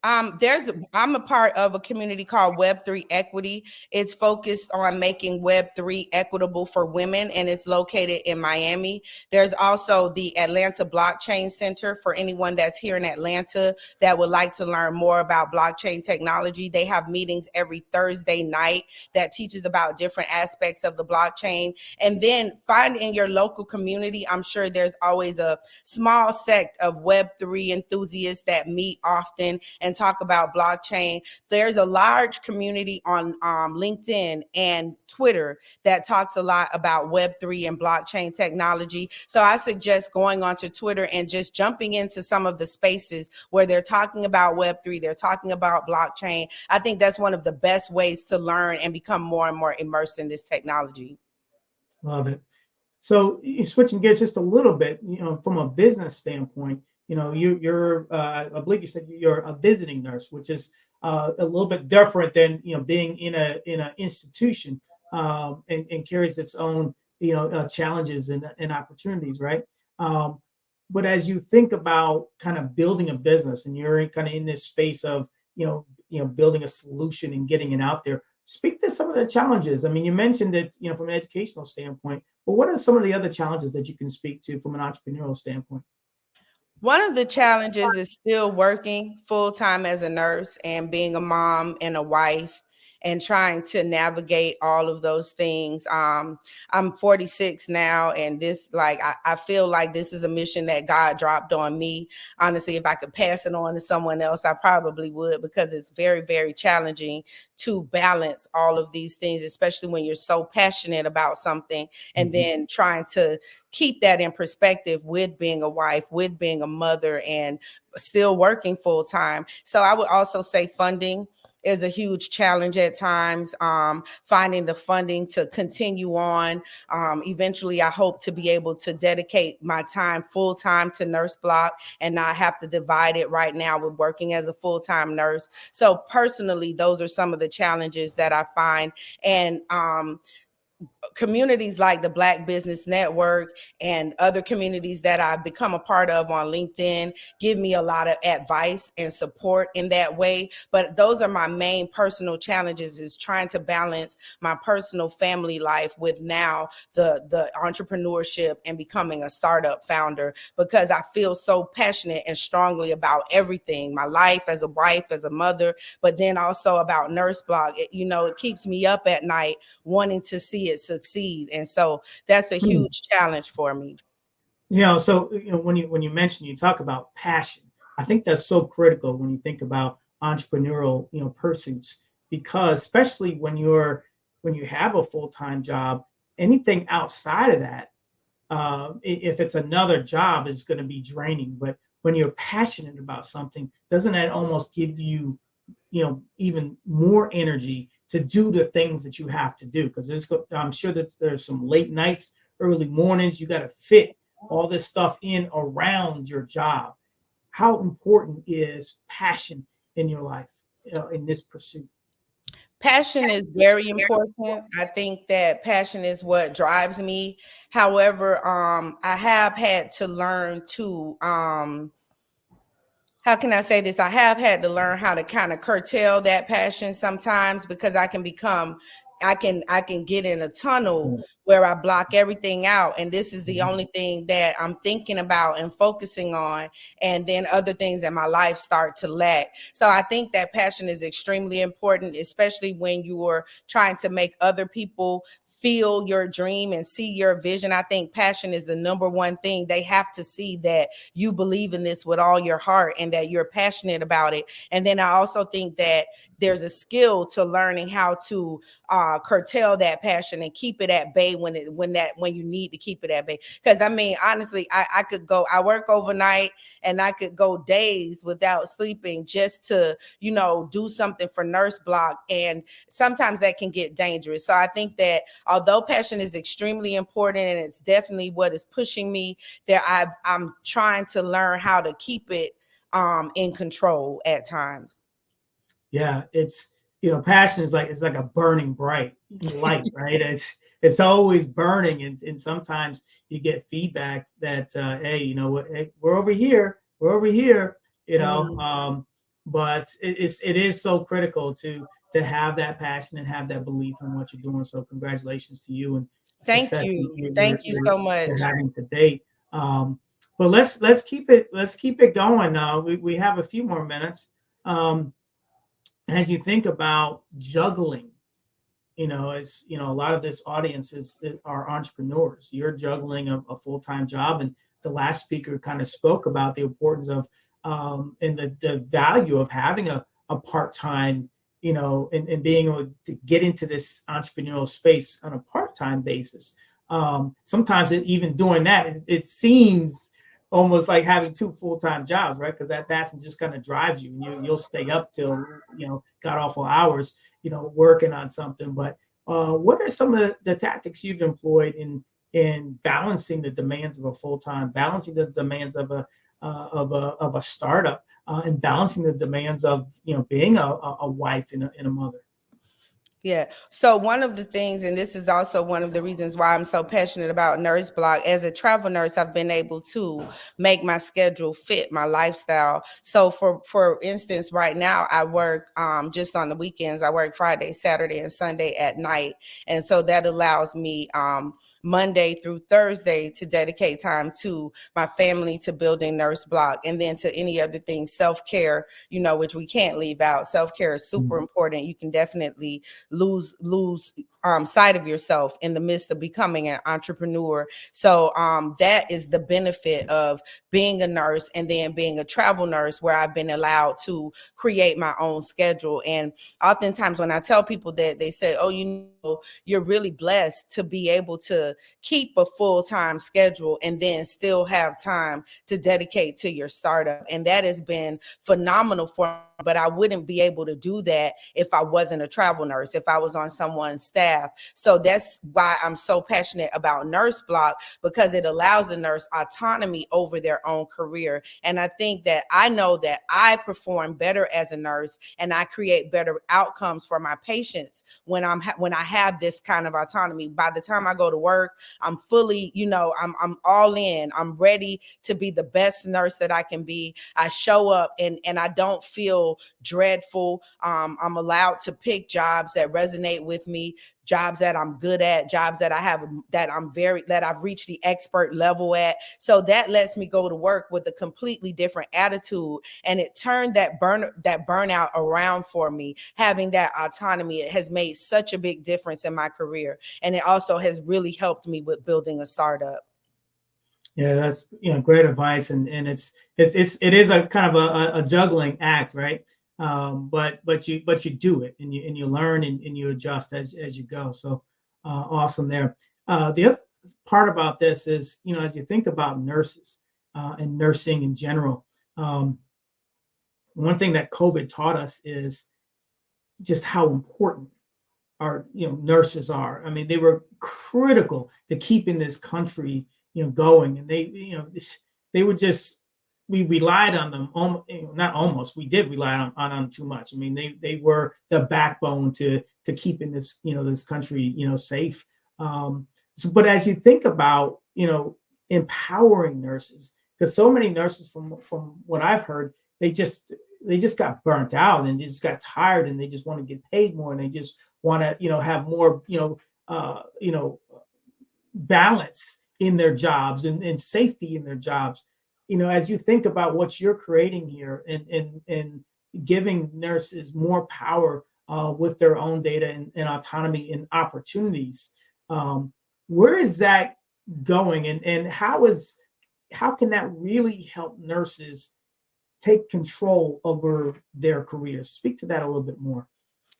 I'm a part of a community called Web3 Equity. It's focused on making Web3 equitable for women, and it's located in Miami. There's also the Atlanta Blockchain Center for anyone that's here in Atlanta that would like to learn more about blockchain technology. They have meetings every Thursday night that teaches about different aspects of the blockchain. And then find in your local community, I'm sure there's always a small sect of Web3 enthusiasts that meet often and talk about blockchain. There's a large community on LinkedIn and Twitter that talks a lot about Web3 and blockchain technology. So I suggest going onto Twitter and just jumping into some of the spaces where they're talking about Web3, they're talking about blockchain. I think that's one of the best ways to learn and become more and more immersed in this technology. Love it. So switching gears just a little bit, from a business standpoint, you're I believe you said you're a visiting nurse, which is a little bit different than being in an institution, and carries its own challenges and opportunities, right? But as you think about kind of building a business, and you're kind of in this space of building a solution and getting it out there, speak to some of the challenges. I mean, you mentioned it, from an educational standpoint, but what are some of the other challenges that you can speak to from an entrepreneurial standpoint? One of the challenges is still working full-time as a nurse and being a mom and a wife and trying to navigate all of those things. I'm 46 now, and this, I feel like this is a mission that God dropped on me. Honestly, if I could pass it on to someone else, I probably would, because it's very, very challenging to balance all of these things, especially when you're so passionate about something and then trying to keep that in perspective with being a wife, with being a mother, and still working full time. So I would also say funding is a huge challenge at times, finding the funding to continue on. Eventually, I hope to be able to dedicate my time full time to Nurse Block and not have to divide it right now with working as a full-time nurse. So personally, those are some of the challenges that I find. And communities like the Black Business Network and other communities that I've become a part of on LinkedIn give me a lot of advice and support in that way. But those are my main personal challenges, is trying to balance my personal family life with now the entrepreneurship and becoming a startup founder, because I feel so passionate and strongly about everything, my life as a wife, as a mother, but then also about Nurse Block. It keeps me up at night wanting to see it succeed. And so that's a huge challenge for me. So when you mention, you talk about passion, I think that's so critical when you think about entrepreneurial pursuits, because especially when you have a full-time job, anything outside of that, if it's another job, is going to be draining. But when you're passionate about something, doesn't that almost give you even more energy to do the things that you have to do? Because I'm sure that there's some late nights, early mornings. You got to fit all this stuff in around your job. How important is passion in your life, in this pursuit? Passion is very important. I think that passion is what drives me. However, I have had to learn to how can I say this? I have had to learn how to kind of curtail that passion sometimes, because I can get in a tunnel where I block everything out. And this is the only thing that I'm thinking about and focusing on. And then other things in my life start to lack. So I think that passion is extremely important, especially when you are trying to make other people feel your dream and see your vision. I think passion is the number one thing. They have to see that you believe in this with all your heart and that you're passionate about it. And then I also think that there's a skill to learning how to curtail that passion and keep it at bay when you need to keep it at bay. Because I mean, honestly, I work overnight and I could go days without sleeping just to, do something for Nurse Block. And sometimes that can get dangerous. So I think that although passion is extremely important and it's definitely what is pushing me, I'm trying to learn how to keep it in control at times. Yeah, it's passion is it's like a burning bright light, right? It's always burning, and sometimes you get feedback that hey, you know what, hey, we're over here, but it is so critical to have that passion and have that belief in what you're doing. So congratulations to you and Thank success you. you're, Thank you so much. you're having to date. But let's keep it going. We have a few more minutes. As you think about juggling, as a lot of this audience are entrepreneurs. You're juggling a full-time job, and the last speaker kind of spoke about the importance of and the value of having a part-time, and being able to get into this entrepreneurial space on a part-time basis. Sometimes even doing that, it seems almost like having two full-time jobs, right? Because that passion just kind of drives you, and you'll stay up till god awful hours, working on something. But what are some of the tactics you've employed in balancing the demands of a full-time, balancing the demands of a startup, and balancing the demands of being a wife and a mother? Yeah. So one of the things, and this is also one of the reasons why I'm so passionate about Nurse Block, as a travel nurse, I've been able to make my schedule fit my lifestyle. So for instance, right now I work just on the weekends. I work Friday, Saturday, and Sunday at night. And so that allows me Monday through Thursday to dedicate time to my family, to building Nurse Block, and then to any other things, self-care, which we can't leave out. Self-care is super important. You can definitely lose sight of yourself in the midst of becoming an entrepreneur. So that is the benefit of being a nurse and then being a travel nurse, where I've been allowed to create my own schedule. And oftentimes when I tell people that, they say, oh, you're really blessed to be able to keep a full-time schedule and then still have time to dedicate to your startup. And that has been phenomenal for me. But I wouldn't be able to do that if I wasn't a travel nurse, if I was on someone's staff. So that's why I'm so passionate about Nurse Block, because it allows the nurse autonomy over their own career. And I think that I know that I perform better as a nurse, and I create better outcomes for my patients when I have this kind of autonomy. By the time I go to work, I'm fully, I'm all in. I'm ready to be the best nurse that I can be. I show up and I don't feel dreadful. I'm allowed to pick jobs that resonate with me, jobs that I'm good at, jobs that I've reached the expert level at. So that lets me go to work with a completely different attitude. And it turned that burnout around for me. Having that autonomy, it has made such a big difference in my career. And it also has really helped me with building a startup. Yeah, that's great advice, and it is a kind of a juggling act, right? But you do it, and you learn and you adjust as you go. So awesome there. The other part about this is, as you think about nurses and nursing in general, one thing that COVID taught us is just how important our nurses are. I mean, they were critical to keeping this country going, and they would just, we relied on them. Not almost, we did rely on them too much. I mean, they were the backbone to keeping this this country safe. But as you think about empowering nurses, because so many nurses from what I've heard, they just got burnt out and just got tired, and they just want to get paid more, and they just want to have more balance in their jobs and safety in their jobs. As you think about what you're creating here and giving nurses more power with their own data and autonomy and opportunities, where is that going, and how can that really help nurses take control over their careers? Speak to that a little bit more.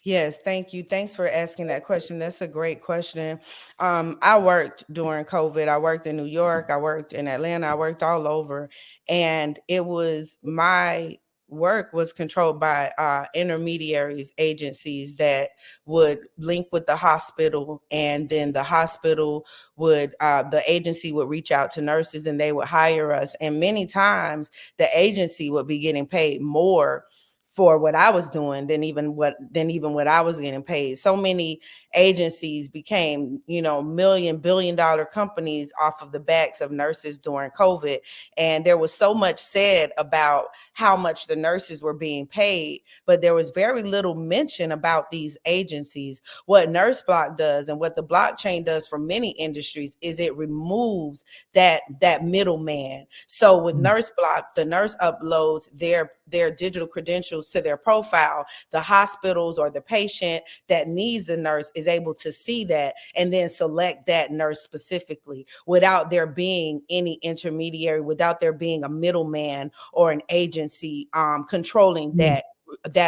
Yes, thank you. Thanks for asking that question. That's a great question. I worked during COVID. I worked in New York. I worked in Atlanta. I worked all over. And it was my work was controlled by intermediaries, agencies that would link with the hospital, and then the hospital would, the agency would reach out to nurses and they would hire us. And many times the agency would be getting paid more for what I was doing than even what I was getting paid. So many agencies became, billion-dollar companies off of the backs of nurses during COVID. And there was so much said about how much the nurses were being paid, but there was very little mention about these agencies. What NurseBlock does and what the blockchain does for many industries is it removes that middleman. So with NurseBlock, the nurse uploads their digital credentials to their profile. The hospitals or the patient that needs a nurse is able to see that and then select that nurse specifically without there being any intermediary, without there being a middleman or an agency controlling that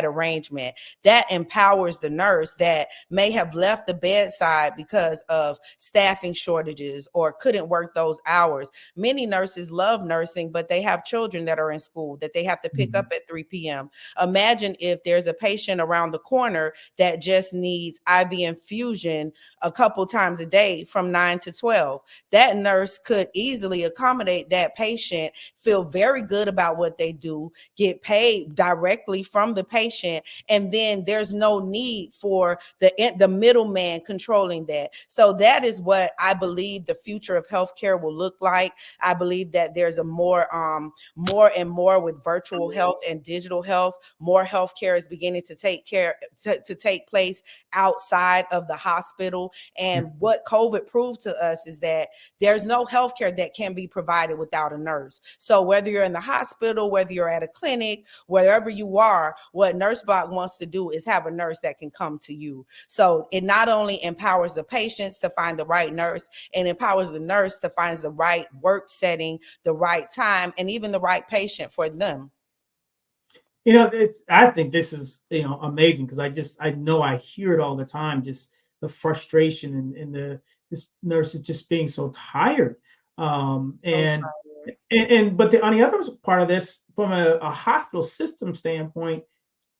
arrangement. That empowers the nurse that may have left the bedside because of staffing shortages or couldn't work those hours. Many nurses love nursing, but they have children that are in school that they have to pick up at 3 p.m. Imagine if there's a patient around the corner that just needs IV infusion a couple times a day from 9 to 12. That nurse could easily accommodate that patient, feel very good about what they do, get paid directly from the patient, and then there's no need for the middleman controlling that. So that is what I believe the future of healthcare will look like. I believe that there's a more and more with virtual health and digital health. More healthcare is beginning to take place outside of the hospital. And what COVID proved to us is that there's no healthcare that can be provided without a nurse. So whether you're in the hospital, whether you're at a clinic, wherever you are, what NurseBlock wants to do is have a nurse that can come to you. So it not only empowers the patients to find the right nurse, and empowers the nurse to find the right work setting, the right time, and even the right patient for them. I think this is, amazing, because I know I hear it all the time, just the frustration and this nurses just being so tired. But on the other part of this, from a hospital system standpoint,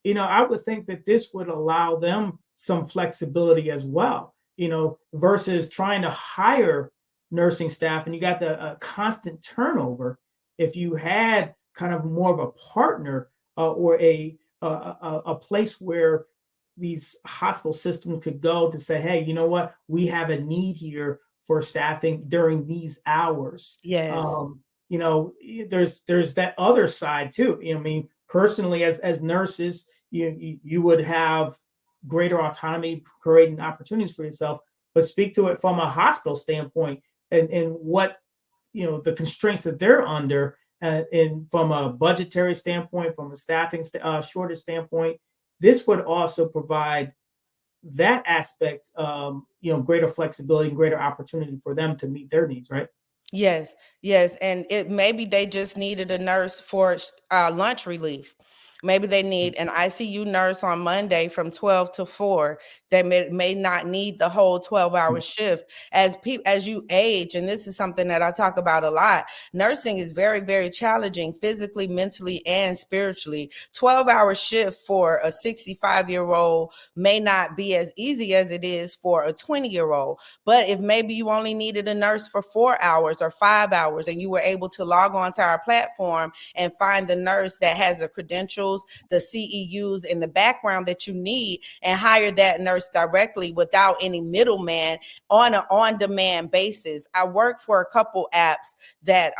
I would think that this would allow them some flexibility as well, versus trying to hire nursing staff and you got the constant turnover. If you had kind of more of a partner or a place where these hospital systems could go to say, hey, you know what, we have a need here for staffing during these hours. Yes. There's that other side too. I mean, personally, as nurses, you would have greater autonomy, creating opportunities for yourself. But speak to it from a hospital standpoint and what the constraints that they're under, and from a budgetary standpoint, from a staffing shortage standpoint. This would also provide that aspect, greater flexibility and greater opportunity for them to meet their needs, right? Yes. And maybe they just needed a nurse for lunch relief. Maybe they need an ICU nurse on Monday from 12 to 4. They may not need the whole 12-hour shift. As you age, and this is something that I talk about a lot, nursing is very, very challenging physically, mentally, and spiritually. 12-hour shift for a 65-year-old may not be as easy as it is for a 20-year-old. But if maybe you only needed a nurse for 4 hours or 5 hours, and you were able to log on to our platform and find the nurse that has the credentials, the CEUs in the background that you need, and hire that nurse directly without any middleman on an on-demand basis. I work for a couple apps that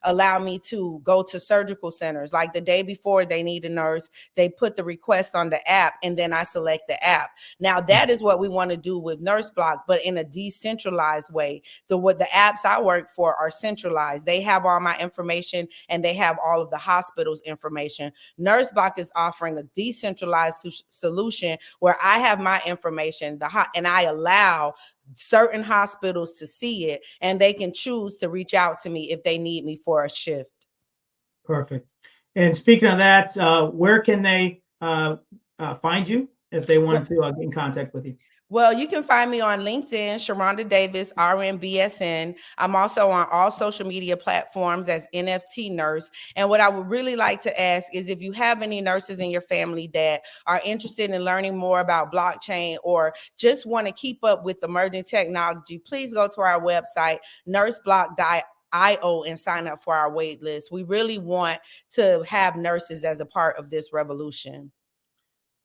allow me to go to surgical centers. Like the day before they need a nurse, they put the request on the app, and then I select the app. Now that is what we want to do with NurseBlock, but in a decentralized way. The apps I work for are centralized. They have all my information, and they have all of the hospital's information. NurseBlock is offering a decentralized solution where I have my information, and I allow certain hospitals to see it, and they can choose to reach out to me if they need me for a shift. Perfect. And speaking of that, where can they find you if they want to get in contact with you? Well, you can find me on LinkedIn, Sharonda Davis, RNBSN. I'm also on all social media platforms as NFT Nurse. And what I would really like to ask is if you have any nurses in your family that are interested in learning more about blockchain or just want to keep up with emerging technology, please go to our website, nurseblock.io. IO and sign up for our wait list. We really want to have nurses as a part of this revolution.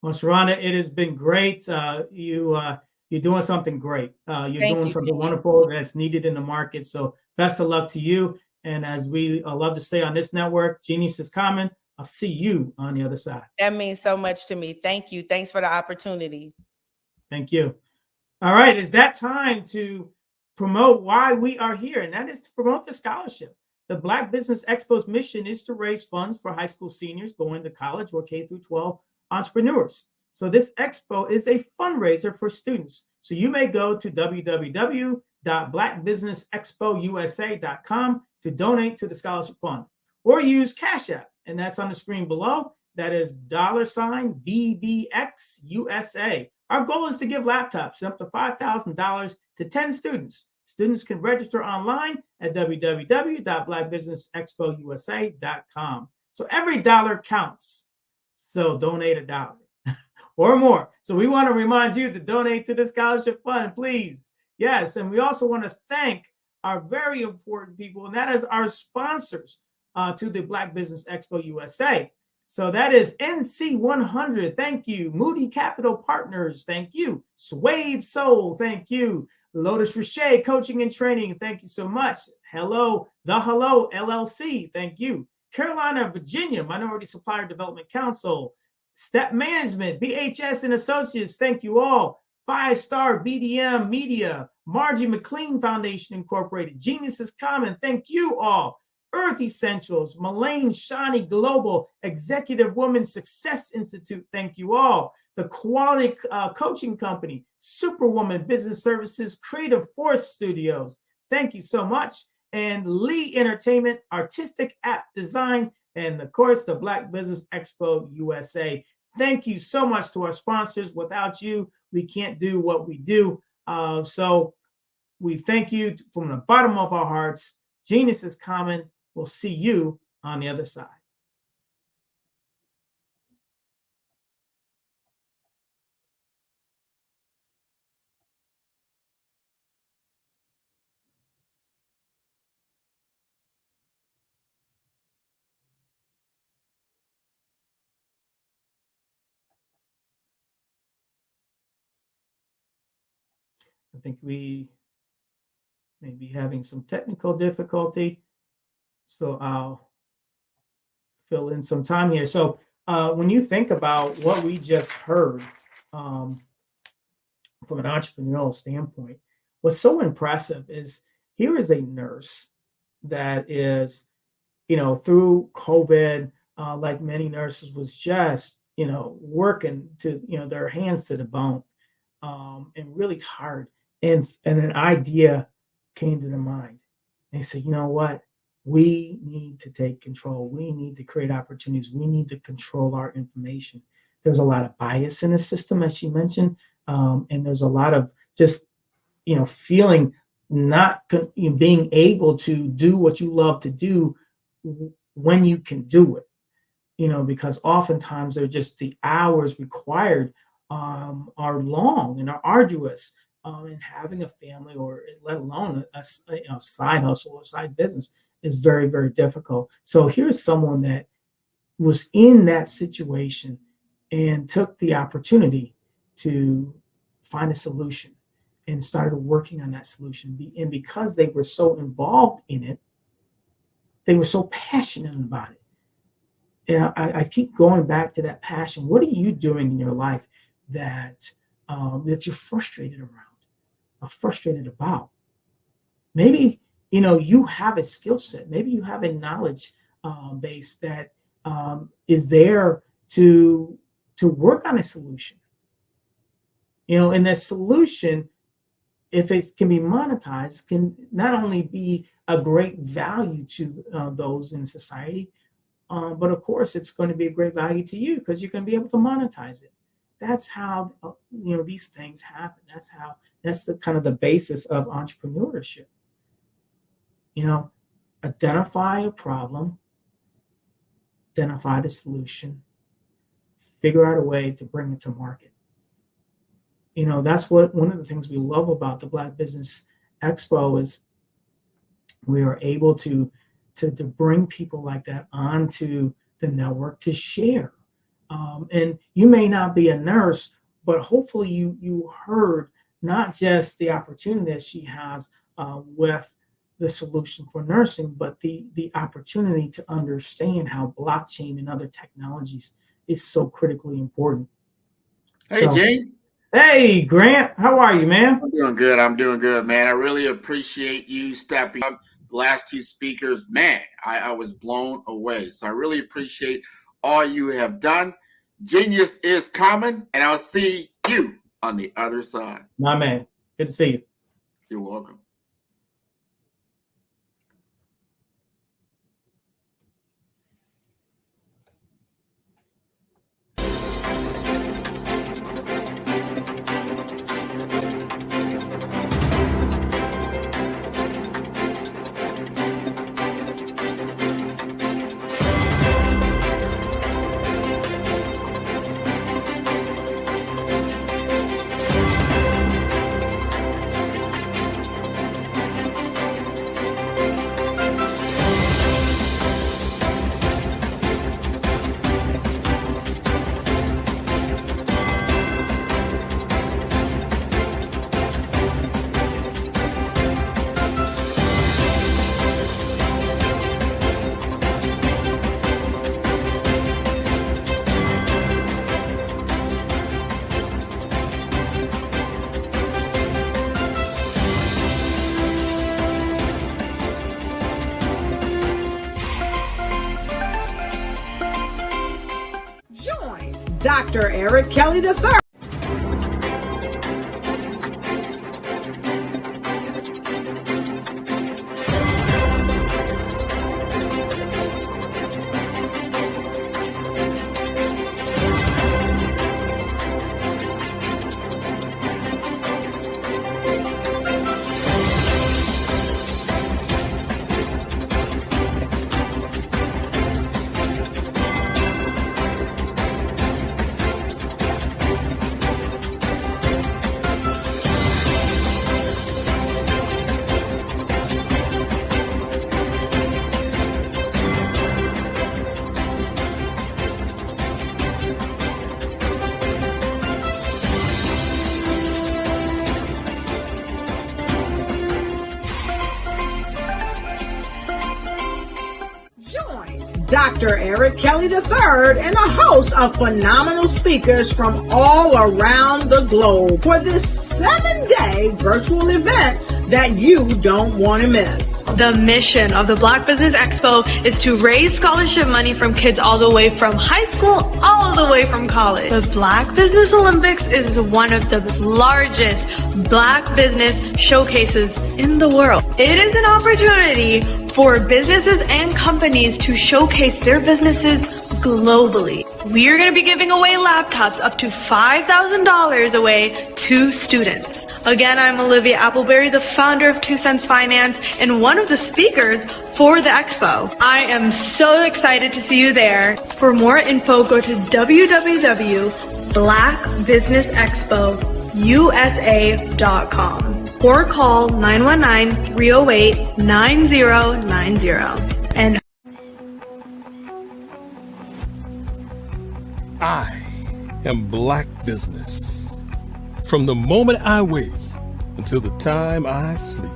Well, Sharana, it has been great. You're doing something great. You're doing something wonderful that's needed in the market. So best of luck to you. And as we love to say on this network, genius is common. I'll see you on the other side. That means so much to me. Thank you. Thanks for the opportunity. Thank you. All right, it's that time to promote why we are here, and that is to promote the scholarship. The Black Business Expo's mission is to raise funds for high school seniors going to college or K through 12 entrepreneurs. So this expo is a fundraiser for students. So you may go to www.blackbusinessexpousa.com to donate to the scholarship fund, or use Cash App, and that's on the screen below. That is $BBXUSA. Our goal is to give laptops up to $5,000 to 10 students. Students can register online at www.blackbusinessexpousa.com. So every dollar counts. So donate a dollar or more. So we want to remind you to donate to the scholarship fund, please. Yes, and we also want to thank our very important people, and that is our sponsors to the Black Business Expo USA. So that is NC100, thank you. Moody Capital Partners, thank you. Suede Soul, thank you. Lotus Richer Coaching and Training, thank you so much. Hello LLC, thank you. Carolina, Virginia Minority Supplier Development Council, Step Management, BHS and Associates, thank you all. 5-Star BDM Media, Margie McLean Foundation Incorporated, Genius is Common, thank you all. Earth Essentials, Malane Shani Global, Executive Women Success Institute, thank you all. The Quality Coaching Company, Superwoman Business Services, Creative Force Studios, thank you so much. And Lee Entertainment, Artistic App Design, and of course, the Black Business Expo USA. Thank you so much to our sponsors. Without you, we can't do what we do. So we thank you from the bottom of our hearts. Genius is common. We'll see you on the other side. I think we may be having some technical difficulty, so I'll fill in some time here. So when you think about what we just heard from an entrepreneurial standpoint, what's so impressive is here is a nurse that is, through COVID, like many nurses, was just, working to, their hands to the bone, and really tired. And an idea came to their mind. They said, you know what? We need to take control. We need to create opportunities. We need to control our information. There's a lot of bias in the system, as she mentioned, and there's a lot of just, feeling not being able to do what you love to do when you can do it, because oftentimes they're just the hours required are long and are arduous, and having a family, or let alone a side hustle or side business, is very, very difficult. So here's someone that was in that situation and took the opportunity to find a solution and started working on that solution. And because they were so involved in it, they were so passionate about it. And I keep going back to that passion. What are you doing in your life that that you're frustrated around, or frustrated about? Maybe you have a skill set. Maybe you have a knowledge base that is there to work on a solution. And that solution, if it can be monetized, can not only be a great value to those in society, but of course, it's going to be a great value to you because you're going to be able to monetize it. That's how these things happen. That's the kind of the basis of entrepreneurship. Identify a problem, identify the solution, figure out a way to bring it to market. That's what one of the things we love about the Black Business Expo is we are able to bring people like that onto the network to share. And you may not be a nurse, but hopefully you heard not just the opportunity that she has with the solution for nursing, but the opportunity to understand how blockchain and other technologies is so critically important. Hey, Gene. Hey, Grant. How are you, man? I'm doing good. I'm doing good, man. I really appreciate you stepping up. The last two speakers, man, I was blown away. So I really appreciate all you have done. Genius is coming, and I'll see you on the other side. My man. Good to see you. You're welcome. Dr. Eric Kelly III. Dr. Eric Kelly III and a host of phenomenal speakers from all around the globe for this 7-day virtual event that you don't want to miss. The mission of the Black Business Expo is to raise scholarship money from kids all the way from high school, all the way from college. The Black Business Olympics is one of the largest Black business showcases in the world. It is an opportunity for businesses and companies to showcase their businesses globally. We are going to be giving away laptops up to $5,000 away to students. Again, I'm Olivia Appleberry, the founder of 2 Cents Finance and one of the speakers for the expo. I am so excited to see you there. For more info, go to www.blackbusinessexpousa.com or call 919-308-9090. And I am Black Business. From the moment I wake until the time I sleep.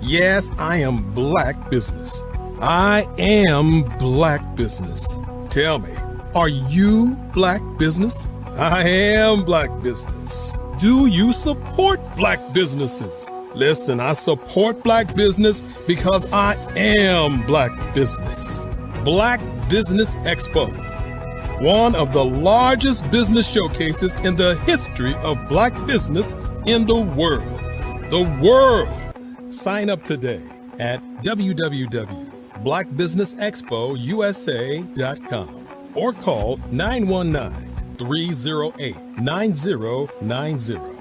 Yes, I am Black Business. I am Black Business. Tell me, are you Black Business? I am Black Business. Do you support Black businesses? Listen, I support Black business because I am Black Business. Black Business Expo, one of the largest business showcases in the history of Black business in the world. The world. Sign up today at www.blackbusinessexpousa.com or call 919-308-9090.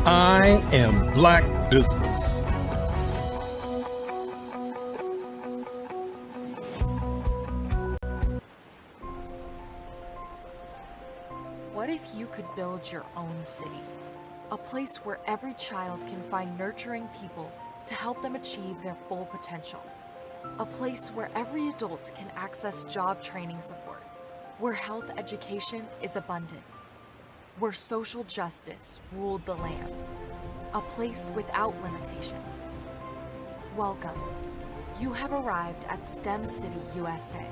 I am Black Business. What if you could build your own city? A place where every child can find nurturing people to help them achieve their full potential. A place where every adult can access job training support, where health education is abundant, where social justice ruled the land. A place without limitations. Welcome. You have arrived at STEM City, USA.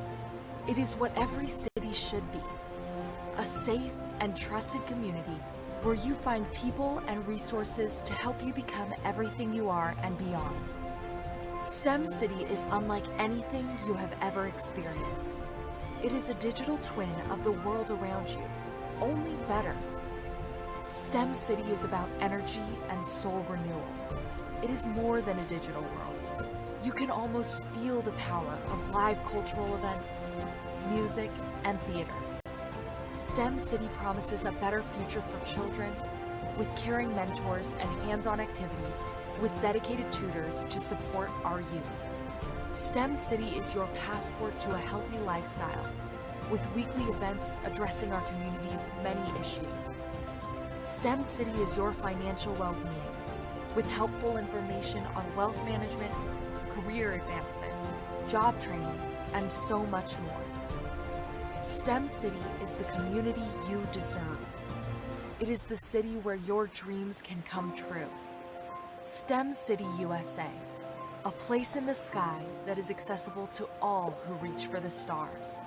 It is what every city should be. A safe and trusted community where you find people and resources to help you become everything you are and beyond. STEM City is unlike anything you have ever experienced. It is a digital twin of the world around you, only better. STEM City is about energy and soul renewal. It is more than a digital world. You can almost feel the power of live cultural events, music, and theater. STEM City promises a better future for children with caring mentors and hands-on activities with dedicated tutors to support our youth. STEM City is your passport to a healthy lifestyle with weekly events addressing our community's many issues. STEM City is your financial well-being with helpful information on wealth management, career advancement, job training, and so much more. STEM City is the community you deserve. It is the city where your dreams can come true. STEM City USA, a place in the sky that is accessible to all who reach for the stars.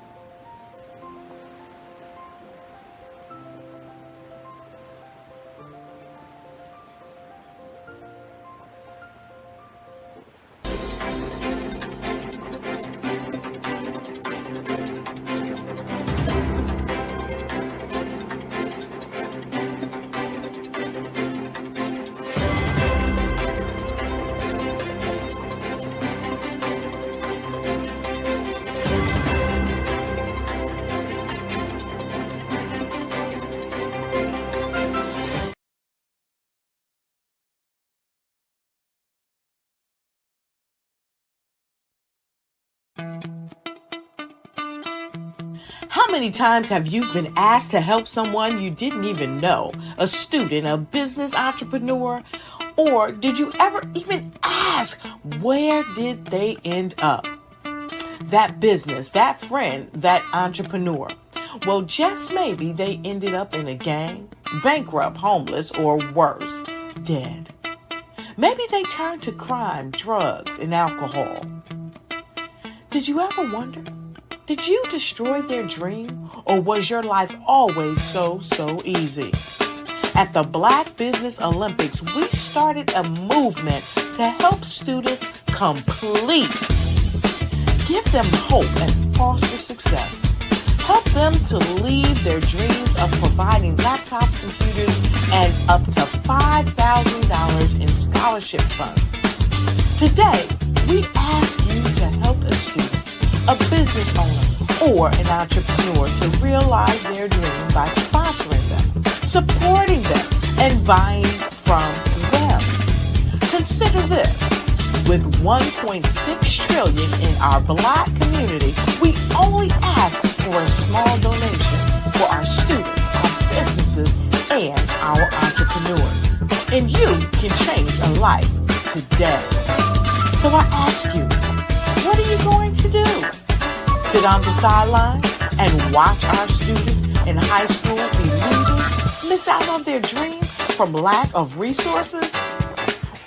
How many times have you been asked to help someone you didn't even know, a student, a business entrepreneur, or did you ever even ask, where did they end up? That business, that friend, that entrepreneur. Well, just maybe they ended up in a gang, bankrupt, homeless, or worse, dead. Maybe they turned to crime, drugs, and alcohol. Did you ever wonder? Did you destroy their dream, or was your life always so easy? At the Black Business Olympics, we started a movement to help students complete. Give them hope and foster success. Help them to leave their dreams of providing laptops, computers, and up to $5,000 in scholarship funds. Today, we ask you to help a student, a business owner, or an entrepreneur to realize their dream by sponsoring them, supporting them, and buying from them. Consider this. With $1.6 trillion in our Black community, we only ask for a small donation for our students, our businesses, and our entrepreneurs. And you can change a life today. So I ask you, what are you going to do? Sit on the sideline and watch our students in high school be losers, miss out on their dream from lack of resources?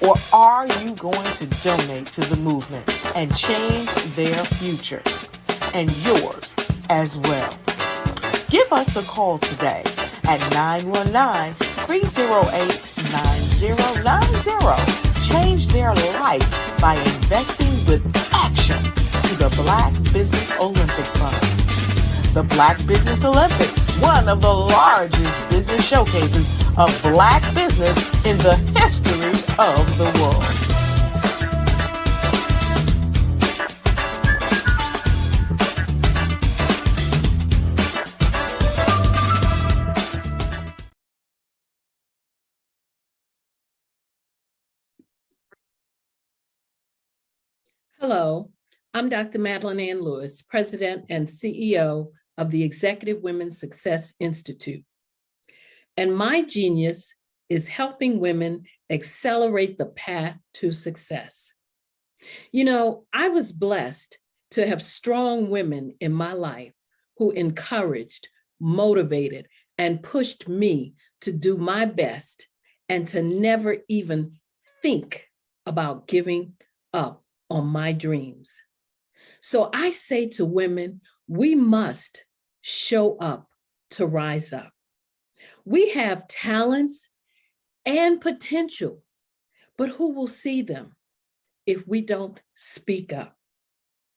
Or are you going to donate to the movement and change their future and yours as well? Give us a call today at 919-308-9090. Change their life by investing with action to the Black Business Olympic Fund. The Black Business Olympics, one of the largest business showcases of Black business in the history of the world. Hello, I'm Dr. Madeline Ann Lewis, President and CEO of the Executive Women's Success Institute. And my genius is helping women accelerate the path to success. You know, I was blessed to have strong women in my life who encouraged, motivated, and pushed me to do my best and to never even think about giving up on my dreams. So I say to women, we must show up to rise up. We have talents and potential, but who will see them if we don't speak up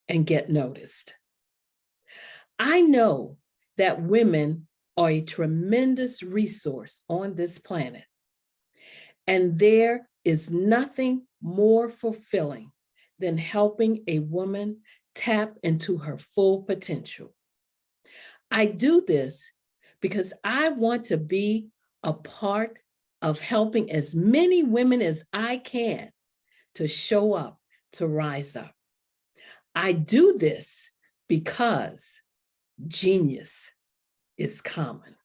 and get noticed? I know that women are a tremendous resource on this planet, and there is nothing more fulfilling than helping a woman tap into her full potential. I do this because I want to be a part of helping as many women as I can to show up, to rise up. I do this because genius is common.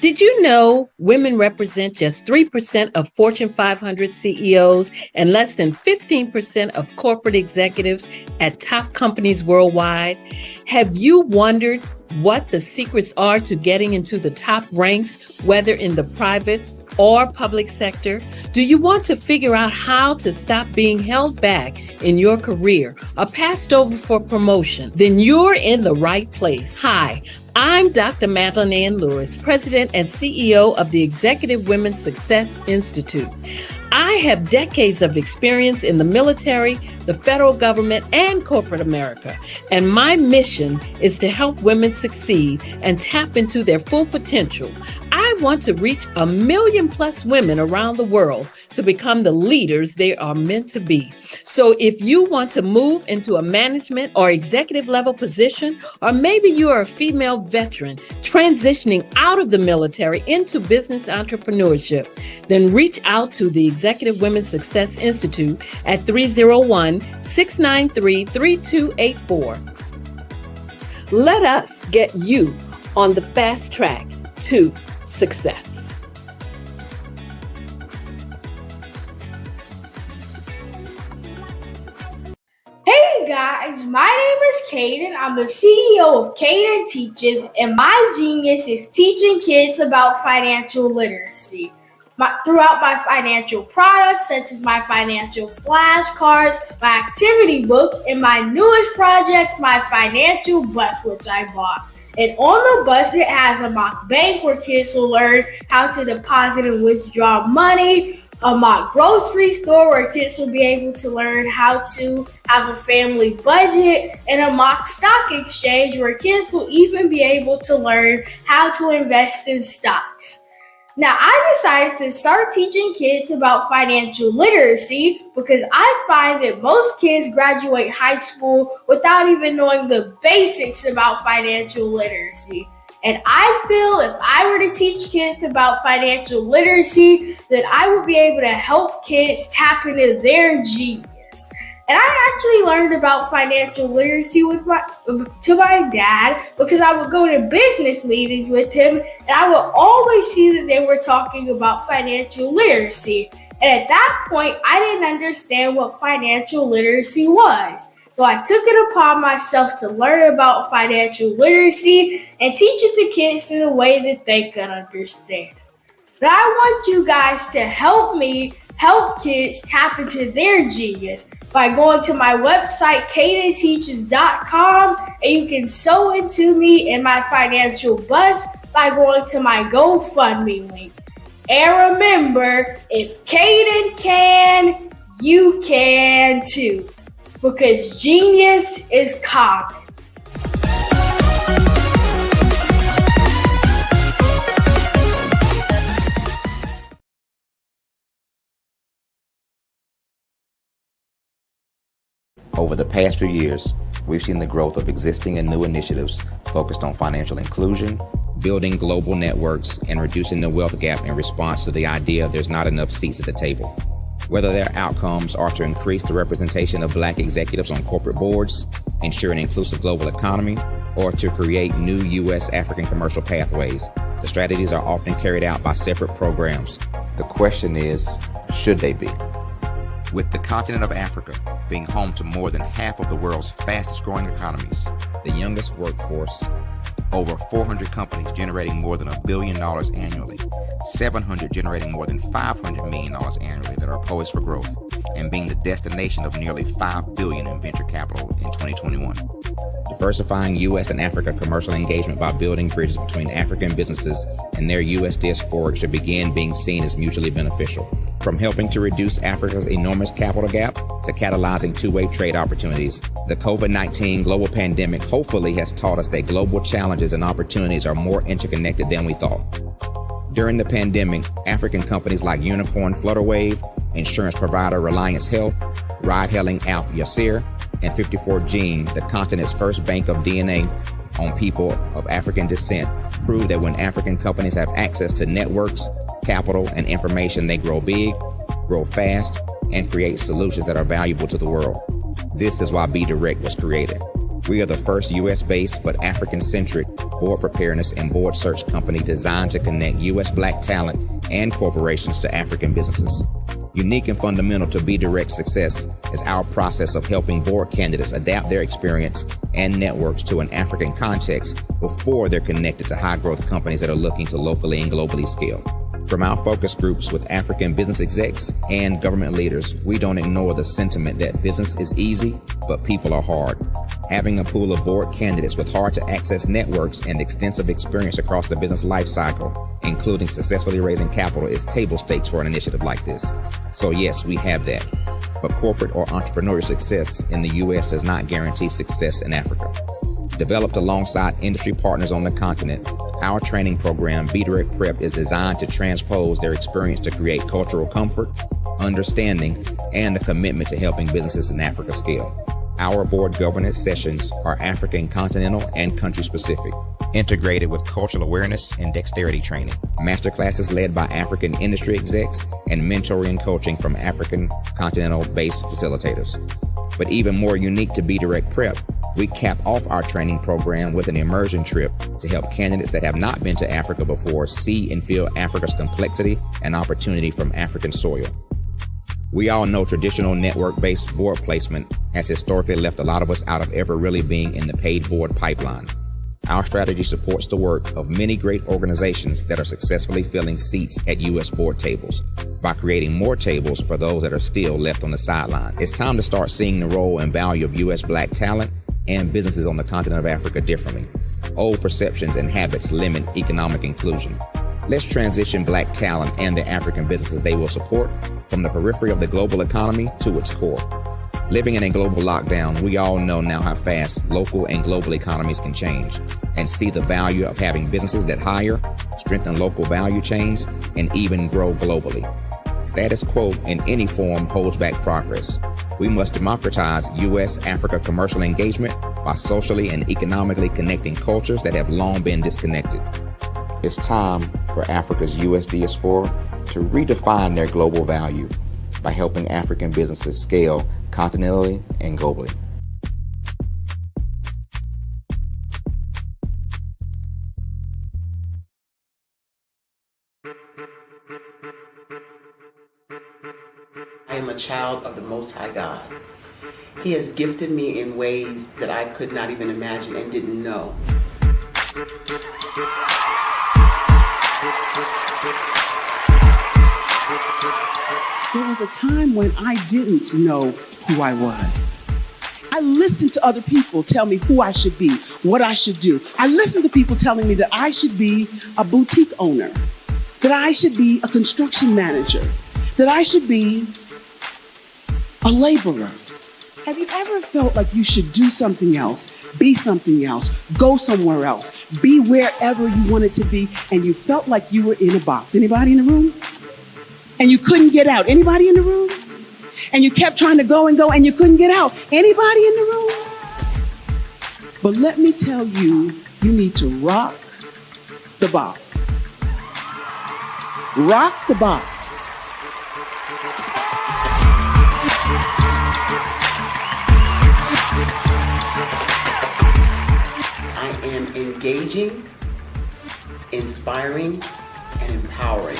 Did you know women represent just 3% of Fortune 500 CEOs and less than 15% of corporate executives at top companies worldwide? Have you wondered what the secrets are to getting into the top ranks, whether in the private or public sector? Do you want to figure out how to stop being held back in your career or passed over for promotion? Then you're in the right place. Hi, I'm Dr. Madeline Ann Lewis, President and CEO of the Executive Women's Success Institute. I have decades of experience in the military, the federal government, and corporate America. And my mission is to help women succeed and tap into their full potential. I want to reach 1 million plus women around the world to become the leaders they are meant to be. So if you want to move into a management or executive level position, or maybe you are a female veteran transitioning out of the military into business entrepreneurship, then reach out to the Executive Women's Success Institute at 301-693-3284. Let us get you on the fast track to success. Hey guys, my name is Caden. I'm the CEO of Caden Teaches, and my genius is teaching kids about financial literacy. Throughout my financial products, such as my financial flashcards, my activity book, and my newest project, my financial bus, which I bought. And on the bus, it has a mock bank where kids will learn how to deposit and withdraw money, a mock grocery store where kids will be able to learn how to have a family budget, and a mock stock exchange where kids will even be able to learn how to invest in stocks. Now, I decided to start teaching kids about financial literacy because I find that most kids graduate high school without even knowing the basics about financial literacy. And I feel if I were to teach kids about financial literacy, that I would be able to help kids tap into their genius. And I actually learned about financial literacy to my dad because I would go to business meetings with him, and I would always see that they were talking about financial literacy. And at that point, I didn't understand what financial literacy was. So I took it upon myself to learn about financial literacy and teach it to kids in a way that they could understand. But I want you guys to help me help kids tap into their genius by going to my website, cadenteaches.com, and you can sew into me in my financial bus by going to my GoFundMe link. And remember, if Caden can, you can too, because genius is common. Over the past few years, we've seen the growth of existing and new initiatives focused on financial inclusion, building global networks, and reducing the wealth gap in response to the idea there's not enough seats at the table. Whether their outcomes are to increase the representation of Black executives on corporate boards, ensure an inclusive global economy, or to create new U.S. African commercial pathways. The strategies are often carried out by separate programs. The question is, should they be? With the continent of Africa being home to more than half of the world's fastest growing economies, the youngest workforce, over 400 companies generating more than $1 billion annually, 700 generating more than $500 million annually that are poised for growth, and being the destination of nearly $5 billion in venture capital in 2021. Diversifying U.S. and Africa commercial engagement by building bridges between African businesses and their U.S. diaspora should begin being seen as mutually beneficial. From helping to reduce Africa's enormous capital gap to catalyzing two-way trade opportunities, the COVID-19 global pandemic hopefully has taught us that global challenges and opportunities are more interconnected than we thought. During the pandemic, African companies like Unicorn Flutterwave, insurance provider Reliance Health, ride-hailing app Yasir, and 54Gene, the continent's first bank of DNA on people of African descent, proved that when African companies have access to networks, capital, and information, they grow big, grow fast, and create solutions that are valuable to the world. This is why Be Direct was created. We are the first U.S.-based but African-centric board preparedness and board search company designed to connect U.S. Black talent and corporations to African businesses. Unique and fundamental to Be Direct's success is our process of helping board candidates adapt their experience and networks to an African context before they're connected to high-growth companies that are looking to locally and globally scale. From our focus groups with African business execs and government leaders, we don't ignore the sentiment that business is easy, but people are hard. Having a pool of board candidates with hard-to-access networks and extensive experience across the business life cycle, including successfully raising capital, is table stakes for an initiative like this. So yes, we have that. But corporate or entrepreneurial success in the U.S. does not guarantee success in Africa. Developed alongside industry partners on the continent, our training program, Be Direct Prep, is designed to transpose their experience to create cultural comfort, understanding, and a commitment to helping businesses in Africa scale. Our board governance sessions are African, continental, and country-specific, integrated with cultural awareness and dexterity training, masterclasses led by African industry execs, and mentoring and coaching from African continental-based facilitators. But even more unique to Be Direct Prep, we cap off our training program with an immersion trip to help candidates that have not been to Africa before see and feel Africa's complexity and opportunity from African soil. We all know traditional network-based board placement has historically left a lot of us out of ever really being in the paid board pipeline. Our strategy supports the work of many great organizations that are successfully filling seats at U.S. board tables by creating more tables for those that are still left on the sideline. It's time to start seeing the role and value of U.S. Black talent and businesses on the continent of Africa differently. Old perceptions and habits limit economic inclusion. Let's transition Black talent and the African businesses they will support from the periphery of the global economy to its core. Living in a global lockdown, we all know now how fast local and global economies can change, and see the value of having businesses that hire, strengthen local value chains, and even grow globally. Status quo in any form holds back progress. We must democratize U.S.-Africa commercial engagement by socially and economically connecting cultures that have long been disconnected. It's time for Africa's U.S. diaspora to redefine their global value by helping African businesses scale continentally and globally. I am a child of the Most High God. He has gifted me in ways that I could not even imagine and didn't know. There was a time when I didn't know who I was. I listened to other people tell me who I should be, what I should do. I listened to people telling me that I should be a boutique owner, that I should be a construction manager, that I should be a laborer. Have you ever felt like you should do something else, be something else, go somewhere else, be wherever you wanted to be, and you felt like you were in a box? Anybody in the room? And you couldn't get out. Anybody in the room? And you kept trying to go and you couldn't get out. Anybody in the room? But let me tell you, you need to rock the box. Rock the box. I am engaging, inspiring, and empowering.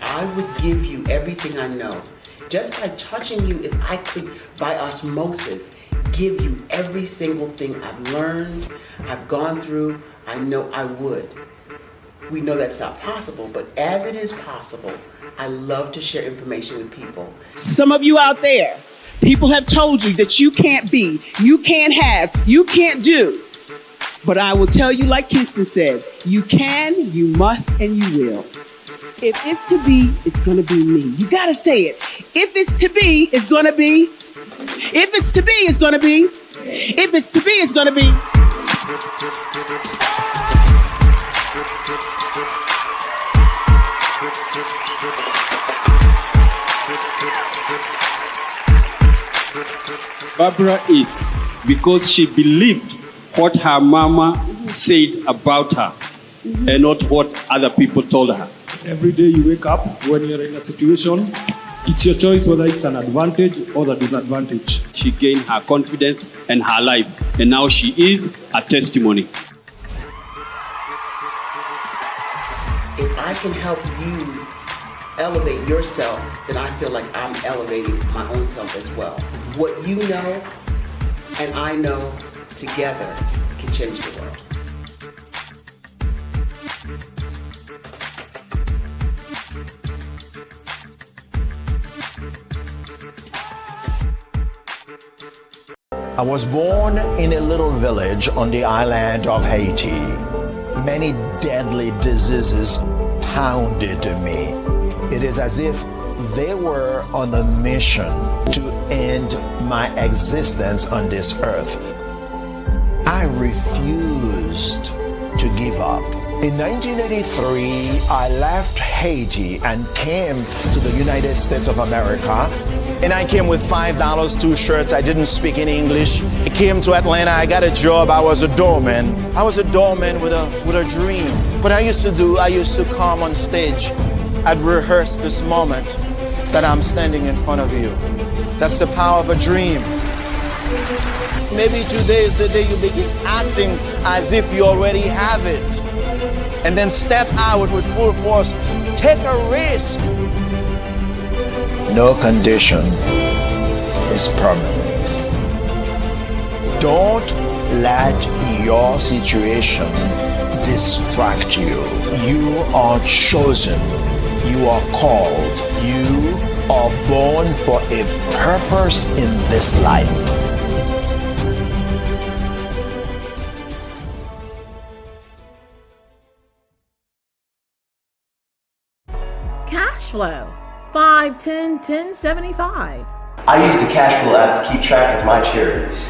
I would give you everything I know. Just by touching you, if I could, by osmosis, give you every single thing I've learned, I've gone through, I know I would. We know that's not possible, but as it is possible, I love to share information with people. Some of you out there, people have told you that you can't be, you can't have, you can't do. But I will tell you, like Kingston said, you can, you must, and you will. If it's to be, it's going to be me. You got to say it. If it's to be, it's going to be. If it's to be, it's going to be. If it's to be, it's going to be. Barbara is because she believed what her mama said about her and not what other people told her. Every day you wake up, when you're in a situation, it's your choice whether it's an advantage or the disadvantage. She gained her confidence and her life, and now she is a testimony. If I can help you elevate yourself, then I feel like I'm elevating my own self as well. What you know and I know together can change the world. I was born in a little village on the island of Haiti. Many deadly diseases pounded me. It is as if they were on a mission to end my existence on this earth. I refused to give up. In 1983, I left Haiti and came to the United States of America. And I came with $5, 2 shirts. I didn't speak any English. I came to Atlanta. I got a job. I was a doorman. I was a doorman with a dream. What I used to come on stage. I'd rehearse this moment that I'm standing in front of you. That's the power of a dream. Maybe today is the day you begin acting as if you already have it. And then step out with full force. Take a risk. No condition is permanent. Don't let your situation distract you. You are chosen. You are called. You are born for a purpose in this life. Cash flow. 5, 10, 10, 75. I use the cash flow app to keep track of my charities.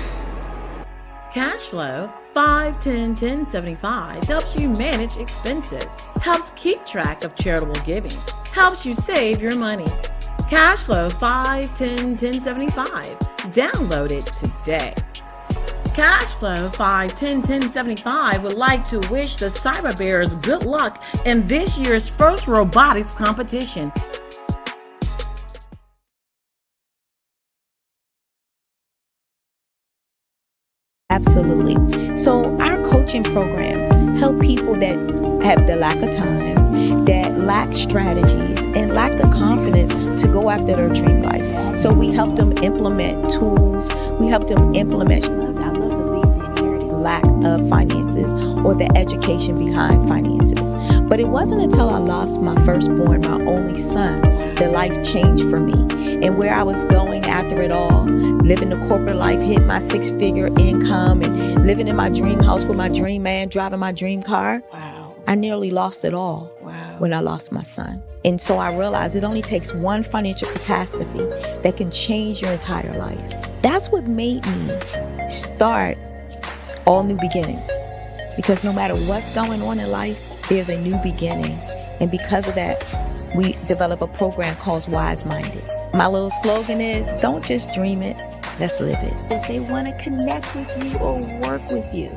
Cash flow 5, 10, 10, 75 helps you manage expenses, helps keep track of charitable giving, helps you save your money. Cash flow 5, 10, 10, 75. Download it today. Cash flow 5, 10, 10, 75 would like to wish the Cyber Bears good luck in this year's first robotics competition. Absolutely. So our coaching program help people that have the lack of time, that lack strategies, and lack the confidence to go after their dream life. So we help them implement tools. We help them implement, I love to leave the inherited lack of finances or the education behind finances. But it wasn't until I lost my firstborn, my only son, that life changed for me. And where I was going after it all, living the corporate life, hit my 6-figure income, and living in my dream house with my dream man, driving my dream car. Wow. I nearly lost it all when I lost my son. And so I realized it only takes one financial catastrophe that can change your entire life. That's what made me start All New Beginnings. Because no matter what's going on in life, there's a new beginning. And because of that, we develop a program called Wise Minded. My little slogan is, don't just dream it, let's live it. If they want to connect with you or work with you,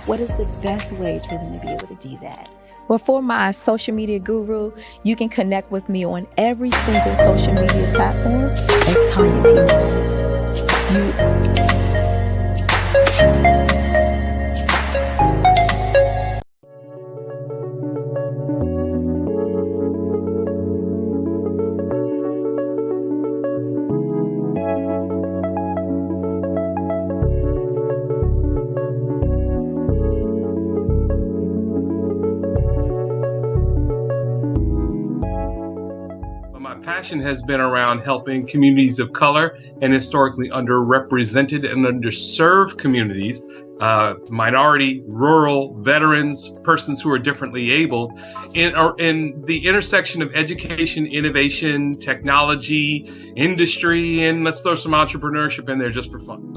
what is the best ways for them to be able to do that? Well, for my social media guru, you can connect with me on every single social media platform as Tanya T. Rose. Passion has been around helping communities of color and historically underrepresented and underserved communities, minority, rural, veterans, persons who are differently able, in the intersection of education, innovation, technology, industry, and let's throw some entrepreneurship in there just for fun.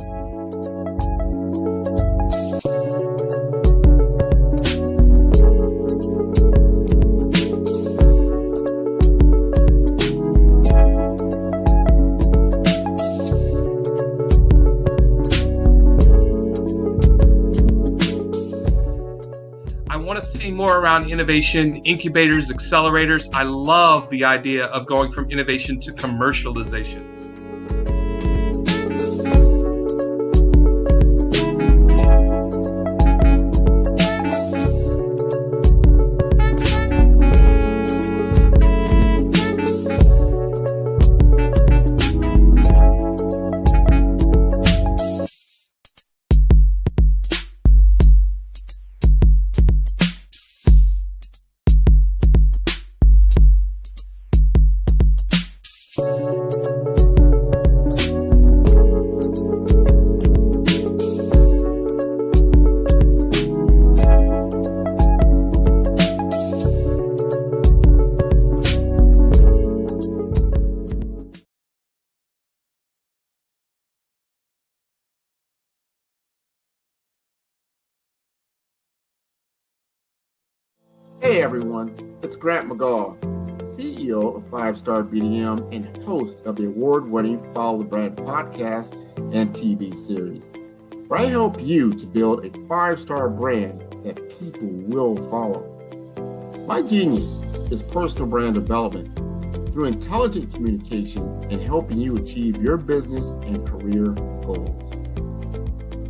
See more around innovation, incubators, accelerators. I love the idea of going from innovation to commercialization. Hey everyone, it's Grant McGaw, CEO of 5-Star BDM and host of the award-winning Follow the Brand podcast and TV series, where I help you to build a 5-star brand that people will follow. My genius is personal brand development through intelligent communication and helping you achieve your business and career goals.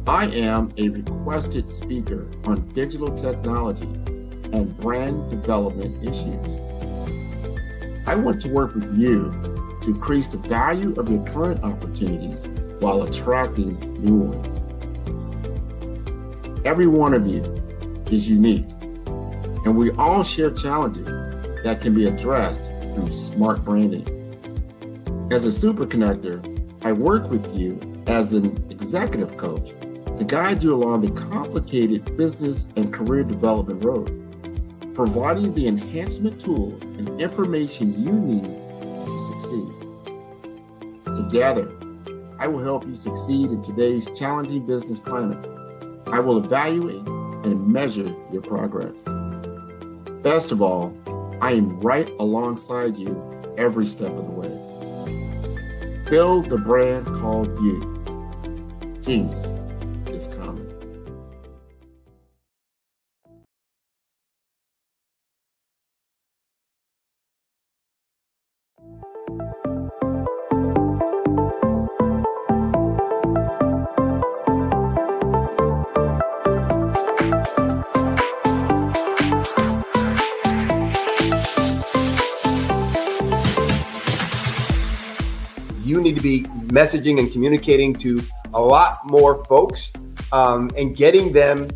I am a requested speaker on digital technology and brand development issues. I want to work with you to increase the value of your current opportunities while attracting new ones. Every one of you is unique, and we all share challenges that can be addressed through smart branding. As a super connector, I work with you as an executive coach to guide you along the complicated business and career development road, providing the enhancement tools and information you need to succeed. Together, I will help you succeed in today's challenging business climate. I will evaluate and measure your progress. Best of all, I am right alongside you every step of the way. Build the brand called you. Genius is coming. You need to be messaging and communicating to a lot more folks and getting them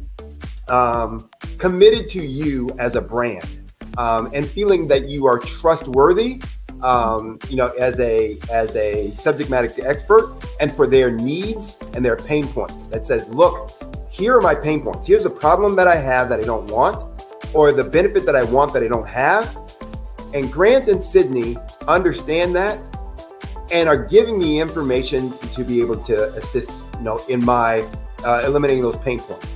committed to you as a brand and feeling that you are trustworthy, as a subject matter expert, and for their needs and their pain points. That says, look, here are my pain points. Here's the problem that I have that I don't want, or the benefit that I want that I don't have. And Grant and Sydney understand that and are giving me information to be able to assist, in my eliminating those pain points.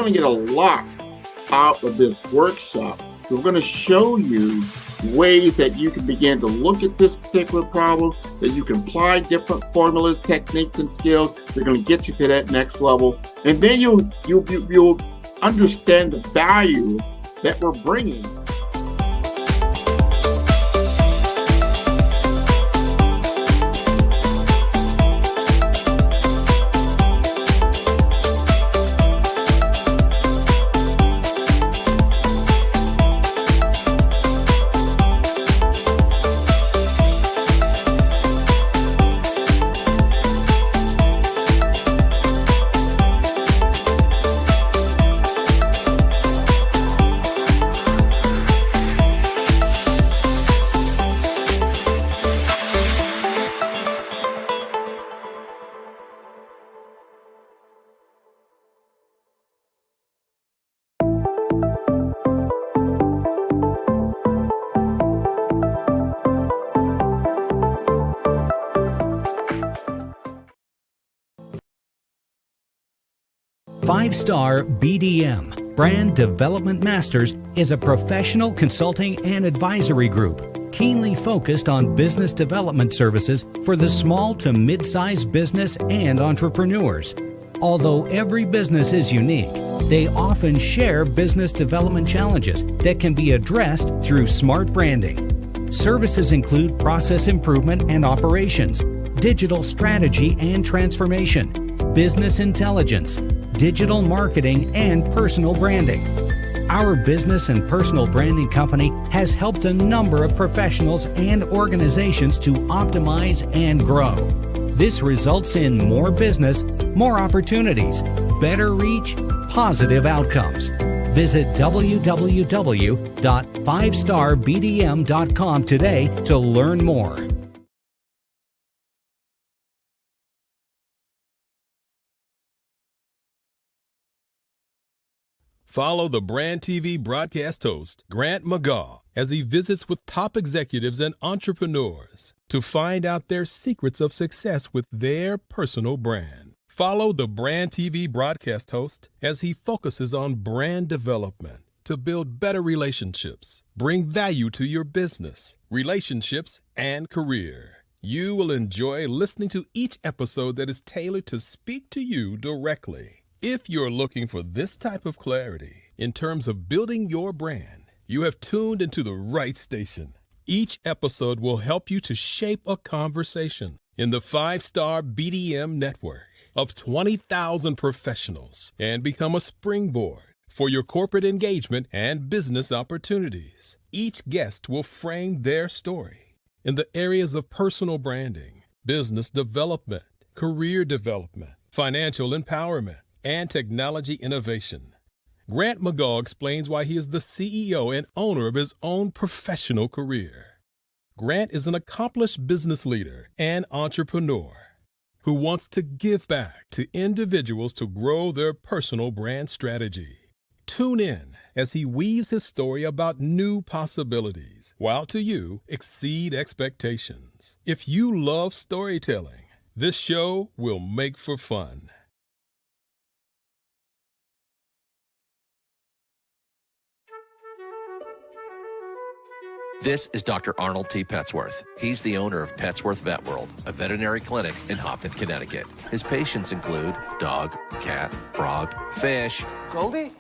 going to get a lot out of this workshop. We're going to show you ways that you can begin to look at this particular problem, that you can apply different formulas, techniques, and skills. They're going to get you to that next level. And then you'll understand the value that we're bringing. Five-Star BDM, Brand Development Masters, is a professional consulting and advisory group keenly focused on business development services for the small to mid-sized business and entrepreneurs. Although every business is unique, they often share business development challenges that can be addressed through smart branding. Services include process improvement and operations, digital strategy and transformation, business intelligence, digital marketing, and personal branding. Our business and personal branding company has helped a number of professionals and organizations to optimize and grow. This results in more business, more opportunities, better reach, positive outcomes. Visit www.fivestarbdm.com today to learn more. Follow the Brand TV broadcast host, Grant McGaugh, as he visits with top executives and entrepreneurs to find out their secrets of success with their personal brand. Follow the Brand TV broadcast host as he focuses on brand development to build better relationships, bring value to your business, relationships, and career. You will enjoy listening to each episode that is tailored to speak to you directly. If you're looking for this type of clarity in terms of building your brand, you have tuned into the right station. Each episode will help you to shape a conversation in the 5-Star BDM network of 20,000 professionals and become a springboard for your corporate engagement and business opportunities. Each guest will frame their story in the areas of personal branding, business development, career development, financial empowerment, and technology innovation. Grant McGaugh explains why he is the CEO and owner of his own professional career. Grant is an accomplished business leader and entrepreneur who wants to give back to individuals to grow their personal brand strategy. Tune in as he weaves his story about new possibilities, while to you exceed expectations. If you love storytelling, this show will make for fun. This is Dr. Arnold T. Petsworth. He's the owner of Petsworth Vet World, a veterinary clinic in Hopton, Connecticut. His patients include dog, cat, frog, fish, Goldie,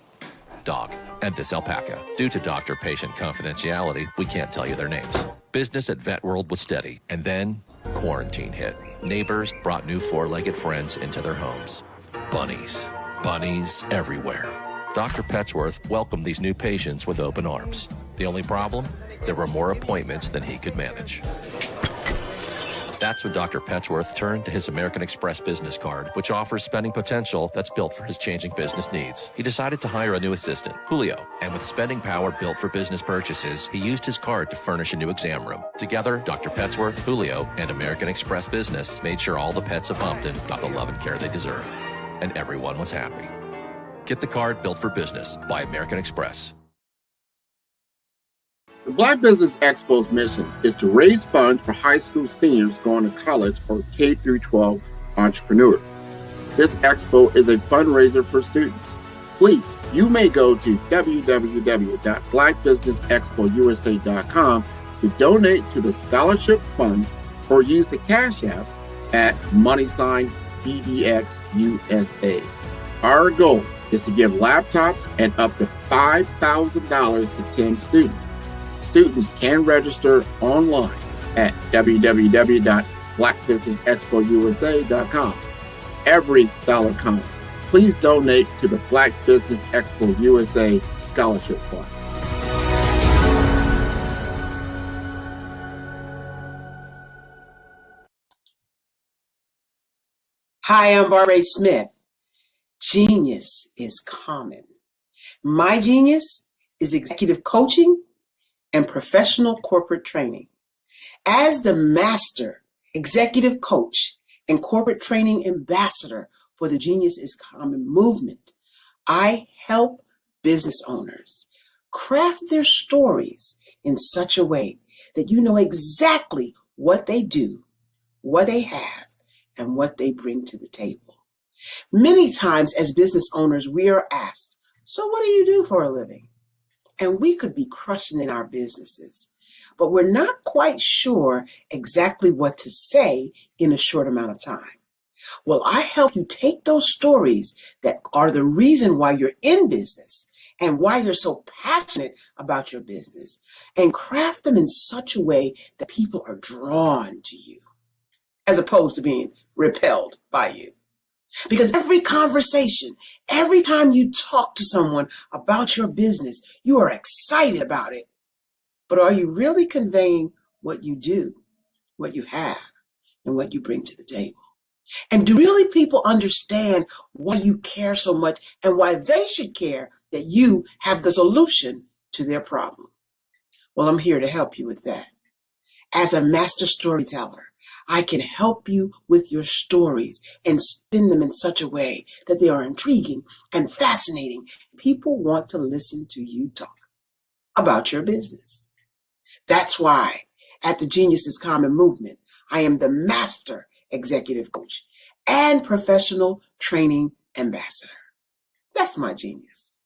dog, and this alpaca. Due to doctor-patient confidentiality, we can't tell you their names. Business at Vet World was steady, and then quarantine hit. Neighbors brought new four-legged friends into their homes. Bunnies everywhere. Dr. Petsworth welcomed these new patients with open arms. The only problem? There were more appointments than he could manage. That's when Dr. Petsworth turned to his American Express business card, which offers spending potential that's built for his changing business needs. He decided to hire a new assistant, Julio, and with spending power built for business purchases, he used his card to furnish a new exam room. Together, Dr. Petsworth, Julio, and American Express Business made sure all the pets of Hopton got the love and care they deserved. And everyone was happy. Get the card built for business by American Express. The Black Business Expo's mission is to raise funds for high school seniors going to college or K-12 entrepreneurs. This expo is a fundraiser for students. please, you may go to www.blackbusinessexpousa.com to donate to the scholarship fund or use the Cash App at $BBXUSA. Our goal is to give laptops and up to $5,000 to 10 students. Students can register online at www.blackbusinessexpousa.com. Every dollar counts. Please donate to the Black Business Expo USA Scholarship Fund. Hi, I'm Barbara Smith. Genius is common. My genius is executive coaching and professional corporate training. As the master executive coach and corporate training ambassador for the Genius is Common movement, I help business owners craft their stories in such a way that you know exactly what they do, what they have, and what they bring to the table. Many times as business owners, we are asked, so what do you do for a living? And we could be crushing in our businesses, but we're not quite sure exactly what to say in a short amount of time. Well, I help you take those stories that are the reason why you're in business and why you're so passionate about your business and craft them in such a way that people are drawn to you as opposed to being repelled by you. Because every conversation, every time you talk to someone about your business, you are excited about it. But are you really conveying what you do, what you have, and what you bring to the table? And do really people understand why you care so much and why they should care that you have the solution to their problem? Well, I'm here to help you with that. As a master storyteller, I can help you with your stories and spin them in such a way that they are intriguing and fascinating. People want to listen to you talk about your business. That's why at the Genius is Common movement, I am the master executive coach and professional training ambassador. That's my genius.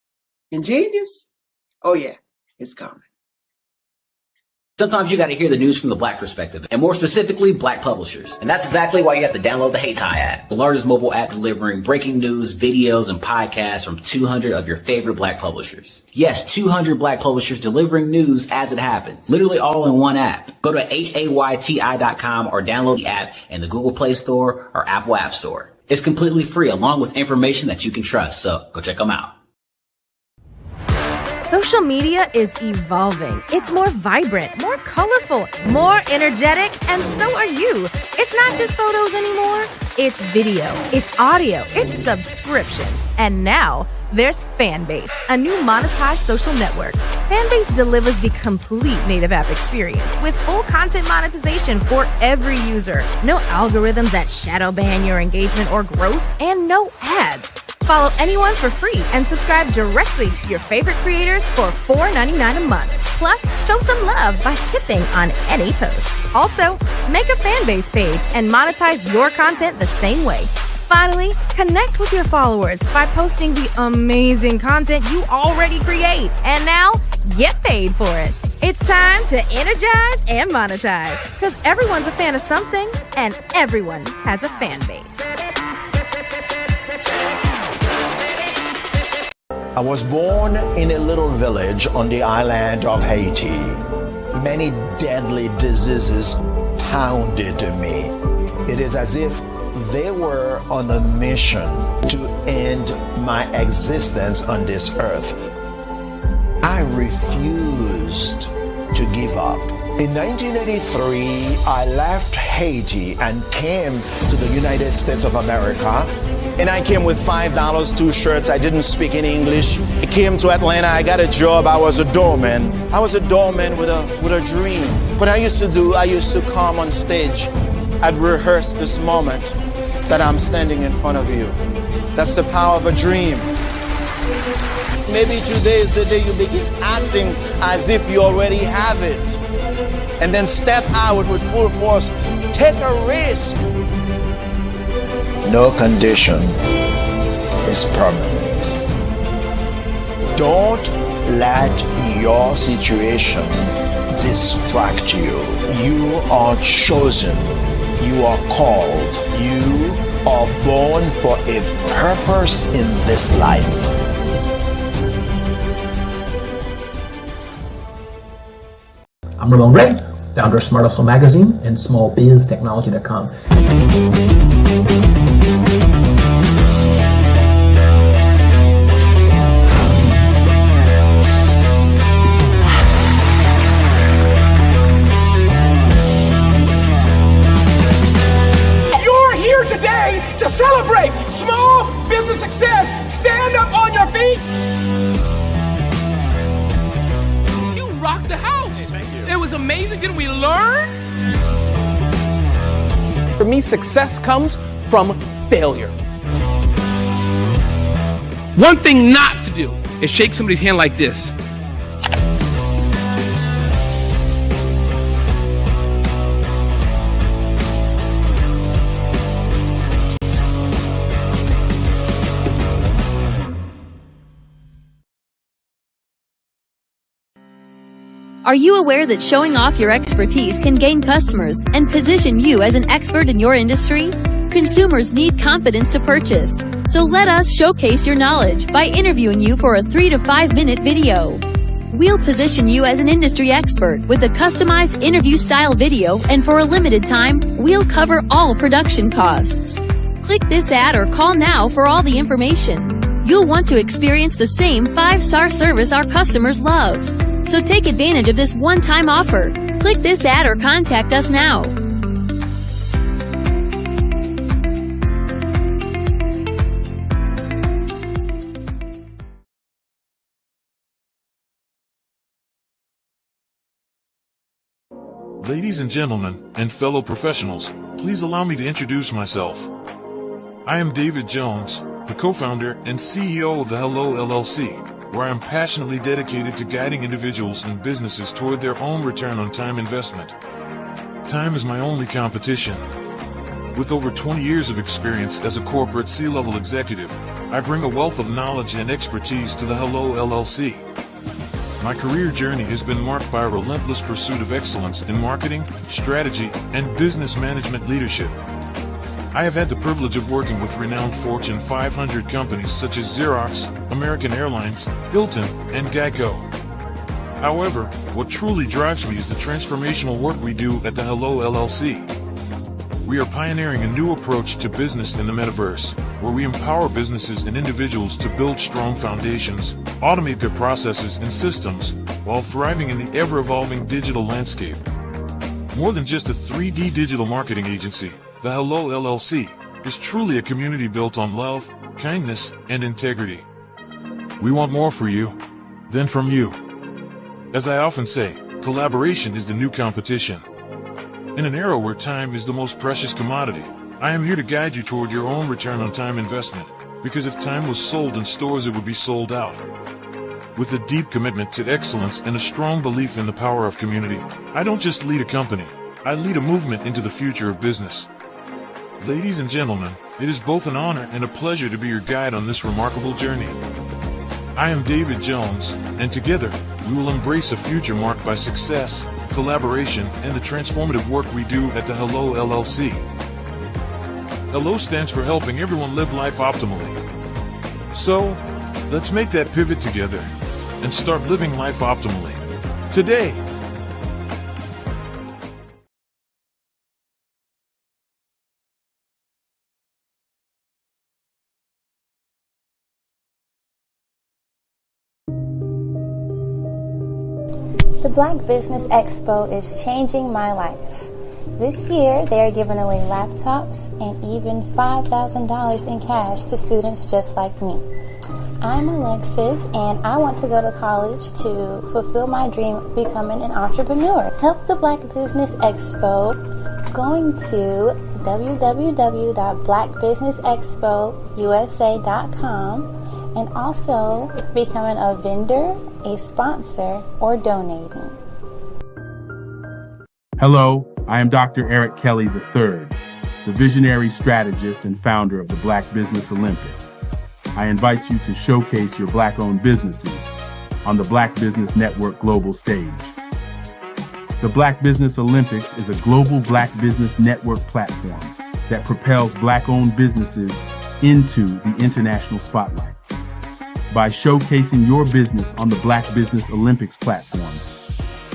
And genius? Oh yeah, it's common. Sometimes you got to hear the news from the Black perspective, and more specifically, Black publishers. And that's exactly why you have to download the Hey Tie app, the largest mobile app delivering breaking news, videos, and podcasts from 200 of your favorite Black publishers. Yes, 200 Black publishers delivering news as it happens, literally all in one app. Go to HAYTI.com or download the app in the Google Play Store or Apple App Store. It's completely free, along with information that you can trust, so go check them out. Social media is evolving. It's more vibrant, more colorful, more energetic, and so are you. It's not just photos anymore. It's video, it's audio, it's subscriptions. And now there's Fanbase, a new monetized social network. Fanbase delivers the complete native app experience with full content monetization for every user. No algorithms that shadow ban your engagement or growth, and no ads. Follow anyone for free and subscribe directly to your favorite creators for $4.99 a month. Plus, show some love by tipping on any post. Also, make a Fanbase page and monetize your content the same way. Finally, connect with your followers by posting the amazing content you already create. And now, get paid for it. It's time to energize and monetize, because everyone's a fan of something and everyone has a fan base. I was born in a little village on the island of Haiti. Many deadly diseases pounded me. It is as if they were on a mission to end my existence on this earth. I refused to give up. In 1983, I left Haiti and came to the United States of America. And I came with $5, 2 shirts. I didn't speak any English. I came to Atlanta. I got a job. I was a doorman. I was a doorman with a dream. What I used to come on stage. I'd rehearse this moment that I'm standing in front of you. That's the power of a dream. Maybe today is the day you begin acting as if you already have it. And then step out with full force. Take a risk. No condition is permanent. Don't let your situation distract you. You are chosen. You are called. You are born for a purpose in this life. I'm Ramon Ray, founder of Smart Hustle Magazine and smallbiztechnology.com. You're here today to celebrate small business success. Stand up on your feet. You rocked the house. It was amazing. Didn't we learn? For me, success comes from failure. One thing not to do is shake somebody's hand like this. Are you aware that showing off your expertise can gain customers and position you as an expert in your industry? Consumers need confidence to purchase, so let us showcase your knowledge by interviewing you for a 3 to 5 minute video. We'll position you as an industry expert with a customized interview style video, and for a limited time, we'll cover all production costs. Click this ad or call now for all the information. You'll want to experience the same 5-star service our customers love. So take advantage of this one-time offer. Click this ad or contact us now. Ladies and gentlemen, and fellow professionals, please allow me to introduce myself. I am David Jones, the co-founder and CEO of the Hello LLC, where I am passionately dedicated to guiding individuals and businesses toward their own return on time investment. Time is my only competition. With over 20 years of experience as a corporate C-level executive, I bring a wealth of knowledge and expertise to the Hello LLC. My career journey has been marked by a relentless pursuit of excellence in marketing, strategy, and business management leadership. I have had the privilege of working with renowned Fortune 500 companies such as Xerox, American Airlines, Hilton, and Geico. However, what truly drives me is the transformational work we do at the Hello LLC. We are pioneering a new approach to business in the metaverse, where we empower businesses and individuals to build strong foundations, automate their processes and systems, while thriving in the ever-evolving digital landscape. More than just a 3D digital marketing agency, the Hello LLC is truly a community built on love, kindness, and integrity. We want more for you than from you. As I often say, collaboration is the new competition. In an era where time is the most precious commodity, I am here to guide you toward your own return on time investment, because if time was sold in stores, it would be sold out. With a deep commitment to excellence and a strong belief in the power of community, I don't just lead a company, I lead a movement into the future of business. Ladies and gentlemen, it is both an honor and a pleasure to be your guide on this remarkable journey. I am David Jones, and together, we will embrace a future marked by success, collaboration, and the transformative work we do at the Hello LLC. Hello stands for helping everyone live life optimally. So, let's make that pivot together and start living life optimally. Today. The Black Business Expo is changing my life. This year, they are giving away laptops and even $5,000 in cash to students just like me. I'm Alexis, and I want to go to college to fulfill my dream of becoming an entrepreneur. Help the Black Business Expo going to www.blackbusinessexpousa.com and also becoming a vendor, a sponsor, or donating. Hello, I am Dr. Eric Kelly III, the visionary strategist and founder of the Black Business Olympics. I invite you to showcase your Black-owned businesses on the Black Business Network global stage. The Black Business Olympics is a global Black Business Network platform that propels Black-owned businesses into the international spotlight. By showcasing your business on the Black Business Olympics platform,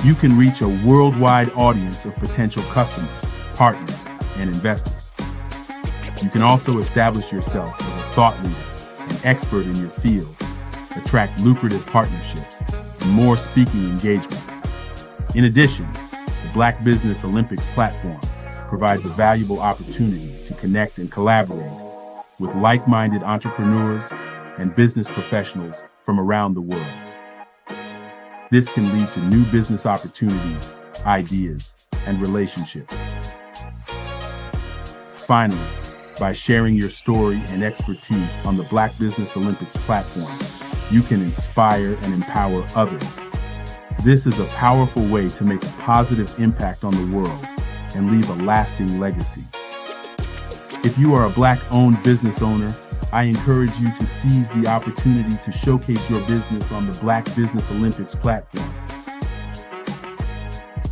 you can reach a worldwide audience of potential customers, partners, and investors. You can also establish yourself as a thought leader and expert in your field, attract lucrative partnerships, and more speaking engagements. In addition, the Black Business Olympics platform provides a valuable opportunity to connect and collaborate with like-minded entrepreneurs and business professionals from around the world. This can lead to new business opportunities, ideas, and relationships. Finally, by sharing your story and expertise on the Black Business Olympics platform, you can inspire and empower others. This is a powerful way to make a positive impact on the world and leave a lasting legacy. If you are a Black-owned business owner, I encourage you to seize the opportunity to showcase your business on the Black Business Olympics platform.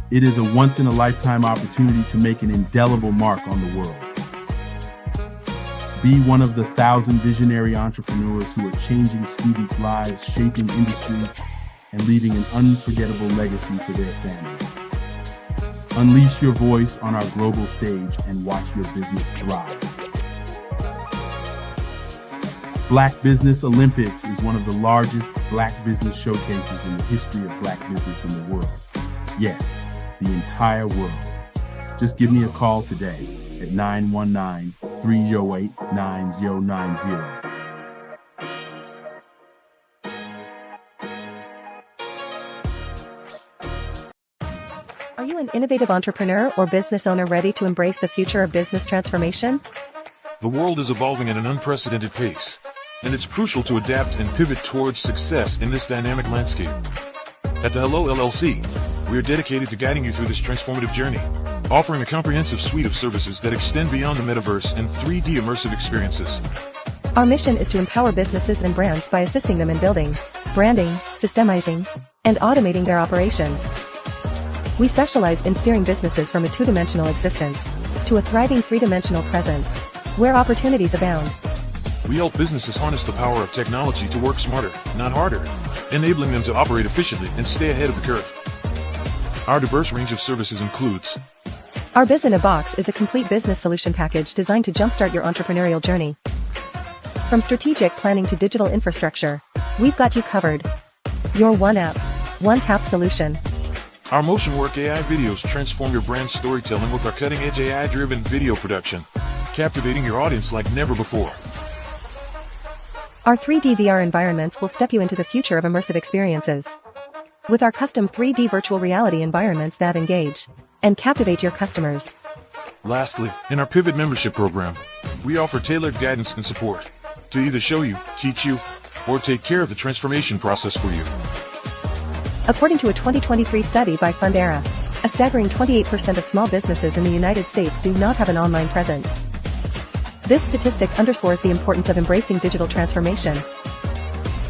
It is a once-in-a-lifetime opportunity to make an indelible mark on the world. Be one of the 1,000 visionary entrepreneurs who are changing students' lives, shaping industries, and leaving an unforgettable legacy for their families. Unleash your voice on our global stage and watch your business thrive. Black Business Olympics is one of the largest Black business showcases in the history of Black business in the world. Yes, the entire world. Just give me a call today at 919-308-9090. Are you an innovative entrepreneur or business owner ready to embrace the future of business transformation? The world is evolving at an unprecedented pace, and it's crucial to adapt and pivot towards success in this dynamic landscape. At the Hello LLC, we are dedicated to guiding you through this transformative journey, offering a comprehensive suite of services that extend beyond the metaverse and 3D immersive experiences. Our mission is to empower businesses and brands by assisting them in building, branding, systemizing, and automating their operations. We specialize in steering businesses from a two-dimensional existence to a thriving three-dimensional presence, where opportunities abound. We help businesses harness the power of technology to work smarter, not harder, enabling them to operate efficiently and stay ahead of the curve. Our diverse range of services includes Our Biz in a Box is a complete business solution package designed to jumpstart your entrepreneurial journey. From strategic planning to digital infrastructure, we've got you covered. Your one app, one tap solution. Our Motion Work AI videos transform your brand storytelling with our cutting-edge AI-driven video production, captivating your audience like never before. Our 3D VR environments will step you into the future of immersive experiences. With our custom 3D virtual reality environments that engage and captivate your customers. Lastly, in our Pivot membership program, we offer tailored guidance and support to either show you, teach you, or take care of the transformation process for you. According to a 2023 study by Fundera, a staggering 28% of small businesses in the United States do not have an online presence. This statistic underscores the importance of embracing digital transformation.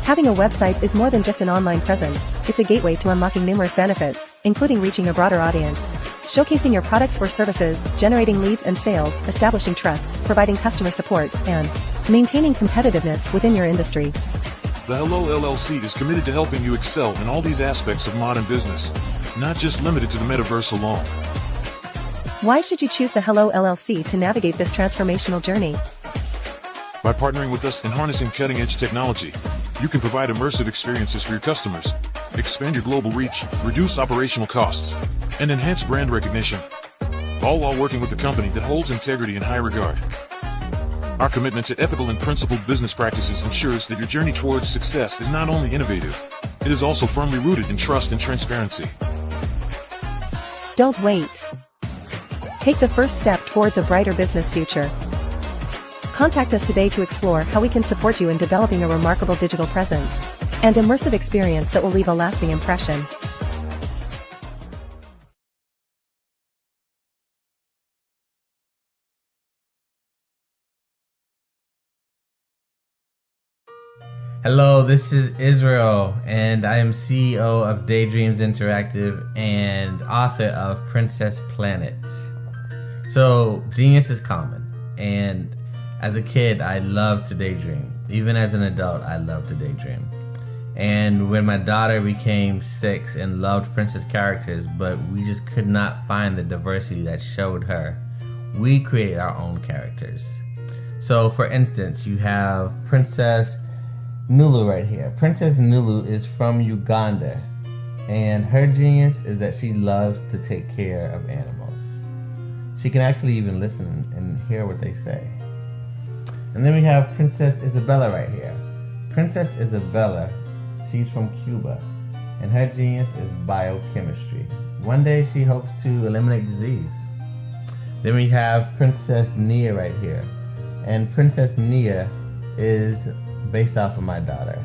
Having a website is more than just an online presence, it's a gateway to unlocking numerous benefits, including reaching a broader audience, showcasing your products or services, generating leads and sales, establishing trust, providing customer support, and maintaining competitiveness within your industry. The Hello LLC is committed to helping you excel in all these aspects of modern business, not just limited to the metaverse alone. Why should you choose the Hello LLC to navigate this transformational journey? By partnering with us and harnessing cutting-edge technology, you can provide immersive experiences for your customers, expand your global reach, reduce operational costs, and enhance brand recognition, all while working with a company that holds integrity in high regard. Our commitment to ethical and principled business practices ensures that your journey towards success is not only innovative, it is also firmly rooted in trust and transparency. Don't wait. Take the first step towards a brighter business future. Contact us today to explore how we can support you in developing a remarkable digital presence and immersive experience that will leave a lasting impression. Hello, this is Israel, and I am CEO of Daydreams Interactive and author of Princess Planet. So, genius is common, and as a kid, I loved to daydream. Even as an adult, I love to daydream. And when my daughter became 6 and loved princess characters, but we just could not find the diversity that showed her, we created our own characters. So, for instance, you have Princess Nulu right here. Princess Nulu is from Uganda, and her genius is that she loves to take care of animals. She can actually even listen and hear what they say. And then we have Princess Isabella right here. Princess Isabella, she's from Cuba, and her genius is biochemistry. One day she hopes to eliminate disease. Then we have Princess Nia right here, and Princess Nia is based off of my daughter,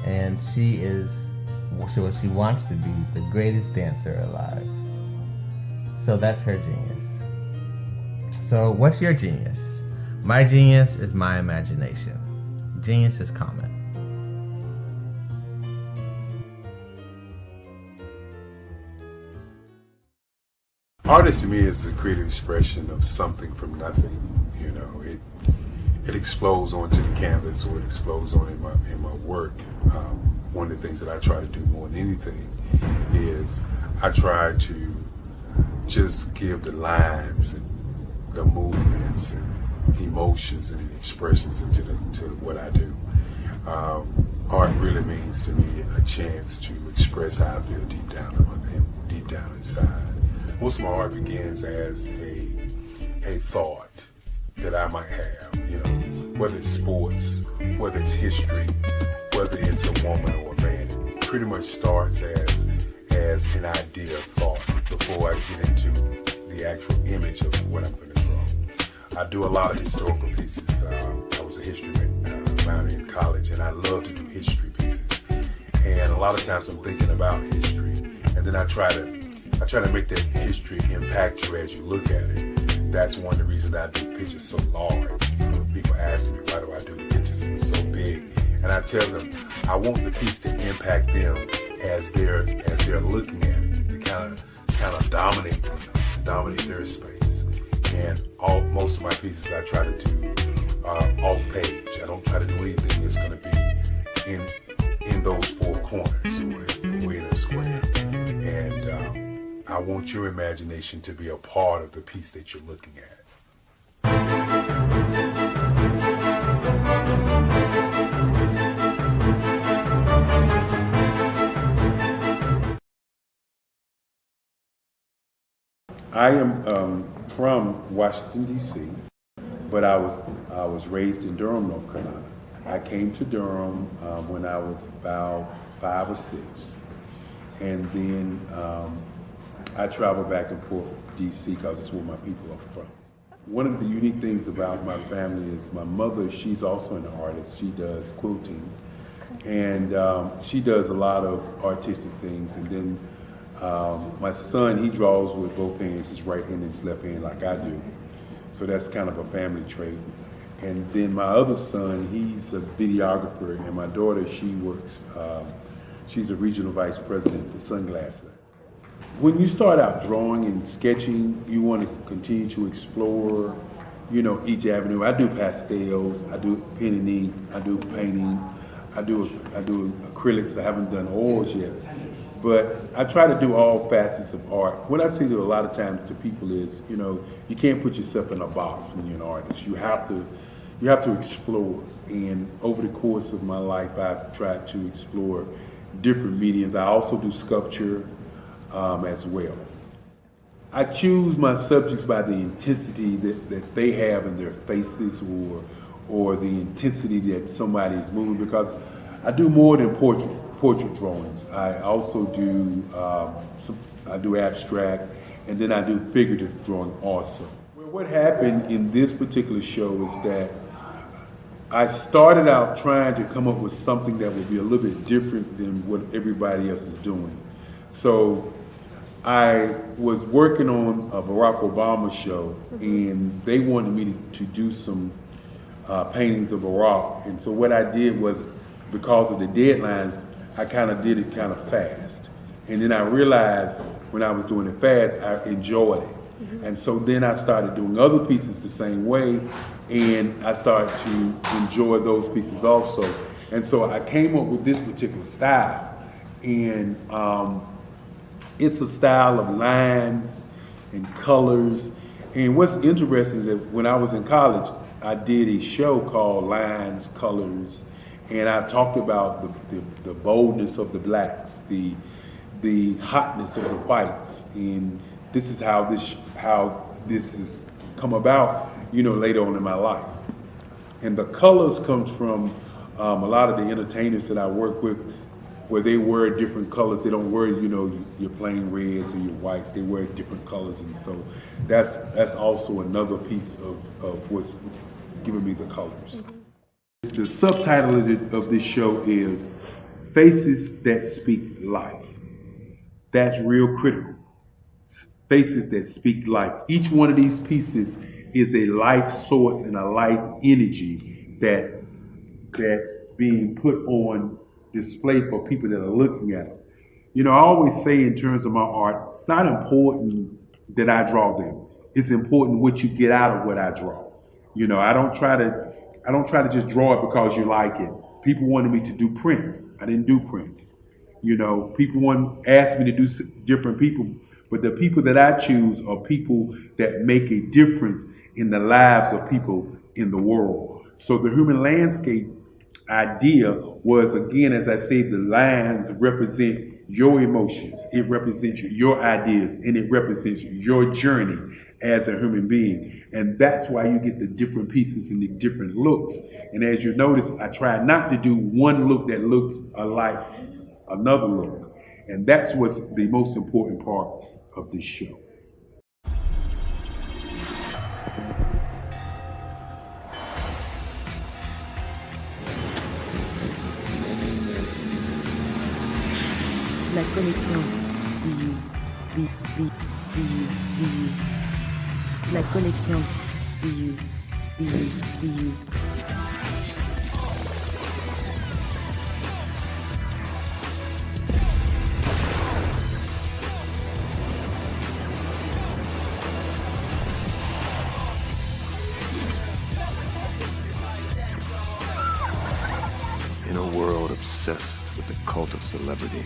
and she is what she wants to be, the greatest dancer alive. So that's her genius. So what's your genius? My genius is my imagination. Genius is common. Artist to me is a creative expression of something from nothing. You know, it explodes onto the canvas, or it explodes on in my work. One of the things that I try to do more than anything is I try to just give the lines and the movements and emotions and expressions into to what I do. Art really means to me a chance to express how I feel deep down inside. Most of my art begins as a thought that I might have, you know, whether it's sports, whether it's history, whether it's a woman or a man. It pretty much starts as an idea of thought before I get into the actual image of what I'm going to draw. I do a lot of historical pieces. I was a history minor in college, and I love to do history pieces. And a lot of times I'm thinking about history, and then I try to make that history impact you as you look at it. That's one of the reasons I do pictures so large. People ask me, why do I do the pictures so big? And I tell them, I want the piece to impact them as they're looking at it, to kind of dominate them, dominate their space. And most of my pieces I try to do off page. I don't try to do anything that's going to be in those four corners or in a square. And I want your imagination to be a part of the piece that you're looking at. I am from Washington, D.C., but I was raised in Durham, North Carolina. I came to Durham when I was about 5 or 6, and then I travel back and forth to D.C. because it's where my people are from. One of the unique things about my family is my mother, she's also an artist. She does quilting, and she does a lot of artistic things. And then my son, he draws with both hands, his right hand and his left hand like I do. So that's kind of a family trait. And then my other son, he's a videographer, and my daughter, she works, she's a regional vice president for Sunglass Lab. When you start out drawing and sketching, you want to continue to explore, you know, each avenue. I do pastels, I do pen and ink, I do painting, I do acrylics. I haven't done oils yet, but I try to do all facets of art. What I say to a lot of times to people is, you know, you can't put yourself in a box when you're an artist. You have to explore. And over the course of my life, I've tried to explore different mediums. I also do sculpture as well. I choose my subjects by the intensity that they have in their faces, or the intensity that somebody is moving, because I do more than portrait drawings. I also do I do abstract, and then I do figurative drawing also. Well, what happened in this particular show is that I started out trying to come up with something that would be a little bit different than what everybody else is doing. So I was working on a Barack Obama show, and they wanted me to do some paintings of Barack. And so what I did was because of the deadlines, I kind of did it kind of fast. And then I realized when I was doing it fast, I enjoyed it. And so then I started doing other pieces the same way, and I started to enjoy those pieces also. And so I came up with this particular style, and it's a style of lines and colors. And what's interesting is that when I was in college, I did a show called Lines, Colors, and I talked about the boldness of the blacks, the hotness of the whites, and this is how this has come about, later on in my life. And the colors comes from a lot of the entertainers that I work with, where they wear different colors. They don't wear, your plain reds or your whites. They wear different colors, and so that's also another piece of what's giving me the colors. The subtitle of this show is Faces That Speak Life. That's real critical. Faces that speak life. Each one of these pieces is a life source and a life energy that's being put on display for people that are looking at it. I always say in terms of my art, it's not important that I draw them. It's important what you get out of what I draw. I don't try to just draw it because you like it. People wanted me to do prints. I didn't do prints. People asked me to do different people, but the people that I choose are people that make a difference in the lives of people in the world. So the human landscape idea was, again, as I say, the lines represent your emotions, it represents your ideas, and it represents your journey as a human being. And that's why you get the different pieces and the different looks. And as you notice, I try not to do one look that looks alike another look. And that's what's the most important part of this show. La connexion. La connexion. In a world obsessed with the cult of celebrity,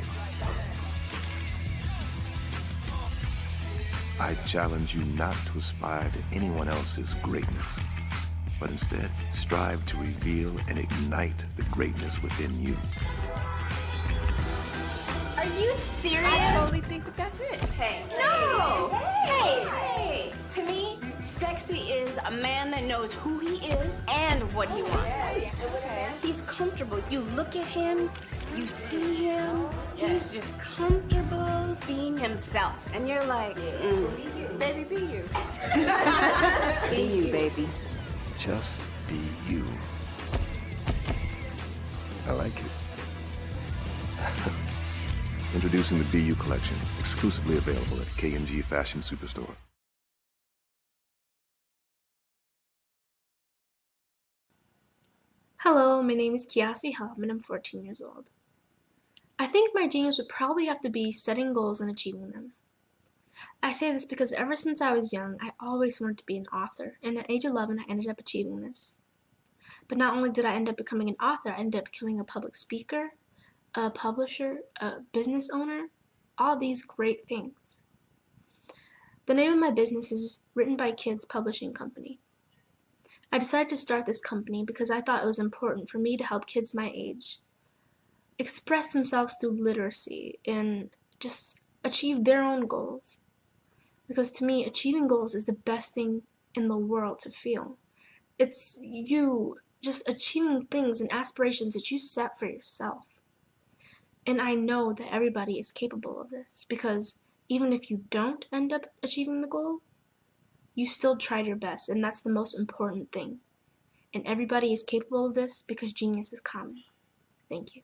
I challenge you not to aspire to anyone else's greatness, but instead strive to reveal and ignite the greatness within you. Are you serious? I totally think that's it. Hey. No! Hey! To me, sexy is a man that knows who he is and what he wants. Okay. He's comfortable. You look at him, you see him, he's just comfortable being himself. And you're like, Baby, be you. Be you, baby. Just be you. I like it. Introducing the Be You collection, exclusively available at KMG Fashion Superstore. Hello, my name is Kiasi Helm and I'm 14 years old. I think my genius would probably have to be setting goals and achieving them. I say this because ever since I was young, I always wanted to be an author, and at age 11, I ended up achieving this. But not only did I end up becoming an author, I ended up becoming a public speaker, a publisher, a business owner, all these great things. The name of my business is Written by Kids Publishing Company. I decided to start this company because I thought it was important for me to help kids my age express themselves through literacy and just achieve their own goals. Because to me, achieving goals is the best thing in the world to feel. It's you just achieving things and aspirations that you set for yourself. And I know that everybody is capable of this because even if you don't end up achieving the goal, you still tried your best, and that's the most important thing. And everybody is capable of this because genius is common. Thank you.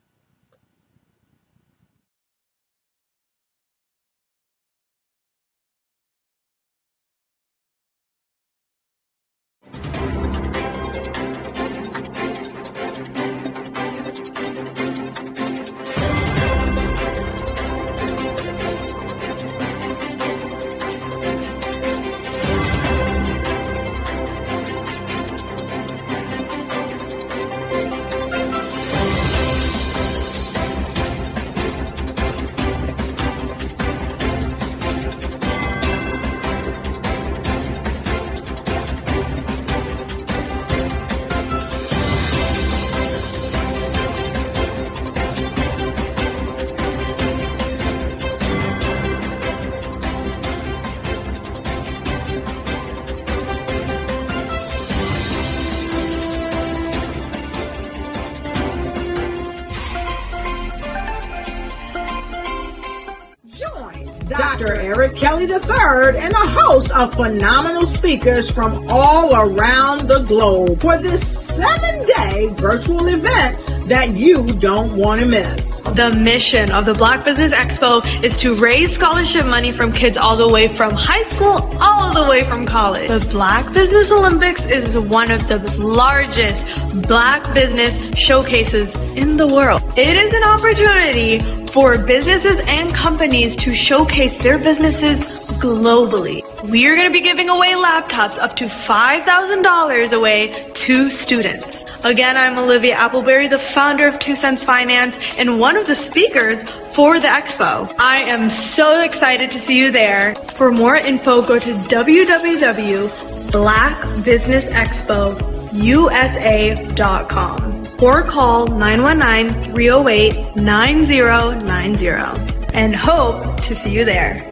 Dr. Eric Kelly III and a host of phenomenal speakers from all around the globe for this 7-day virtual event that you don't want to miss. The mission of the Black Business Expo is to raise scholarship money from kids all the way from high school all the way from college. The Black Business Olympics is one of the largest Black business showcases in the world. It is an opportunity for businesses and companies to showcase their businesses globally. We are going to be giving away laptops up to $5,000 away to students. Again, I'm Olivia Appleberry, the founder of 2 Cents Finance and one of the speakers for the expo. I am so excited to see you there. For more info, go to www.blackbusinessexpousa.com or call 919-308-9090 and hope to see you there.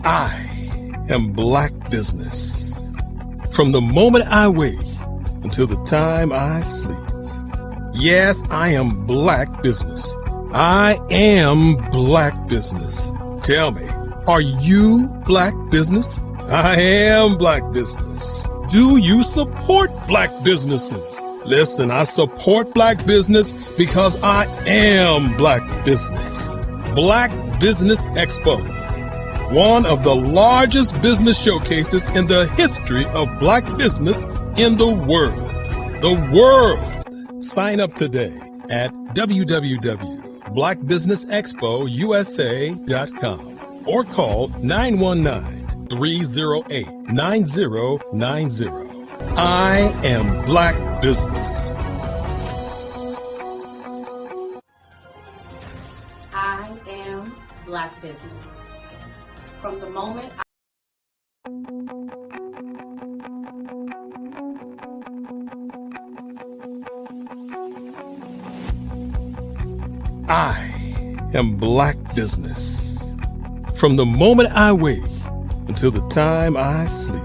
I am Black Business. From the moment I wake until the time I sleep. Yes, I am Black Business. I am Black Business. Tell me, are you Black Business? I am Black Business. Do you support Black businesses? Listen, I support Black business because I am Black Business. Black Business Expo, one of the largest business showcases in the history of Black business in the world. The world! Sign up today at www.blackbusinessexpousa.com or call 919-308-9090. I am Black Business. I am Black Business. From the moment I am Black Business. From the moment I wake until the time I sleep.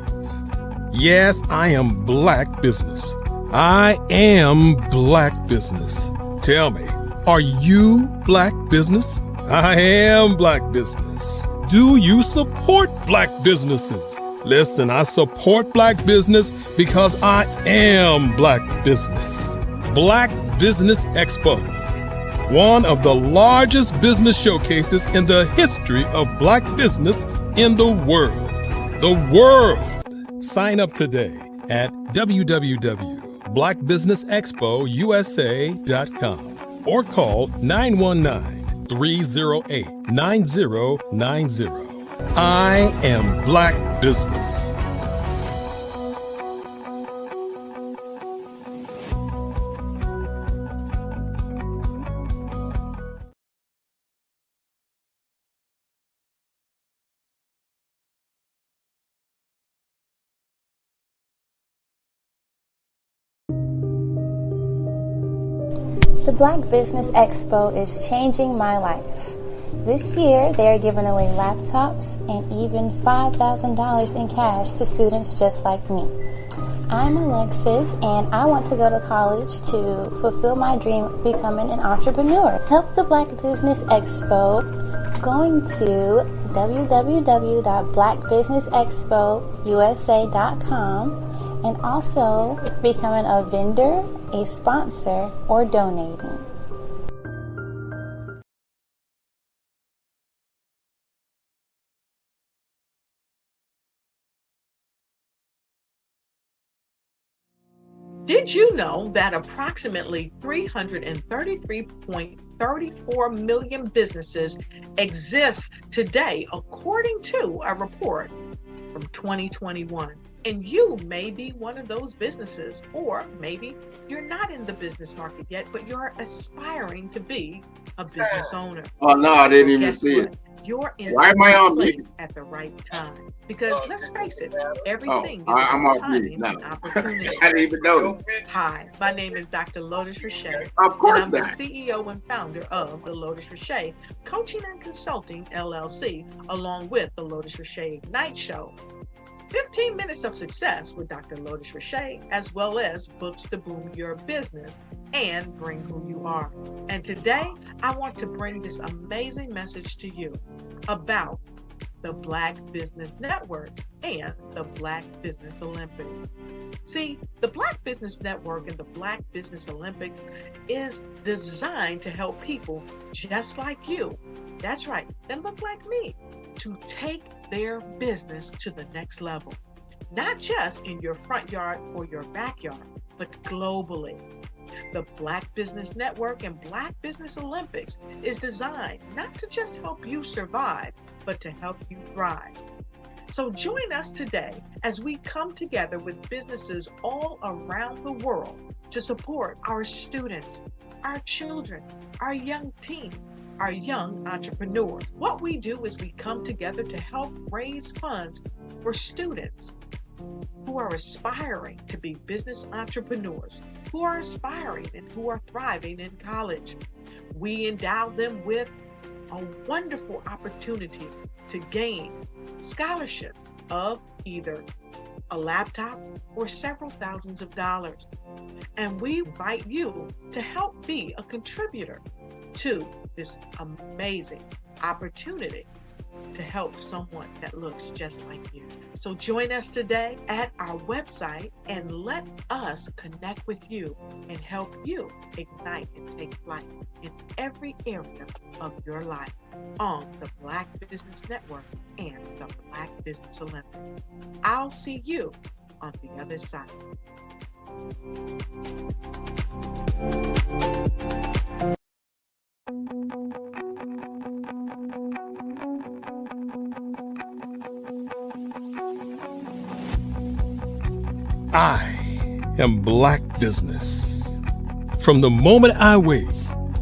Yes, I am Black Business. I am Black Business. Tell me, are you Black Business? I am Black Business. Do you support Black businesses? Listen, I support Black business because I am Black Business. Black Business Expo, one of the largest business showcases in the history of Black business in the world. The world! Sign up today at www.blackbusinessexpousa.com or call 919-308-9090. I am Black Business. The Black Business Expo is changing my life. This year, they are giving away laptops and even $5,000 in cash to students just like me. I'm Alexis, and I want to go to college to fulfill my dream of becoming an entrepreneur. Help the Black Business Expo going to www.blackbusinessexpousa.com and also becoming a vendor, a sponsor, or donating. Did you know that approximately 333.34 million businesses exist today, according to a report from 2021? And you may be one of those businesses, or maybe you're not in the business market yet, but you're aspiring to be a business owner. Oh no, I didn't even see it. You're in Why am I on mute? place at the right time. Because let's face it, everything is I'm about off mute timing now. and opportunity. I didn't even notice. Hi, my name is Dr. Lotus Richey. Of course and I'm not. the CEO and founder of the Lotus Richey Coaching and Consulting LLC, along with the Lotus Richey Ignite Show. 15 minutes of success with Dr. Lotus Richey, as well as books to boom your business. and bring who you are. And today, I want to bring this amazing message to you about the Black Business Network and the Black Business Olympics. See, the Black Business Network and the Black Business Olympics is designed to help people just like you, that's right, that look like me, to take their business to the next level. Not just in your front yard or your backyard, but globally. The Black Business Network and Black Business Olympics is designed not to just help you survive, but to help you thrive. So join us today as we come together with businesses all around the world to support our students, our children, our young teens, our young entrepreneurs. What we do is we come together to help raise funds for students who are aspiring to be business entrepreneurs, who are aspiring and who are thriving in college. We endow them with a wonderful opportunity to gain scholarship of either a laptop or several thousands of dollars. And we invite you to help be a contributor to this amazing opportunity to help someone that looks just like you. So join us today at our website and let us connect with you and help you ignite and take flight in every area of your life on the Black Business Network and the Black Business Olympics. I'll see you on the other side. I am Black Business. From the moment I wake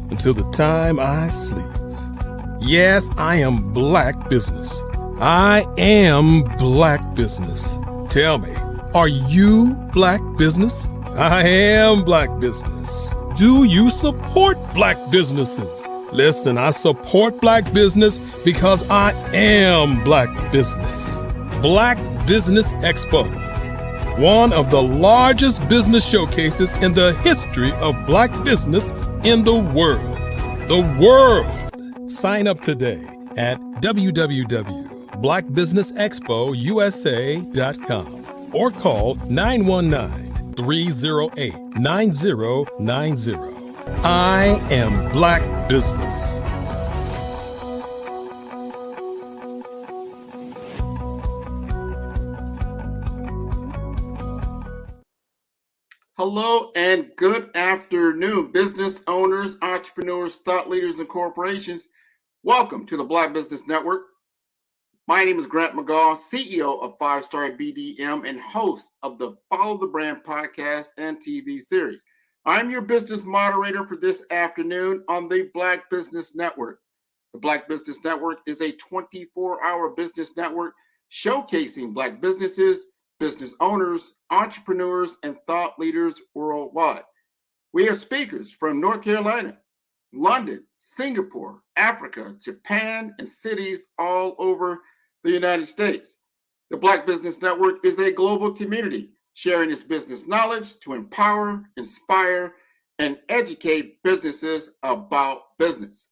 until the time I sleep. Yes, I am Black Business. I am Black Business. Tell me, are you Black Business? I am Black Business. Do you support Black businesses? Listen, I support Black business because I am Black Business. Black Business Expo, one of the largest business showcases in the history of Black business in the world. The world! Sign up today at www.blackbusinessexpousa.com or call 919-308-9090. I am Black Business. Hello and good afternoon, business owners, entrepreneurs, thought leaders, and corporations. Welcome to the Black Business Network. My name is Grant McGaw, CEO of 5-Star BDM and host of the Follow the Brand podcast and TV series. I'm your business moderator for this afternoon on the Black Business Network. The Black Business Network is a 24-hour business network showcasing Black businesses, business owners, entrepreneurs, and thought leaders worldwide. We have speakers from North Carolina, London, Singapore, Africa, Japan, and cities all over the United States. The Black Business Network is a global community sharing its business knowledge to empower, inspire, and educate businesses about business.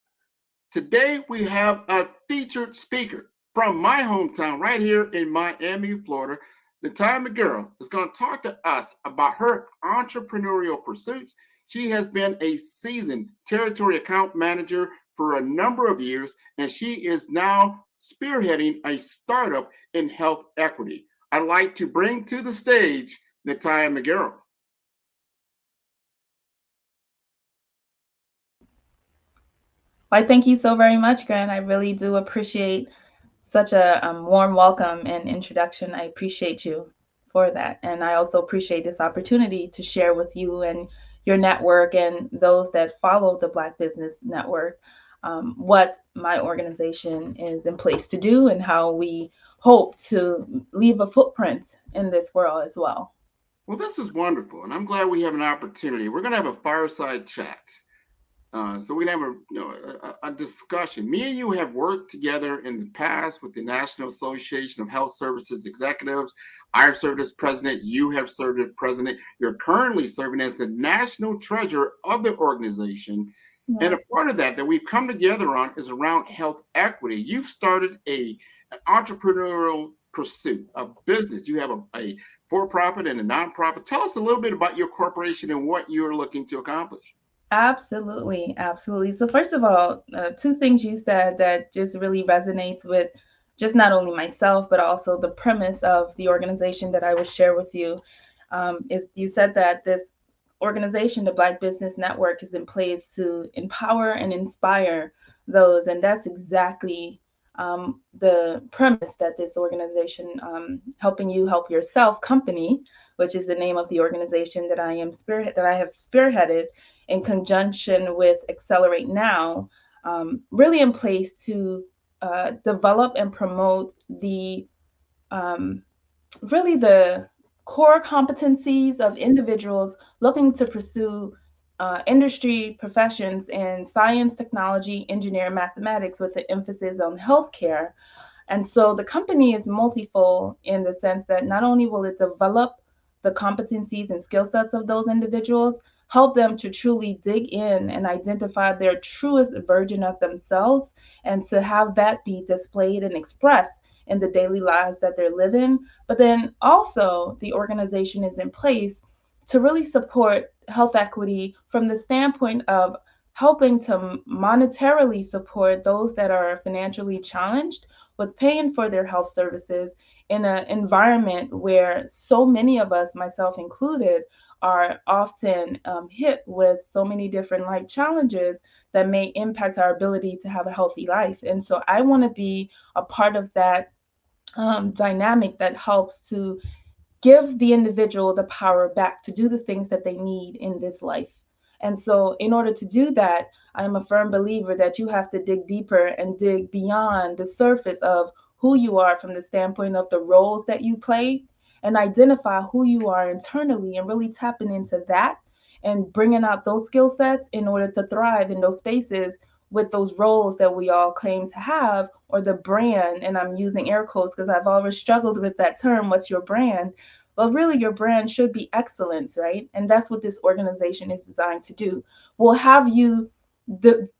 Today, we have a featured speaker from my hometown right here in Miami, Florida. Natalia McGarrell is going to talk to us about her entrepreneurial pursuits. She has been a seasoned territory account manager for a number of years, and she is now spearheading a startup in health equity. I'd like to bring to the stage Natalia McGarrell. Why, thank you so very much, Grant. I really do appreciate such a warm welcome and introduction. I appreciate you for that. And I also appreciate this opportunity to share with you and your network and those that follow the Black Business Network what my organization is in place to do and how we hope to leave a footprint in this world as well. Well, this is wonderful, and I'm glad we have an opportunity. We're going to have a fireside chat So we can have a discussion. Me and you have worked together in the past with the National Association of Health Services Executives. I've served as president. You have served as president. You're currently serving as the national treasurer of the organization. And a Yes. part of that we've come together on is around health equity. You've started an entrepreneurial pursuit, a business. You have a for-profit and a nonprofit. Tell us a little bit about your corporation and what you're looking to accomplish. Absolutely, absolutely. So first of all, two things you said that just really resonates with just not only myself, but also the premise of the organization that I will share with you. Is you said that this organization, the Black Business Network, is in place to empower and inspire those, and that's exactly the premise that this organization, helping you help yourself company, which is the name of the organization that I have spearheaded in conjunction with Accelerate Now, really in place to develop and promote the really the core competencies of individuals looking to pursue industry professions in science, technology, engineering, mathematics, with an emphasis on healthcare. And so the company is multifold in the sense that not only will it develop the competencies and skill sets of those individuals, help them to truly dig in and identify their truest version of themselves, and to have that be displayed and expressed in the daily lives that they're living. But then also, the organization is in place to really support health equity from the standpoint of helping to monetarily support those that are financially challenged with paying for their health services in an environment where so many of us, myself included, are often hit with so many different life challenges that may impact our ability to have a healthy life. And so I want to be a part of that dynamic that helps to give the individual the power back to do the things that they need in this life. And so, in order to do that, I'm a firm believer that you have to dig deeper and dig beyond the surface of who you are from the standpoint of the roles that you play, and identify who you are internally and really tapping into that and bringing out those skill sets in order to thrive in those spaces with those roles that we all claim to have, or the brand. And I'm using air quotes because I've always struggled with that term, what's your brand? Well, really, your brand should be excellence, right? And that's what this organization is designed to do. We'll have you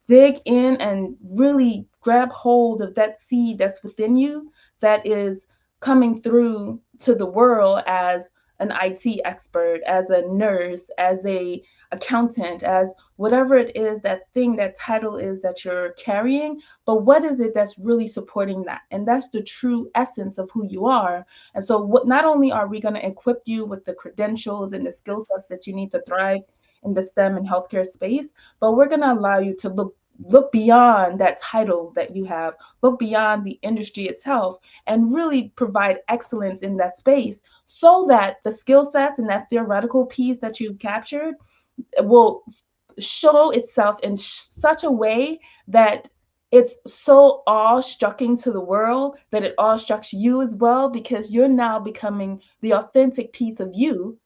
dig in and really grab hold of that seed that's within you, that is coming through to the world as an IT expert, as a nurse, as a accountant, as whatever it is, that thing, that title is that you're carrying. But what is it that's really supporting that? And that's the true essence of who you are. And so what, not only are we going to equip you with the credentials and the skill sets that you need to thrive in the STEM and healthcare space, but we're going to allow you to look beyond that title that you have, look beyond the industry itself, and really provide excellence in that space, so that the skill sets and that theoretical piece that you've captured will show itself in such a way that it's so awe-striking to the world that it awe-strikes you as well, because you're now becoming the authentic piece of you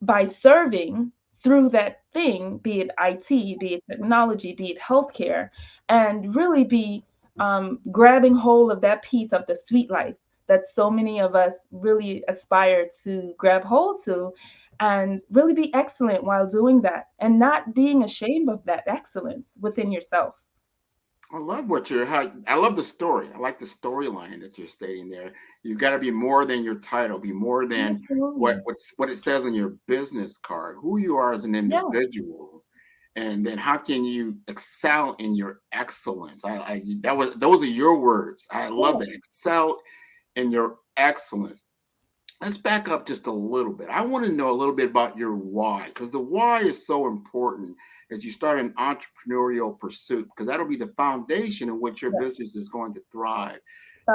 by serving through that thing, be it IT, be it technology, be it healthcare, and really be grabbing hold of that piece of the sweet life that so many of us really aspire to grab hold to, and really be excellent while doing that, and not being ashamed of that excellence within yourself. I love I love the story. I like the storyline that you're stating there. You've got to be more than your title, be more than Absolutely. what it says on your business card, who you are as an Yeah. individual. And then how can you excel in your excellence? Those are your words. I love that. Excel in your excellence. Let's back up just a little bit. I want to know a little bit about your why, because the why is so important as you start an entrepreneurial pursuit, because that'll be the foundation in which your business is going to thrive.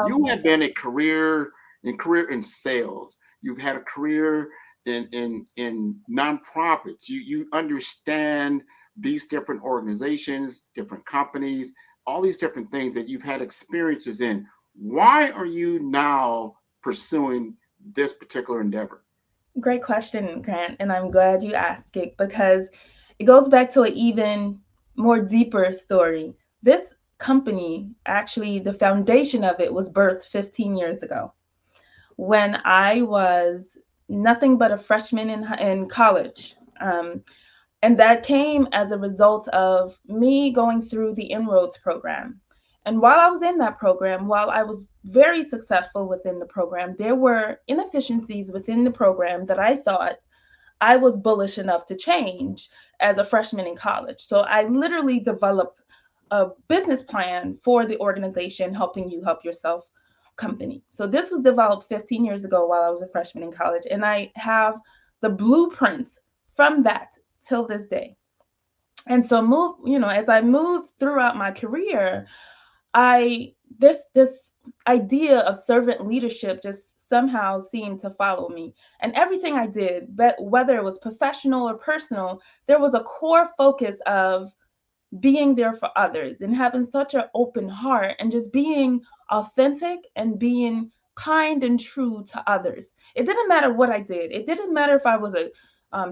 You have been a career in sales. You've had a career in nonprofits. You understand these different organizations, different companies, all these different things that you've had experiences in. Why are you now pursuing this particular endeavor? Great question, Grant, and I'm glad you asked it, because it goes back to an even more deeper story. This company, actually, the foundation of it was birthed 15 years ago when I was nothing but a freshman in college. And that came as a result of me going through the Inroads program. And while I was in that program, while I was very successful within the program, there were inefficiencies within the program that I thought I was bullish enough to change as a freshman in college. So I literally developed a business plan for the organization Helping You Help Yourself company. So this was developed 15 years ago while I was a freshman in college. And I have the blueprint from that till this day. And so as I moved throughout my career, this idea of servant leadership just somehow seemed to follow me. And everything I did, but whether it was professional or personal, there was a core focus of being there for others and having such an open heart and just being authentic and being kind and true to others. It didn't matter what I did. It didn't matter if I was a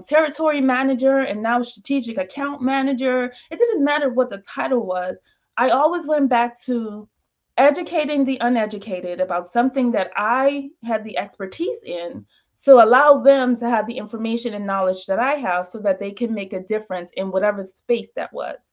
territory manager and now strategic account manager. It didn't matter what the title was. I always went back to educating the uneducated about something that I had the expertise in, so allow them to have the information and knowledge that I have so that they can make a difference in whatever space that was.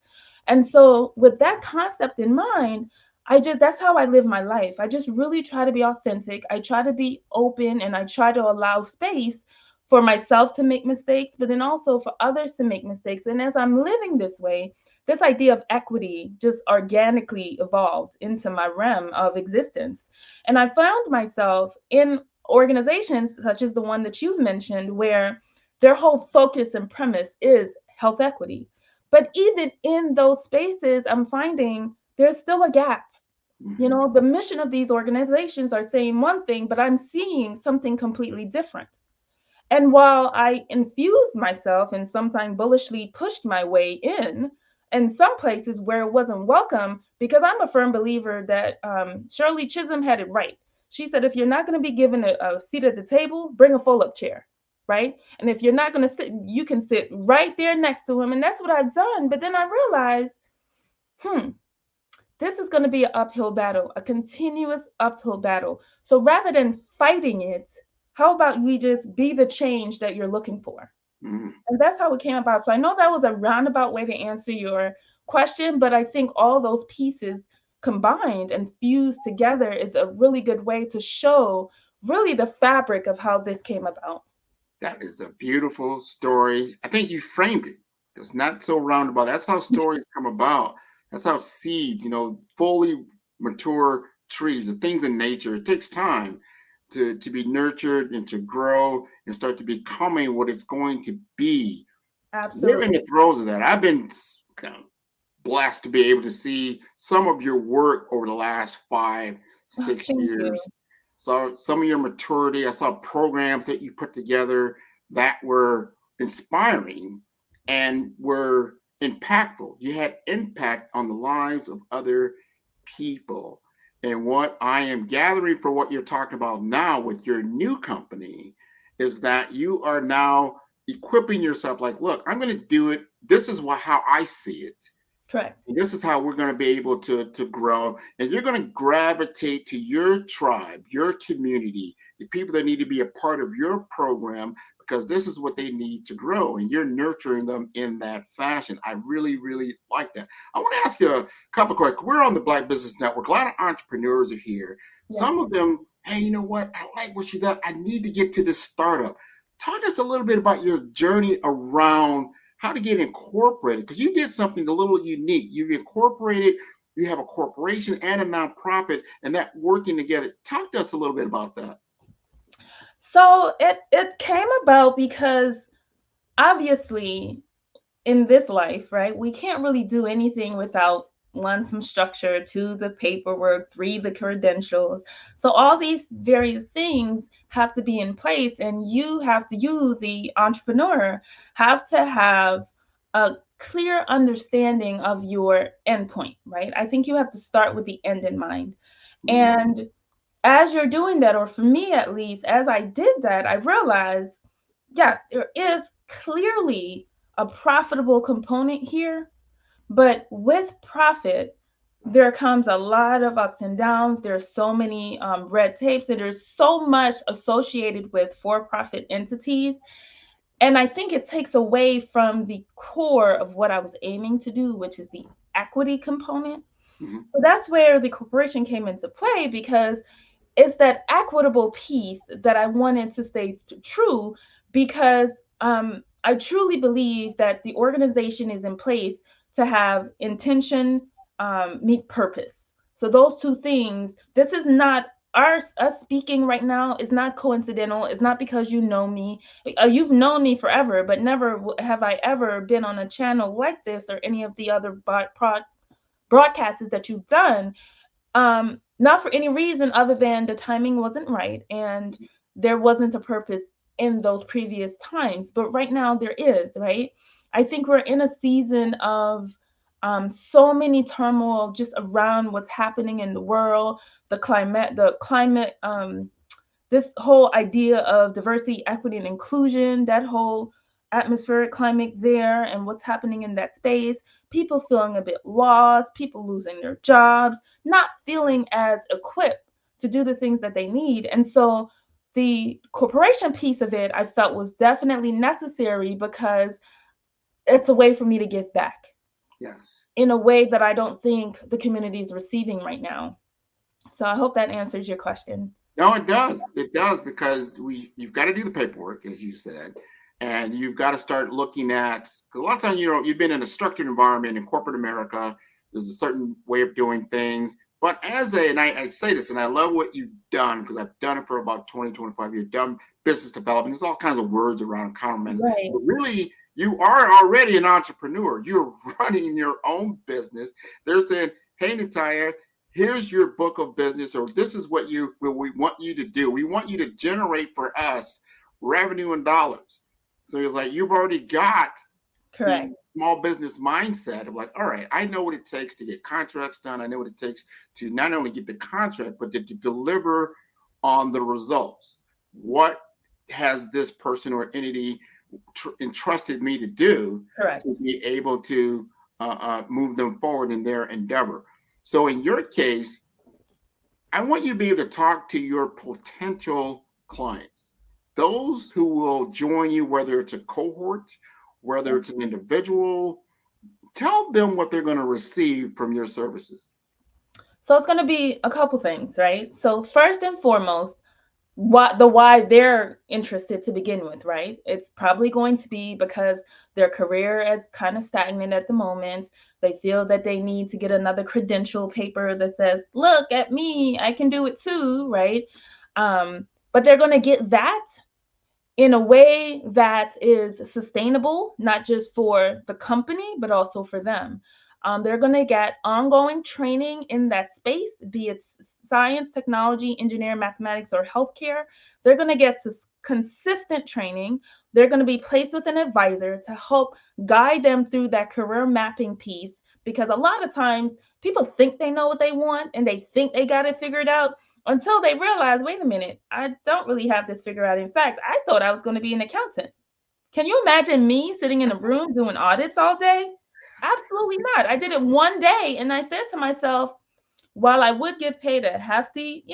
And so with that concept in mind, that's how I live my life. I just really try to be authentic. I try to be open and I try to allow space for myself to make mistakes, but then also for others to make mistakes. And as I'm living this way, this idea of equity just organically evolved into my realm of existence. And I found myself in organizations such as the one that you've mentioned, where their whole focus and premise is health equity. But even in those spaces, I'm finding there's still a gap. The mission of these organizations are saying one thing, but I'm seeing something completely different. And while I infused myself and sometimes bullishly pushed my way in some places where it wasn't welcome, because I'm a firm believer that Shirley Chisholm had it right. She said, if you're not going to be given a seat at the table, bring a fold-up chair, right? And if you're not going to sit, you can sit right there next to him. And that's what I've done. But then I realized, this is going to be an uphill battle, a continuous uphill battle. So rather than fighting it, how about we just be the change that you're looking for? And that's how it came about. So I know that was a roundabout way to answer your question, but I think all those pieces combined and fused together is a really good way to show really the fabric of how this came about. That is a beautiful story. I think you framed it. It's not so roundabout. That's how stories come about. That's how seeds, fully mature trees, the things in nature, it takes time to be nurtured and to grow and start to becoming what it's going to be. Absolutely. We're in the throes of that. I've been blessed to be able to see some of your work over the last 5-6 years. So some of your maturity, I saw programs that you put together that were inspiring and were impactful. You had impact on the lives of other people. And what I am gathering for what you're talking about now with your new company is that you are now equipping yourself like, look, I'm going to do it. This is how I see it. Correct. And this is how we're going to be able to grow. And you're going to gravitate to your tribe, your community, the people that need to be a part of your program, because this is what they need to grow. And you're nurturing them in that fashion. I really, really like that. I want to ask you a couple of questions. We're on the Black Business Network. A lot of entrepreneurs are here. Yeah. Some of them, hey, you know what? I like what she's at. I need to get to this startup. Talk to us a little bit about your journey around how to get incorporated, because you did something a little unique. You've incorporated, you have a corporation and a nonprofit, and that working together. Talk to us a little bit about that. So it came about because obviously in this life, right, we can't really do anything without 1, some structure, 2, the paperwork, 3, the credentials. So all these various things have to be in place, and you, the entrepreneur, have to have a clear understanding of your endpoint, right? I think you have to start with the end in mind. And as you're doing that, or for me at least, as I did that, I realized, yes, there is clearly a profitable component here, But with profit, there comes a lot of ups and downs. There's so many red tapes, and there's so much associated with for-profit entities. And I think it takes away from the core of what I was aiming to do, which is the equity component. So that's where the corporation came into play, because it's that equitable piece that I wanted to stay true, because I truly believe that the organization is in place to have intention meet purpose. So those two things, this is not us speaking right now is not coincidental. It's not because you know me. You've known me forever, but never have I ever been on a channel like this or any of the other broadcasts that you've done. Not for any reason other than the timing wasn't right and there wasn't a purpose in those previous times. But right now there is, right? I think we're in a season of so many turmoil just around what's happening in the world, the climate, this whole idea of diversity, equity, and inclusion, that whole atmospheric climate there and what's happening in that space, people feeling a bit lost, people losing their jobs, not feeling as equipped to do the things that they need. And so the corporation piece of it, I felt was definitely necessary because it's a way for me to give back. Yes. In a way that I don't think the community is receiving right now. So I hope that answers your question. No, it does. It does, because you've got to do the paperwork, as you said, and you've got to start looking at, because a lot of times, you've been in a structured environment in corporate America. There's a certain way of doing things. But and I say this, and I love what you've done, because I've done it for about 20, 25 years, done business development. There's all kinds of words around account management. Right. But really, you are already an entrepreneur. You're running your own business. They're saying, hey, Natalia, here's your book of business, or this is what we want you to do. We want you to generate for us revenue and dollars. So it's like you've already got correct the small business mindset of like, all right, I know what it takes to get contracts done. I know what it takes to not only get the contract, but to deliver on the results. What has this person or entity entrusted me to do correct to be able to move them forward in their endeavor? So in your case, I want you to be able to talk to your potential clients, those who will join you, whether it's a cohort, whether it's an individual. Tell them what they're going to receive from your services. So it's going to be a couple things, right? So first and foremost, why they're interested to begin with, right? It's probably going to be because their career is kind of stagnant at the moment. They feel that they need to get another credential paper that says, look at me, I can do it too, right? But they're going to get that in a way that is sustainable, not just for the company, but also for them. They're going to get ongoing training in that space, be it science, technology, engineering, mathematics, or healthcare. They're going to get consistent training. They're going to be placed with an advisor to help guide them through that career mapping piece, because a lot of times people think they know what they want and they think they got it figured out until they realize, wait a minute, I don't really have this figured out. In fact, I thought I was going to be an accountant. Can you imagine me sitting in a room doing audits all day? Absolutely not. I did it one day and I said to myself, while I would get paid a hefty,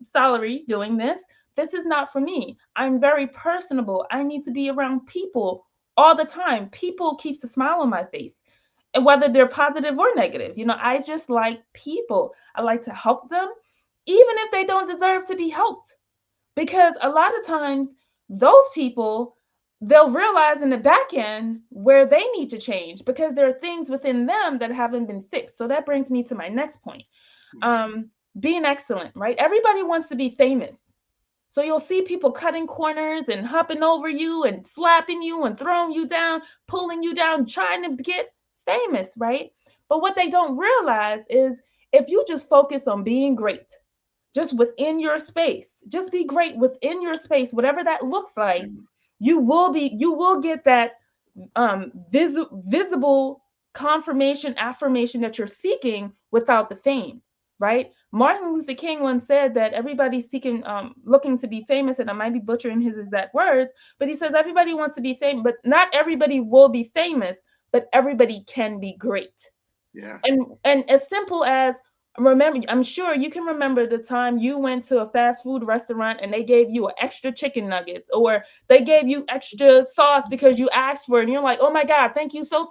salary doing this, this is not for me. I'm very personable. I need to be around people all the time. People keeps a smile on my face. And whether they're positive or negative, I just like people. I like to help them, even if they don't deserve to be helped. Because a lot of times those people, they'll realize in the back end where they need to change because there are things within them that haven't been fixed. So that brings me to my next point. Being excellent, right? Everybody wants to be famous. So you'll see people cutting corners and hopping over you and slapping you and throwing you down, pulling you down, trying to get famous, right? But what they don't realize is if you just focus on being great, just within your space, just be great within your space, whatever that looks like, you will get that visible confirmation, affirmation that you're seeking without the fame, right? Martin Luther King once said that everybody's seeking, looking to be famous, and I might be butchering his exact words, but he says everybody wants to be famous, but not everybody will be famous, but everybody can be great. Yes. And as simple as, remember, I'm sure you can remember the time you went to a fast food restaurant and they gave you an extra chicken nuggets, or they gave you extra sauce because you asked for it, and you're like, oh my God, thank you so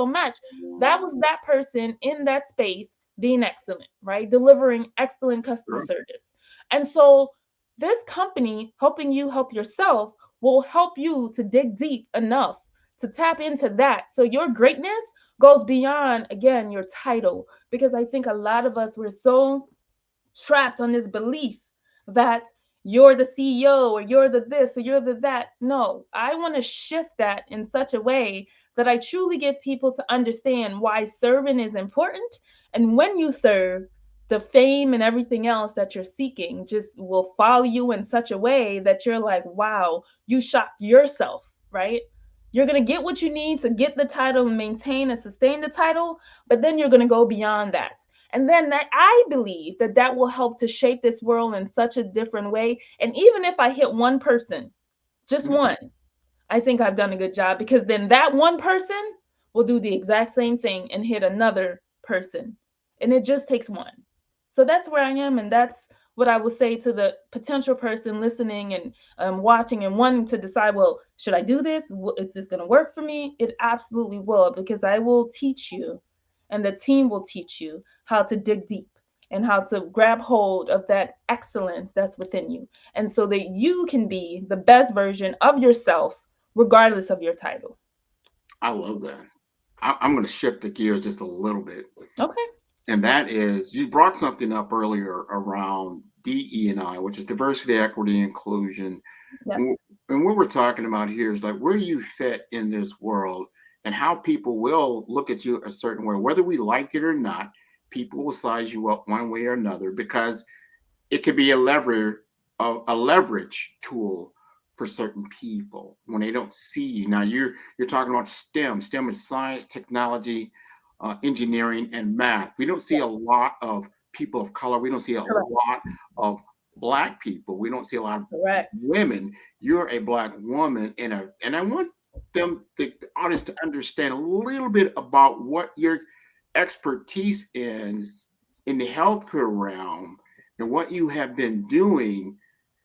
much. That was that person in that space being excellent, right? Delivering excellent customer service. And so this company helping you help yourself will help you to dig deep enough to tap into that. So your greatness goes beyond, again, your title, because I think a lot of us, we're so trapped on this belief that you're the CEO or you're the this or you're the that. No, I want to shift that in such a way that I truly get people to understand why serving is important. And when you serve, the fame and everything else that you're seeking just will follow you in such a way that you're like, wow, you shocked yourself, right? You're going to get what you need to get the title and maintain and sustain the title, but then you're going to go beyond that. And then that, I believe that that will help to shape this world in such a different way. And even if I hit one person, just one, I think I've done a good job, because then that one person will do the exact same thing and hit another person. And it just takes one. So that's where I am. And that's what I will say to the potential person listening and watching and wanting to decide, well, should I do this? Is this going to work for me? It absolutely will, because I will teach you, and the team will teach you how to dig deep and how to grab hold of that excellence that's within you. And so that you can be the best version of yourself, regardless of your title. I love that. I'm going to shift the gears just a little bit. Okay. And that is, you brought something up earlier around DE&I, which is diversity, equity, inclusion. Yes. And what we're talking about here is like where you fit in this world and how people will look at you a certain way, whether we like it or not. People will size you up one way or another, because it could be a leverage tool for certain people when they don't see you. Now you're talking about STEM. STEM is science, technology, engineering, and math. We don't see a lot of people of color. We don't see a lot of Black people. We don't see a lot of women. You're a Black woman, and I want the audience to understand a little bit about what your expertise is in the healthcare realm and what you have been doing,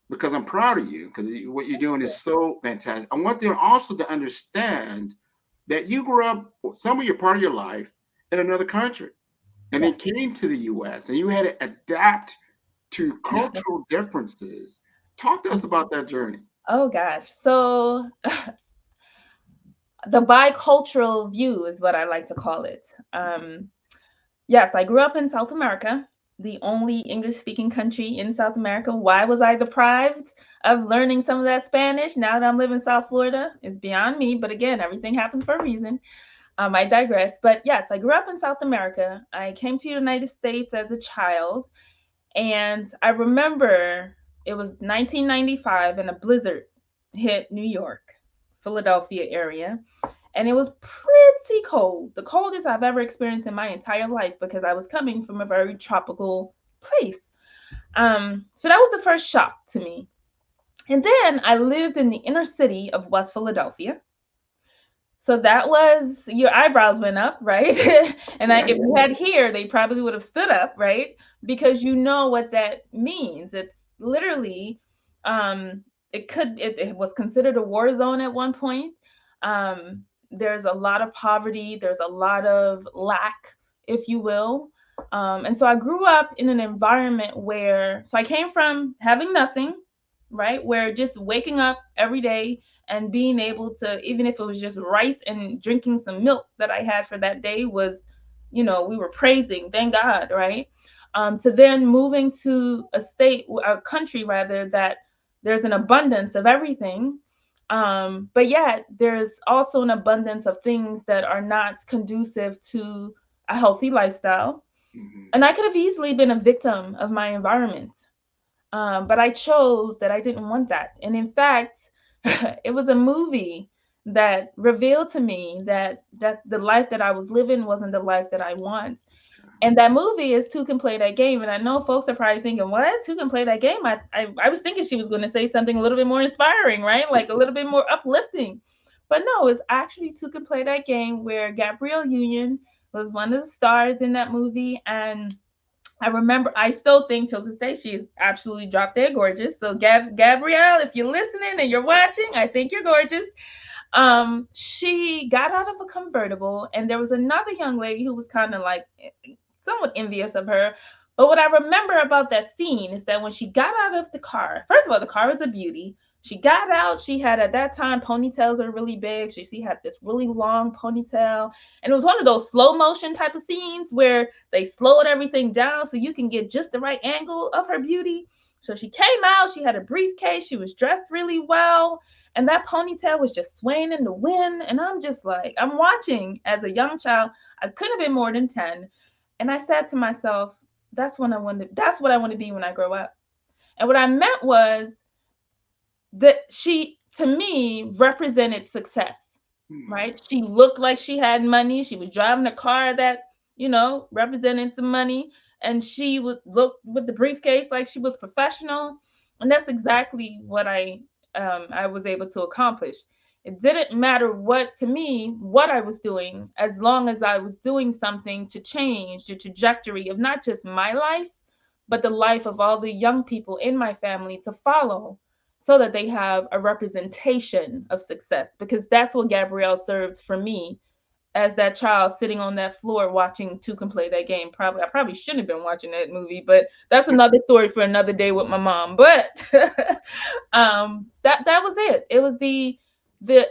because I'm proud of you, because what you're doing is so fantastic. I want them also to understand that you grew up, some of your part of your life, in another country, and then came to the U.S. and you had to adapt to cultural differences. Talk to us about that journey. Oh gosh. So the bicultural view is what I like to call it. Yes, I grew up in South America, the only English-speaking country in South America. Why was I deprived of learning some of that Spanish now that I'm living in South Florida is beyond me. But again, everything happens for a reason. I digress. But yes, I grew up in South America. I came to the United States as a child. And I remember it was 1995 and a blizzard hit New York, Philadelphia area. And it was pretty cold, the coldest I've ever experienced in my entire life, because I was coming from a very tropical place. So that was the first shock to me. And then I lived in the inner city of West Philadelphia. So that was, your eyebrows went up, right? And if you had here, they probably would have stood up, right? Because you know what that means. It's literally, it was considered a war zone at one point. There's a lot of poverty. There's a lot of lack, if you will. And so I grew up in an environment where, so I came from having nothing, right? Where just waking up every day and being able to, even if it was just rice and drinking some milk that I had for that day was, we were praising, thank God, right? To then moving to a country rather, that there's an abundance of everything. But yet there's also an abundance of things that are not conducive to a healthy lifestyle. And I could have easily been a victim of my environment. But I chose that I didn't want that. And in fact, it was a movie that revealed to me that the life that I was living wasn't the life that I want. And that movie is Two Can Play That Game. And I know folks are probably thinking, what? Two Can Play That Game? I was thinking she was going to say something a little bit more inspiring, right? Like a little bit more uplifting. But no, it's actually Two Can Play That Game, where Gabrielle Union was one of the stars in that movie. And I remember, I still think till this day, she is absolutely drop dead gorgeous. So Gabrielle, if you're listening and you're watching, I think you're gorgeous. She got out of a convertible, and there was another young lady who was kind of like somewhat envious of her. But what I remember about that scene is that when she got out of the car, first of all, the car was a beauty. She got out, she had at that time ponytails are really big. She had this really long ponytail. And it was one of those slow motion type of scenes where they slowed everything down so you can get just the right angle of her beauty. So she came out, she had a briefcase, she was dressed really well, and that ponytail was just swaying in the wind. And I'm just like, I'm watching as a young child. I couldn't have been more than 10. And I said to myself, that's what I want to be when I grow up. And what I meant was that she, to me, represented success, right? She looked like she had money. She was driving a car that, represented some money. And she would look with the briefcase like she was professional. And that's exactly what I was able to accomplish. It didn't matter to me, what I was doing, as long as I was doing something to change the trajectory of not just my life, but the life of all the young people in my family to follow, so that they have a representation of success. Because that's what Gabrielle served for me as that child sitting on that floor watching Toucan play that game. I probably shouldn't have been watching that movie, but that's another story for another day with my mom. But that was it. It was the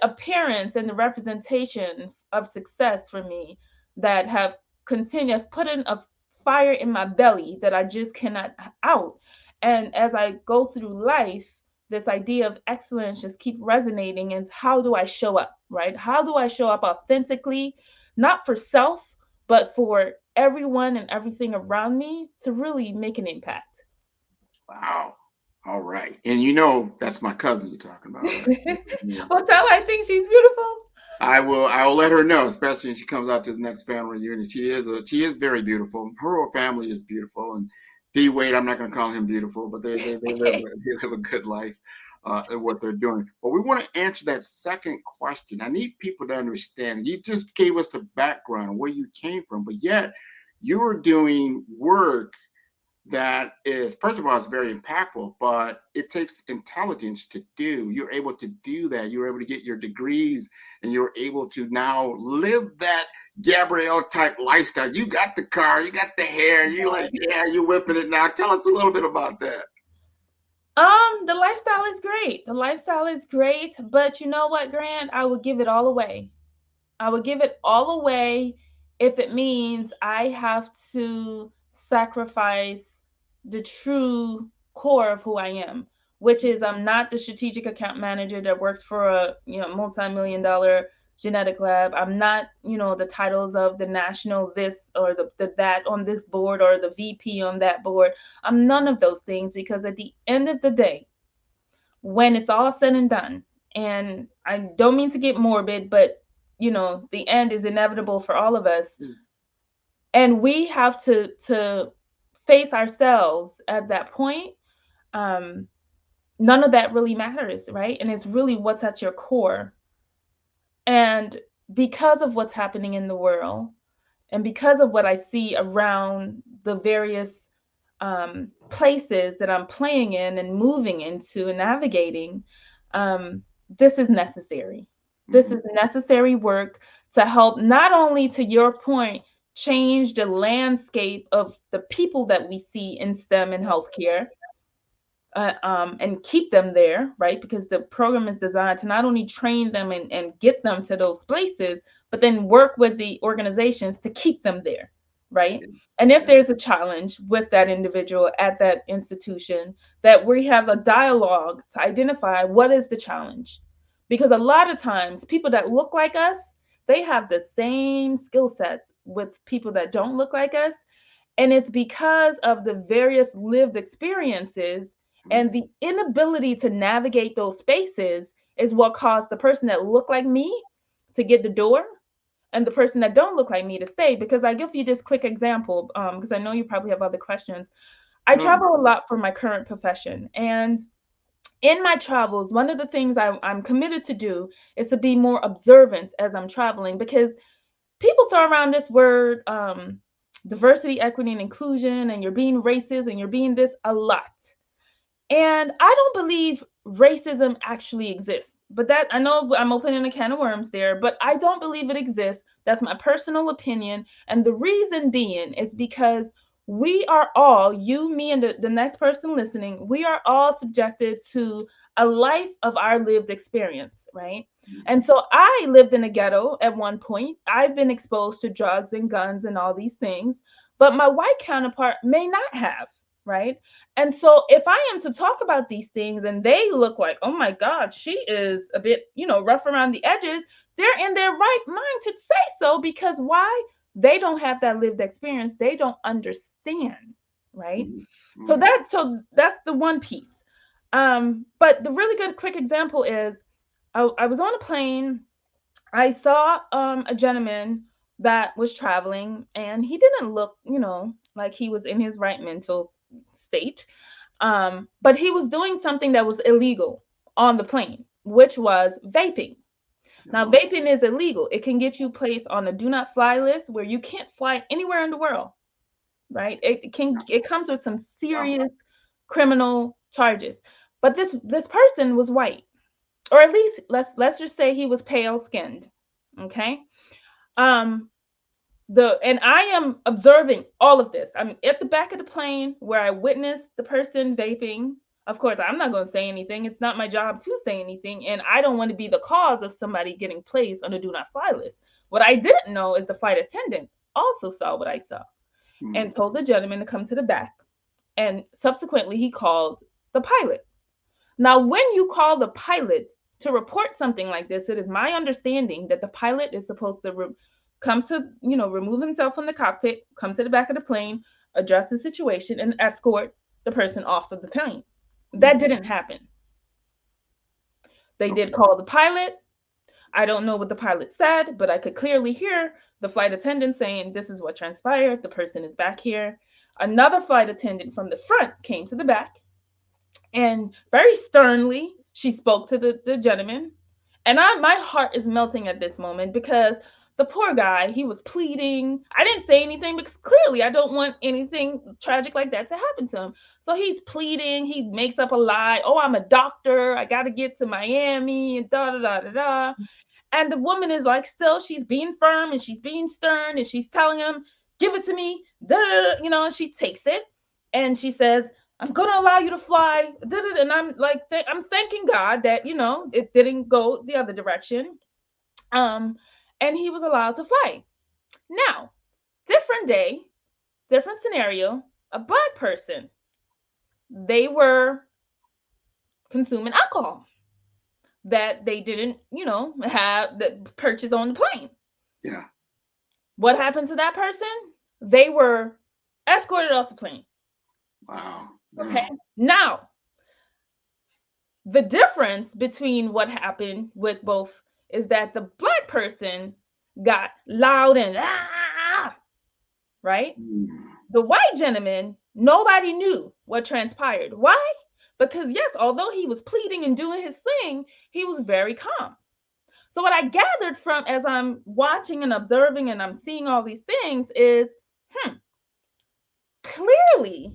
appearance and the representation of success for me that have continued putting a fire in my belly that I just cannot out. And as I go through life, this idea of excellence just keep resonating. And how do I show up, right? How do I show up authentically, not for self, but for everyone and everything around me to really make an impact? Wow. All right. And that's my cousin you're talking about, right? Well, tell her I think she's beautiful. I will let her know, especially when she comes out to the next family reunion. She is very beautiful. Her whole family is beautiful. And D Wade, I'm not going to call him beautiful, but they live a good life at what they're doing. But we want to answer that second question. I need people to understand. You just gave us the background of where you came from, but yet you are doing work that is, first of all, it's very impactful, but it takes intelligence to do. You're able to do that. You're able to get your degrees, and you're able to now live that Gabrielle type lifestyle. You got the car, you got the hair, you like, yeah, you're whipping it now. Tell us a little bit about that. The lifestyle is great. The lifestyle is great, but you know what, Grant? I would give it all away. I would give it all away if it means I have to sacrifice the true core of who I am, which is I'm not the strategic account manager that works for a multi-million-dollar genetic lab. I'm not the titles of the national this or the that on this board or the VP on that board. I'm none of those things, because at the end of the day, when it's all said and done, and I don't mean to get morbid, but the end is inevitable for all of us, and we have to face ourselves at that point. None of that really matters, right? And it's really what's at your core. And because of what's happening in the world, and because of what I see around the various places that I'm playing in and moving into and navigating, this is necessary. This is necessary work to help, not only, to your point, change the landscape of the people that we see in STEM and healthcare, and keep them there, right? Because the program is designed to not only train them and get them to those places, but then work with the organizations to keep them there, right? And if there's a challenge with that individual at that institution, that we have a dialogue to identify what is the challenge. Because a lot of times people that look like us, they have the same skill sets with people that don't look like us. And it's because of the various lived experiences and the inability to navigate those spaces is what caused the person that looked like me to get the door and the person that don't look like me to stay. Because I give you this quick example, because I know you probably have other questions. I travel a lot for my current profession. And in my travels, one of the things I'm committed to do is to be more observant as I'm traveling, because people throw around this word diversity, equity, and inclusion, and you're being racist and you're being this a lot. And I don't believe racism actually exists. But that, I know I'm opening a can of worms there, but I don't believe it exists. That's my personal opinion. And the reason being is because we are all, you, me, and the next person listening, we are all subjected to a life of our lived experience, right? And so I lived in a ghetto at one point. I've been exposed to drugs and guns and all these things, but my white counterpart may not have, right? And so if I am to talk about these things and they look like, oh my God, she is a bit, rough around the edges, they're in their right mind to say so, because why? They don't have that lived experience. They don't understand, right? So that's the one piece. But the really good quick example is I was on a plane. I saw a gentleman that was traveling, and he didn't look, like he was in his right mental state. But he was doing something that was illegal on the plane, which was vaping. Now, vaping is illegal. It can get you placed on a do not fly list where you can't fly anywhere in the world, right? It comes with some serious criminal charges. But this person was white, or at least let's just say he was pale skinned. Okay. And I am observing all of this. I'm at the back of the plane where I witnessed the person vaping. Of course, I'm not going to say anything. It's not my job to say anything. And I don't want to be the cause of somebody getting placed on a do not fly list. What I didn't know is the flight attendant also saw what I saw and told the gentleman to come to the back. And subsequently, he called the pilot. Now, when you call the pilot to report something like this, it is my understanding that the pilot is supposed to come to, remove himself from the cockpit, come to the back of the plane, address the situation, and escort the person off of the plane. That didn't happen. They did call the pilot. I don't know what the pilot said, but I could clearly hear the flight attendant saying, this is what transpired. The person is back here. Another flight attendant from the front came to the back, and very sternly, she spoke to the gentleman. And my heart is melting at this moment, because the poor guy, he was pleading. I didn't say anything because clearly I don't want anything tragic like that to happen to him. So he's pleading. He makes up a lie. Oh, I'm a doctor. I got to get to Miami and da da da da da. And the woman is like, still, she's being firm and she's being stern and she's telling him, give it to me. Da, da, da, and she takes it and she says, I'm going to allow you to fly. And I'm like, I'm thanking God that, it didn't go the other direction. And he was allowed to fly. Now, different day, different scenario, a black person, they were consuming alcohol that they didn't, have the purchase on the plane. Yeah. What happened to that person? They were escorted off the plane. Wow. Okay. Now, the difference between what happened with both is that the black person got loud and right? The white gentleman, nobody knew what transpired. Why? Because yes, although he was pleading and doing his thing, he was very calm. So what I gathered from as I'm watching and observing and I'm seeing all these things is, clearly,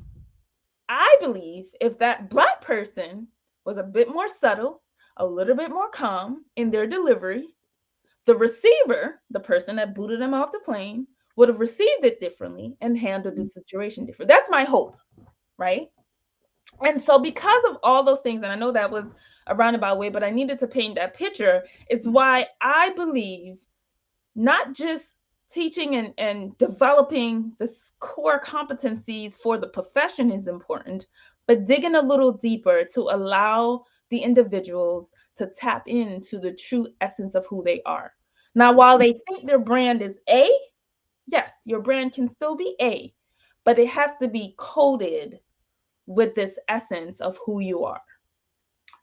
I believe if that black person was a bit more subtle, a little bit more calm in their delivery, the receiver, the person that booted them off the plane, would have received it differently and handled the situation differently. That's my hope, right? And so because of all those things, and I know that was a roundabout way, but I needed to paint that picture, it's why I believe not just teaching and developing the core competencies for the profession is important, but digging a little deeper to allow the individuals to tap into the true essence of who they are. Now, while they think their brand is A, yes, your brand can still be A, but it has to be coded with this essence of who you are.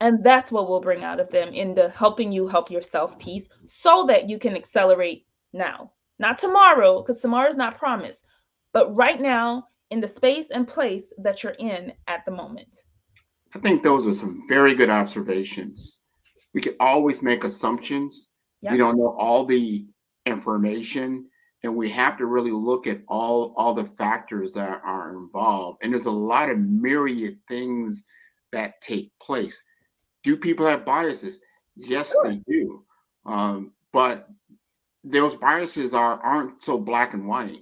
And that's what we'll bring out of them in the helping you help yourself piece, so that you can accelerate now, not tomorrow, because tomorrow is not promised, but right now in the space and place that you're in at the moment. I think those are some very good observations. We can always make assumptions. Yep. We don't know all the information, and we have to really look at all the factors that are involved. And there's a lot of myriad things that take place. Do people have biases? Yes, they do. But those biases aren't so black and white.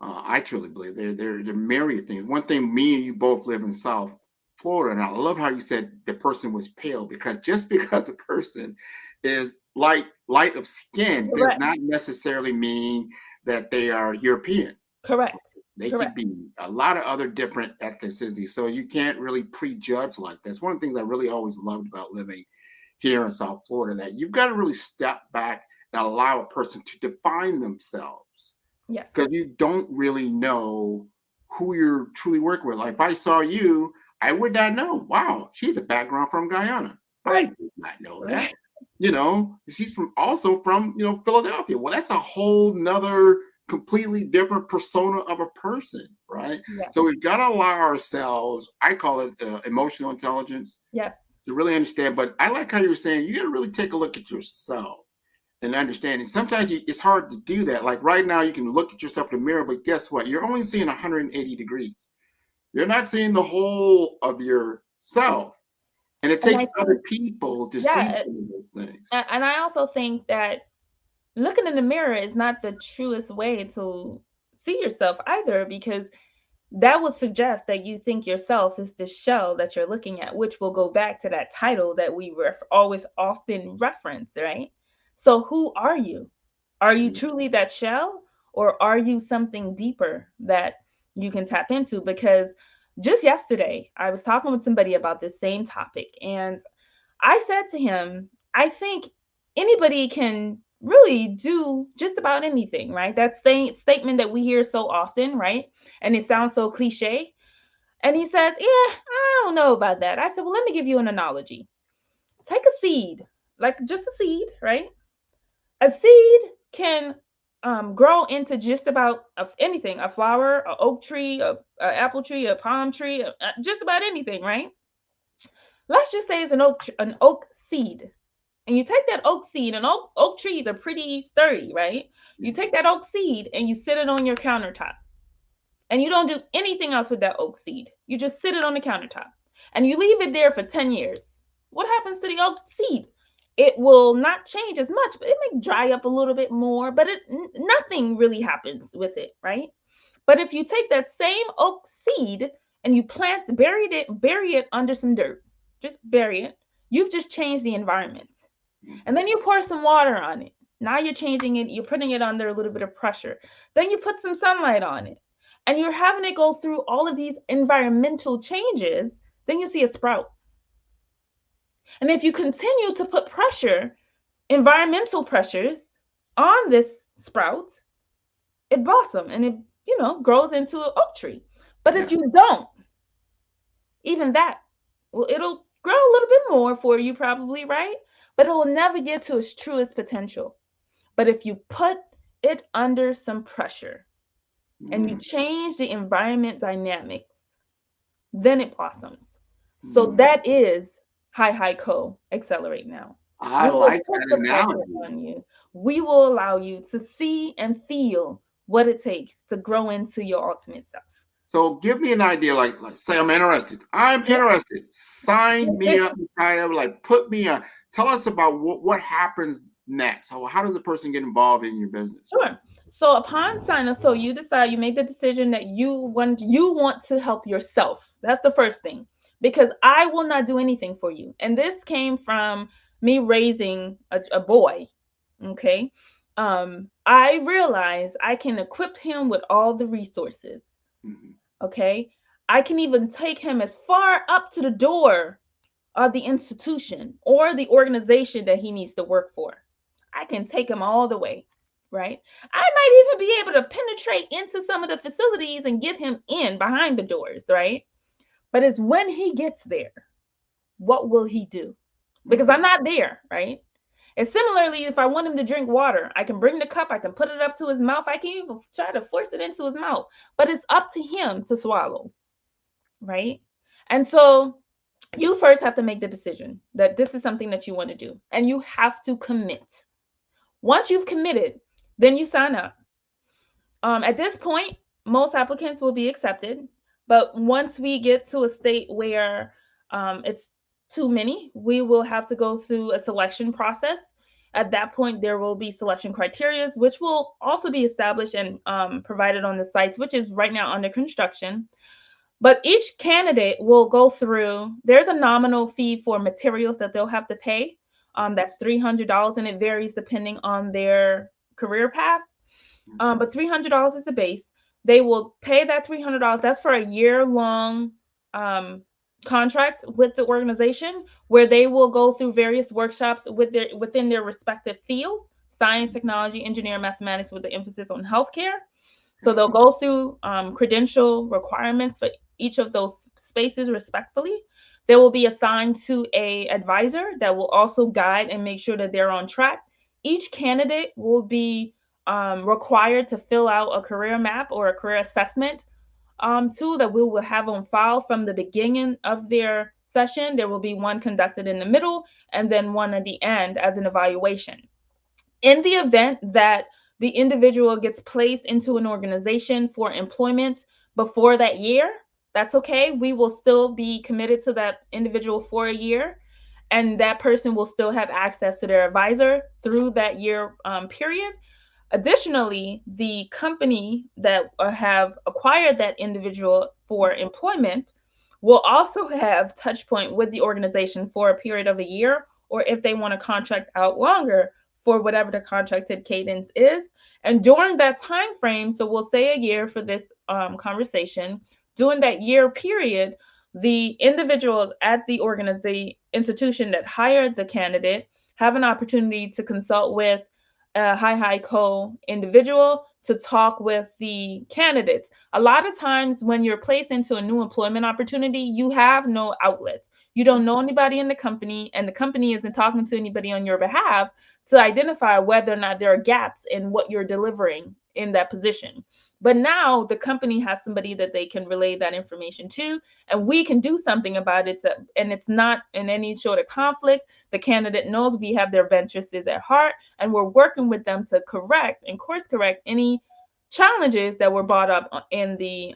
I truly believe they're myriad things. One thing, me and you both live in South Florida, and I love how you said the person was pale, because just because a person is light of skin does not necessarily mean that they are European. Correct. They could be a lot of other different ethnicities. So you can't really prejudge like that. It's one of the things I really always loved about living here in South Florida, that you've got to really step back and allow a person to define themselves. Yes. Because you don't really know who you're truly working with. Like if I saw you, I would not know, wow, she's a background from Guyana. I did not know that. You know, she's also from, Philadelphia. Well, that's a whole nother completely different persona of a person, right? Yes. So we've got to allow ourselves, I call it emotional intelligence. Yes. To really understand. But I like how you were saying, you got to really take a look at yourself and understand. And sometimes it's hard to do that. Like right now, you can look at yourself in the mirror, but guess what? You're only seeing 180 degrees. You're not seeing the whole of yourself. And it takes other people to see some of those things. And I also think that looking in the mirror is not the truest way to see yourself either, because that would suggest that you think yourself is the shell that you're looking at, which will go back to that title that we always often reference, right? So who are you? Are you truly that shell, or are you something deeper that you can tap into? Because just yesterday, I was talking with somebody about this same topic, and I said to him, I think anybody can really do just about anything, right? That statement that we hear so often, right? And it sounds so cliche. And he says, yeah, I don't know about that. I said, well, let me give you an analogy. Take a seed, like just a seed, right? A seed can grow into just about anything, a flower, an oak tree, an apple tree, a palm tree, just about anything, right? Let's just say it's an oak seed. And you take that oak seed, and oak trees are pretty sturdy, right? You take that oak seed and you sit it on your countertop. And you don't do anything else with that oak seed. You just sit it on the countertop. And you leave it there for 10 years. What happens to the oak seed? It will not change as much, but it may dry up a little bit more, but nothing really happens with it, right? But if you take that same oak seed and you bury it under some dirt, just bury it, you've just changed the environment. And then you pour some water on it. Now you're changing it, you're putting it under a little bit of pressure. Then you put some sunlight on it. And you're having it go through all of these environmental changes, then you see a sprout. And if you continue to put pressure, environmental pressures on this sprout, it blossoms and it, grows into an oak tree. But if you don't, even that, well, it'll grow a little bit more for you probably, right? But it will never get to its truest potential. But if you put it under some pressure and you change the environment dynamics, then it blossoms. So that is Hi-Hi-Co, Accelerate Now. I like that analogy. On you. We will allow you to see and feel what it takes to grow into your ultimate self. So give me an idea, like say I'm interested. I'm interested. Sign me up, like put me on. Tell us about what happens next. How does a person get involved in your business? Sure. So upon sign up, so you decide, you make the decision that you want to help yourself. That's the first thing, because I will not do anything for you. And this came from me raising a boy. Okay. I realized I can equip him with all the resources. Mm-hmm. Okay. I can even take him as far up to the door of the institution or the organization that he needs to work for. I can take him all the way, right? I might even be able to penetrate into some of the facilities and get him in behind the doors, right? But it's when he gets there, what will he do? Because I'm not there, right? And similarly, if I want him to drink water, I can bring the cup, I can put it up to his mouth, I can even try to force it into his mouth, but it's up to him to swallow, right? And so you first have to make the decision that this is something that you want to do, and you have to commit. Once you've committed, then you sign up. At this point, most applicants will be accepted, but once we get to a state where it's too many, we will have to go through a selection process. At that point, there will be selection criteria, which will also be established and provided on the sites, which is right now under construction. But each candidate will go through, there's a nominal fee for materials that they'll have to pay. That's $300, and it varies depending on their career path. But $300 is the base. They will pay that $300. That's for a year-long contract with the organization, where they will go through various workshops within their respective fields: science, technology, engineering, mathematics, with the emphasis on healthcare. So they'll go through credential requirements for each of those spaces respectfully. They will be assigned to a advisor that will also guide and make sure that they're on track. Each candidate will be required to fill out a career map or a career assessment tool that we will have on file from the beginning of their session. There will be one conducted in the middle and then one at the end as an evaluation. In the event that the individual gets placed into an organization for employment before that year, that's okay. We will still be committed to that individual for a year, and that person will still have access to their advisor through that year period. Additionally, the company that have acquired that individual for employment will also have touch point with the organization for a period of a year, or if they want to contract out longer, for whatever the contracted cadence is. And during that time frame, so we'll say a year for this conversation, during that year period, the individuals at the institution that hired the candidate have an opportunity to consult with a HiHiCo individual to talk with the candidates. A lot of times when you're placed into a new employment opportunity, you have no outlets. You don't know anybody in the company, and the company isn't talking to anybody on your behalf to identify whether or not there are gaps in what you're delivering in that position. But now the company has somebody that they can relay that information to, and we can do something about it. And it's not in any sort of conflict. The candidate knows we have their interests at heart, and we're working with them to correct and course correct any challenges that were brought up in the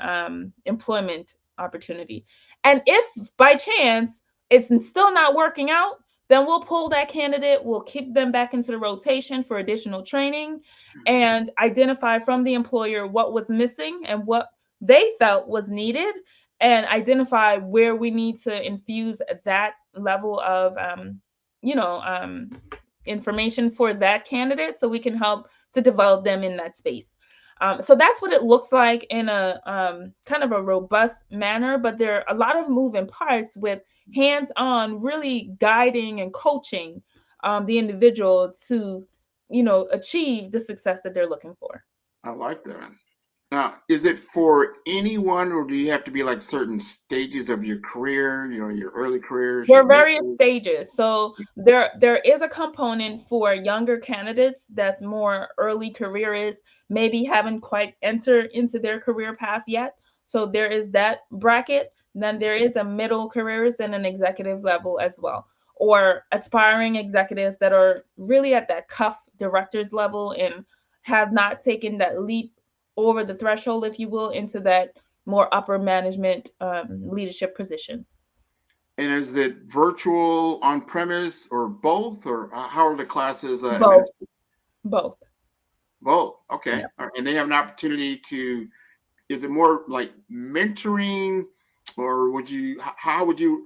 employment opportunity. And if by chance it's still not working out, then we'll pull that candidate, we'll kick them back into the rotation for additional training, and identify from the employer what was missing and what they felt was needed, and identify where we need to infuse that level of information for that candidate, so we can help to develop them in that space. So that's what it looks like in a kind of a robust manner, but there are a lot of moving parts with hands-on really guiding and coaching the individual to, achieve the success that they're looking for. I like that. Now, is it for anyone, or do you have to be like certain stages of your career, your early careers? There are various stages. So there is a component for younger candidates that's more early careerists, maybe haven't quite entered into their career path yet. So there is that bracket. Then there is a middle careerist and an executive level as well, or aspiring executives that are really at that cuff directors level and have not taken that leap over the threshold, if you will, into that more upper management leadership positions. And is it virtual, on premise, or both, or how are the classes? Both. Both. Okay. Yeah. And they have an opportunity to. Is it more like mentoring, or how would you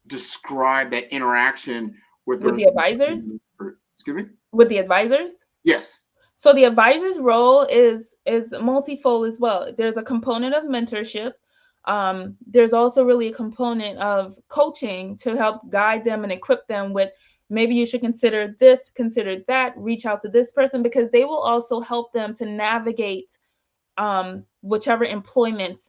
describe that interaction with the advisors? Excuse me? With the advisors? Yes. So the advisor's role is multifold as well. There's a component of mentorship. There's also really a component of coaching to help guide them and equip them with, maybe you should consider this, consider that, reach out to this person, because they will also help them to navigate whichever employment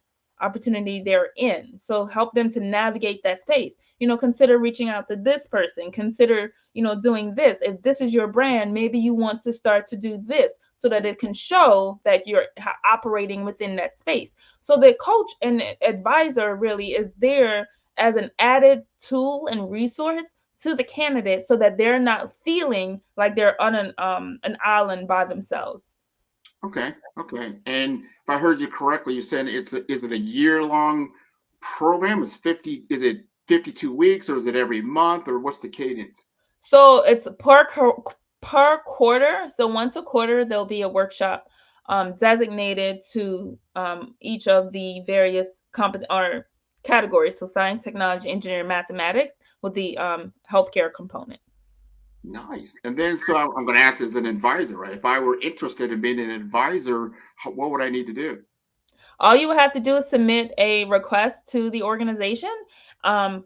opportunity they're in. So help them to navigate that space. Consider reaching out to this person, consider, doing this. If this is your brand, maybe you want to start to do this so that it can show that you're operating within that space. So the coach and advisor really is there as an added tool and resource to the candidate, so that they're not feeling like they're on an island by themselves. Okay. And if I heard you correctly, you said is it a year-long program? Is it 52 weeks, or is it every month, or what's the cadence? So it's per quarter. So once a quarter, there'll be a workshop designated to each of the various or categories. So science, technology, engineering, mathematics, with the healthcare component. Nice. And then, so I'm going to ask as an advisor, right? If I were interested in being an advisor, what would I need to do? All you would have to do is submit a request to the organization,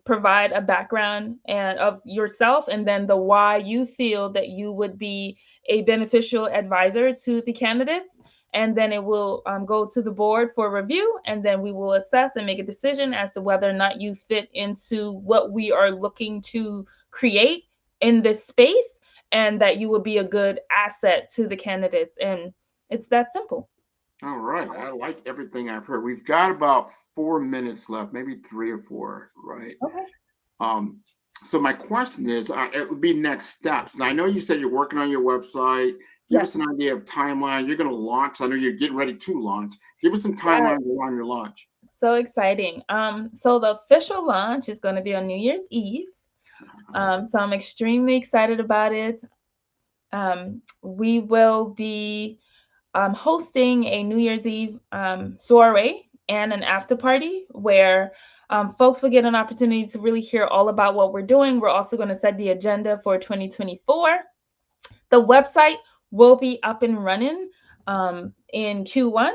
provide a background of yourself, and then the why you feel that you would be a beneficial advisor to the candidates. And then it will go to the board for review, and then we will assess and make a decision as to whether or not you fit into what we are looking to create in this space, and that you will be a good asset to the candidates. And it's that simple. All right. I like everything I've heard. We've got about 4 minutes left, maybe 3 or 4, right? Okay. So my question is, it would be next steps. Now, I know you said you're working on your website. Give us an idea of timeline. You're going to launch. I know you're getting ready to launch. Give us some timeline on your launch. So exciting. So the official launch is going to be on New Year's Eve. So I'm extremely excited about it. We will be hosting a New Year's Eve soiree and an after party where folks will get an opportunity to really hear all about what we're doing. We're also going to set the agenda for 2024. The website will be up and running in Q1.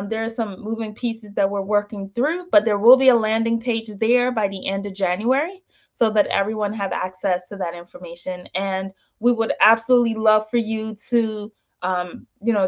There are some moving pieces that we're working through, but there will be a landing page there by the end of January, so that everyone has access to that information. And we would absolutely love for you to,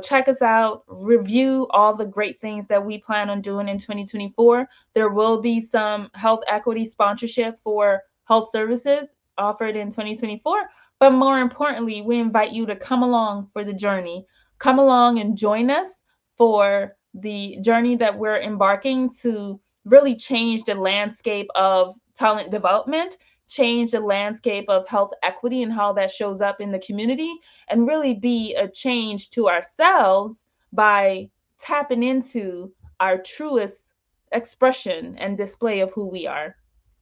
check us out, review all the great things that we plan on doing in 2024. There will be some health equity sponsorship for health services offered in 2024. But more importantly, we invite you to come along for the journey. Come along and join us for the journey that we're embarking to really change the landscape of talent development, change the landscape of health equity and how that shows up in the community, and really be a change to ourselves by tapping into our truest expression and display of who we are.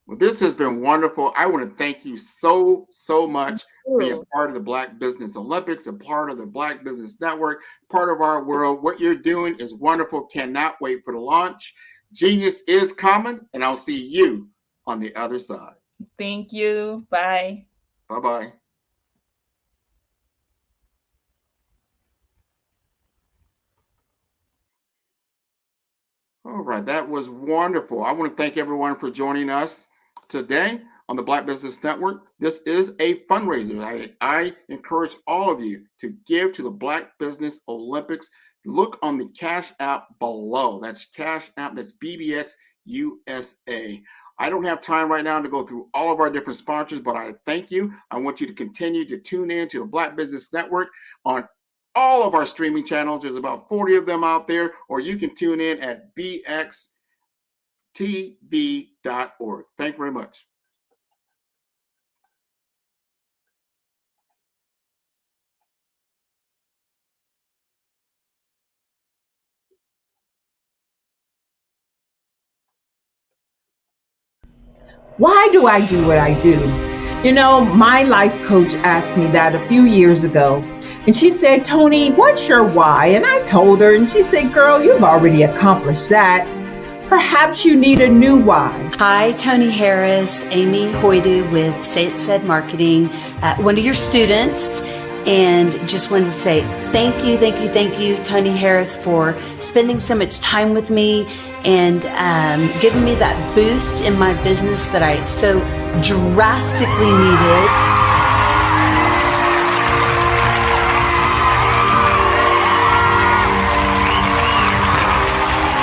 Well, this has been wonderful. I want to thank you so much for being part of the Black Business Olympics, a part of the Black Business Network, part of our world. What you're doing is wonderful. Cannot wait for the launch. Genius is coming, and I'll see you on the other side. Thank you. Bye. Bye-bye. All right, that was wonderful. I want to thank everyone for joining us today on the Black Business Network. This is a fundraiser. I encourage all of you to give to the Black Business Olympics. Look on the Cash App below. That's Cash App. That's BBX USA. I don't have time right now to go through all of our different sponsors, but I thank you. I want you to continue to tune in to the Black Business Network on all of our streaming channels. There's about 40 of them out there, or you can tune in at bxtv.org. Thank you very much. Why do I do what I do? You know, my life coach asked me that a few years ago. And she said, Tony, what's your why? And I told her, and she said, girl, you've already accomplished that. Perhaps you need a new why. Hi, Tony Harris, Amy Hoydu with Say It Said Marketing, one of your students. And just wanted to say thank you, Tony Harris, for spending so much time with me and giving me that boost in my business that I so drastically needed.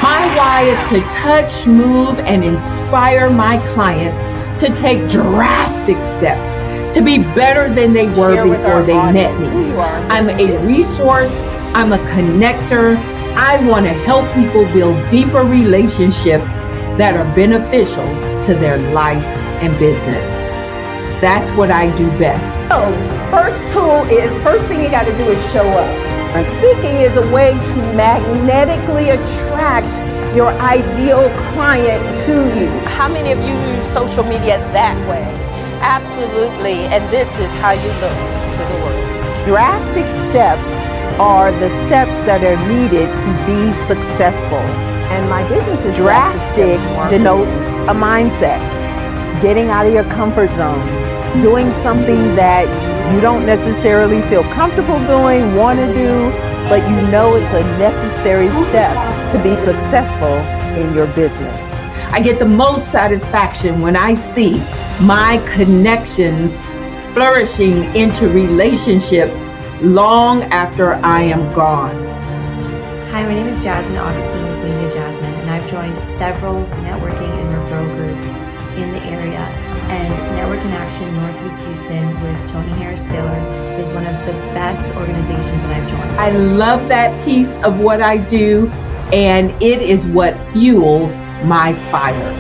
My why is to touch, move, and inspire my clients to take drastic steps to be better than they were before they met me. I'm a resource. I'm a connector. I want to help people build deeper relationships that are beneficial to their life and business. that's what I do best. So, first thing you got to do is show up. And speaking is a way to magnetically attract your ideal client to you. How many of you use social media that way? Absolutely. And this is how you look to the world. Drastic steps are the steps that are needed to be successful. And my business is drastic denotes a mindset. Getting out of your comfort zone. Doing something that you don't necessarily feel comfortable doing, want to do, but you know it's a necessary step to be successful in your business. I get the most satisfaction when I see my connections flourishing into relationships long after I am gone. Hi, my name is Jasmine Augustine with Media Jasmine, and I've joined several networking and referral groups in the area. And Network in Action Northeast Houston with Tony Harris Taylor is one of the best organizations that I've joined. I love that piece of what I do, and it is what fuels my fire.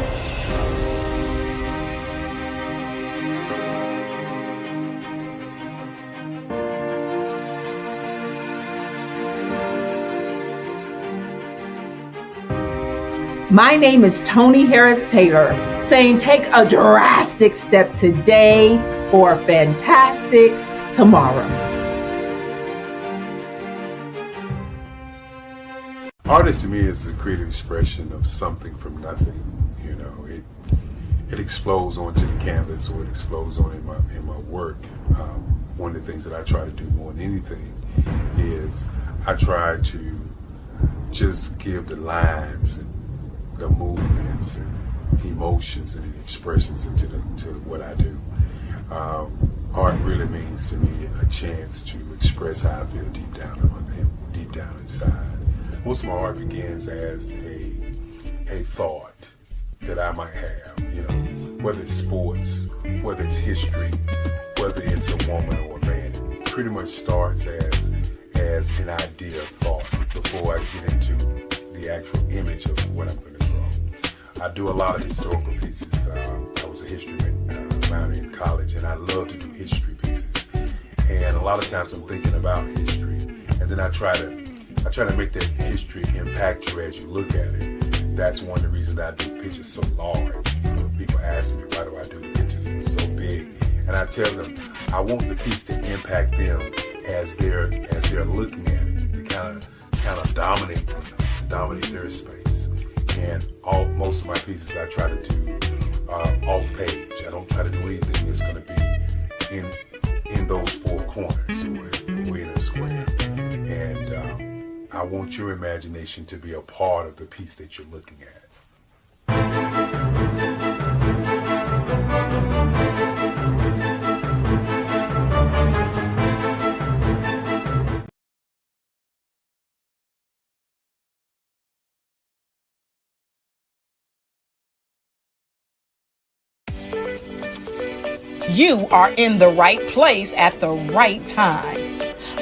My name is Tony Harris Taylor, saying take a drastic step today for a fantastic tomorrow. Artist to me is a creative expression of something from nothing. You know, it explodes onto the canvas, or it explodes on in my work. One of the things that I try to do more than anything is I try to just give the lines and the movements and emotions and expressions into what I do. Art really means to me a chance to express how I feel deep down inside. Most of my art begins as a thought that I might have, you know, whether it's sports, whether it's history, whether it's a woman or a man. It pretty much starts as an idea of thought before I get into the actual image of what I'm going to draw. I do a lot of historical pieces. I was a history minor in college, and I love to do history pieces. And a lot of times I'm thinking about history, and then I try to make that history impact you as you look at it. That's one of the reasons I do pictures so large. People ask me, why do I do the pictures so big? And I tell them, I want the piece to impact them as they're looking at it. To kind of dominate them, dominate their space. And most of my pieces I try to do off page. I don't try to do anything that's going to be in those four corners or in a square. And I want your imagination to be a part of the piece that you're looking at. You are in the right place at the right time.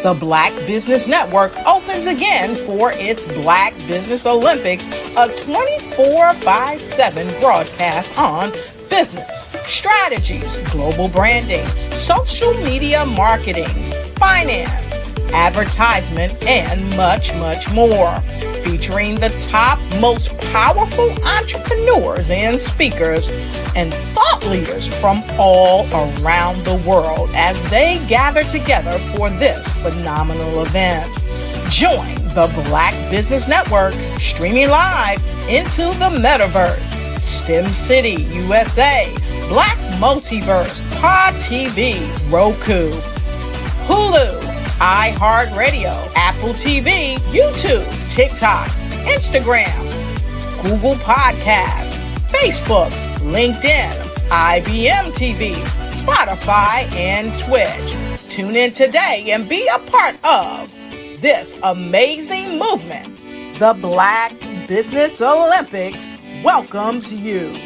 The Black Business Network opens again for its Black Business Olympics, a 24/7 broadcast on business, strategies, global branding, social media marketing, finance, advertisement, and much, much more. Featuring the top, most powerful entrepreneurs and speakers and thought leaders from all around the world as they gather together for this phenomenal event. Join the Black Business Network streaming live into the metaverse, STEM City, USA, Black Multiverse, Pod TV, Roku, Hulu, iHeartRadio, Apple TV, YouTube, TikTok, Instagram, Google Podcasts, Facebook, LinkedIn, IBM TV, Spotify, and Twitch. Tune in today and be a part of this amazing movement. The Black Business Olympics welcomes you.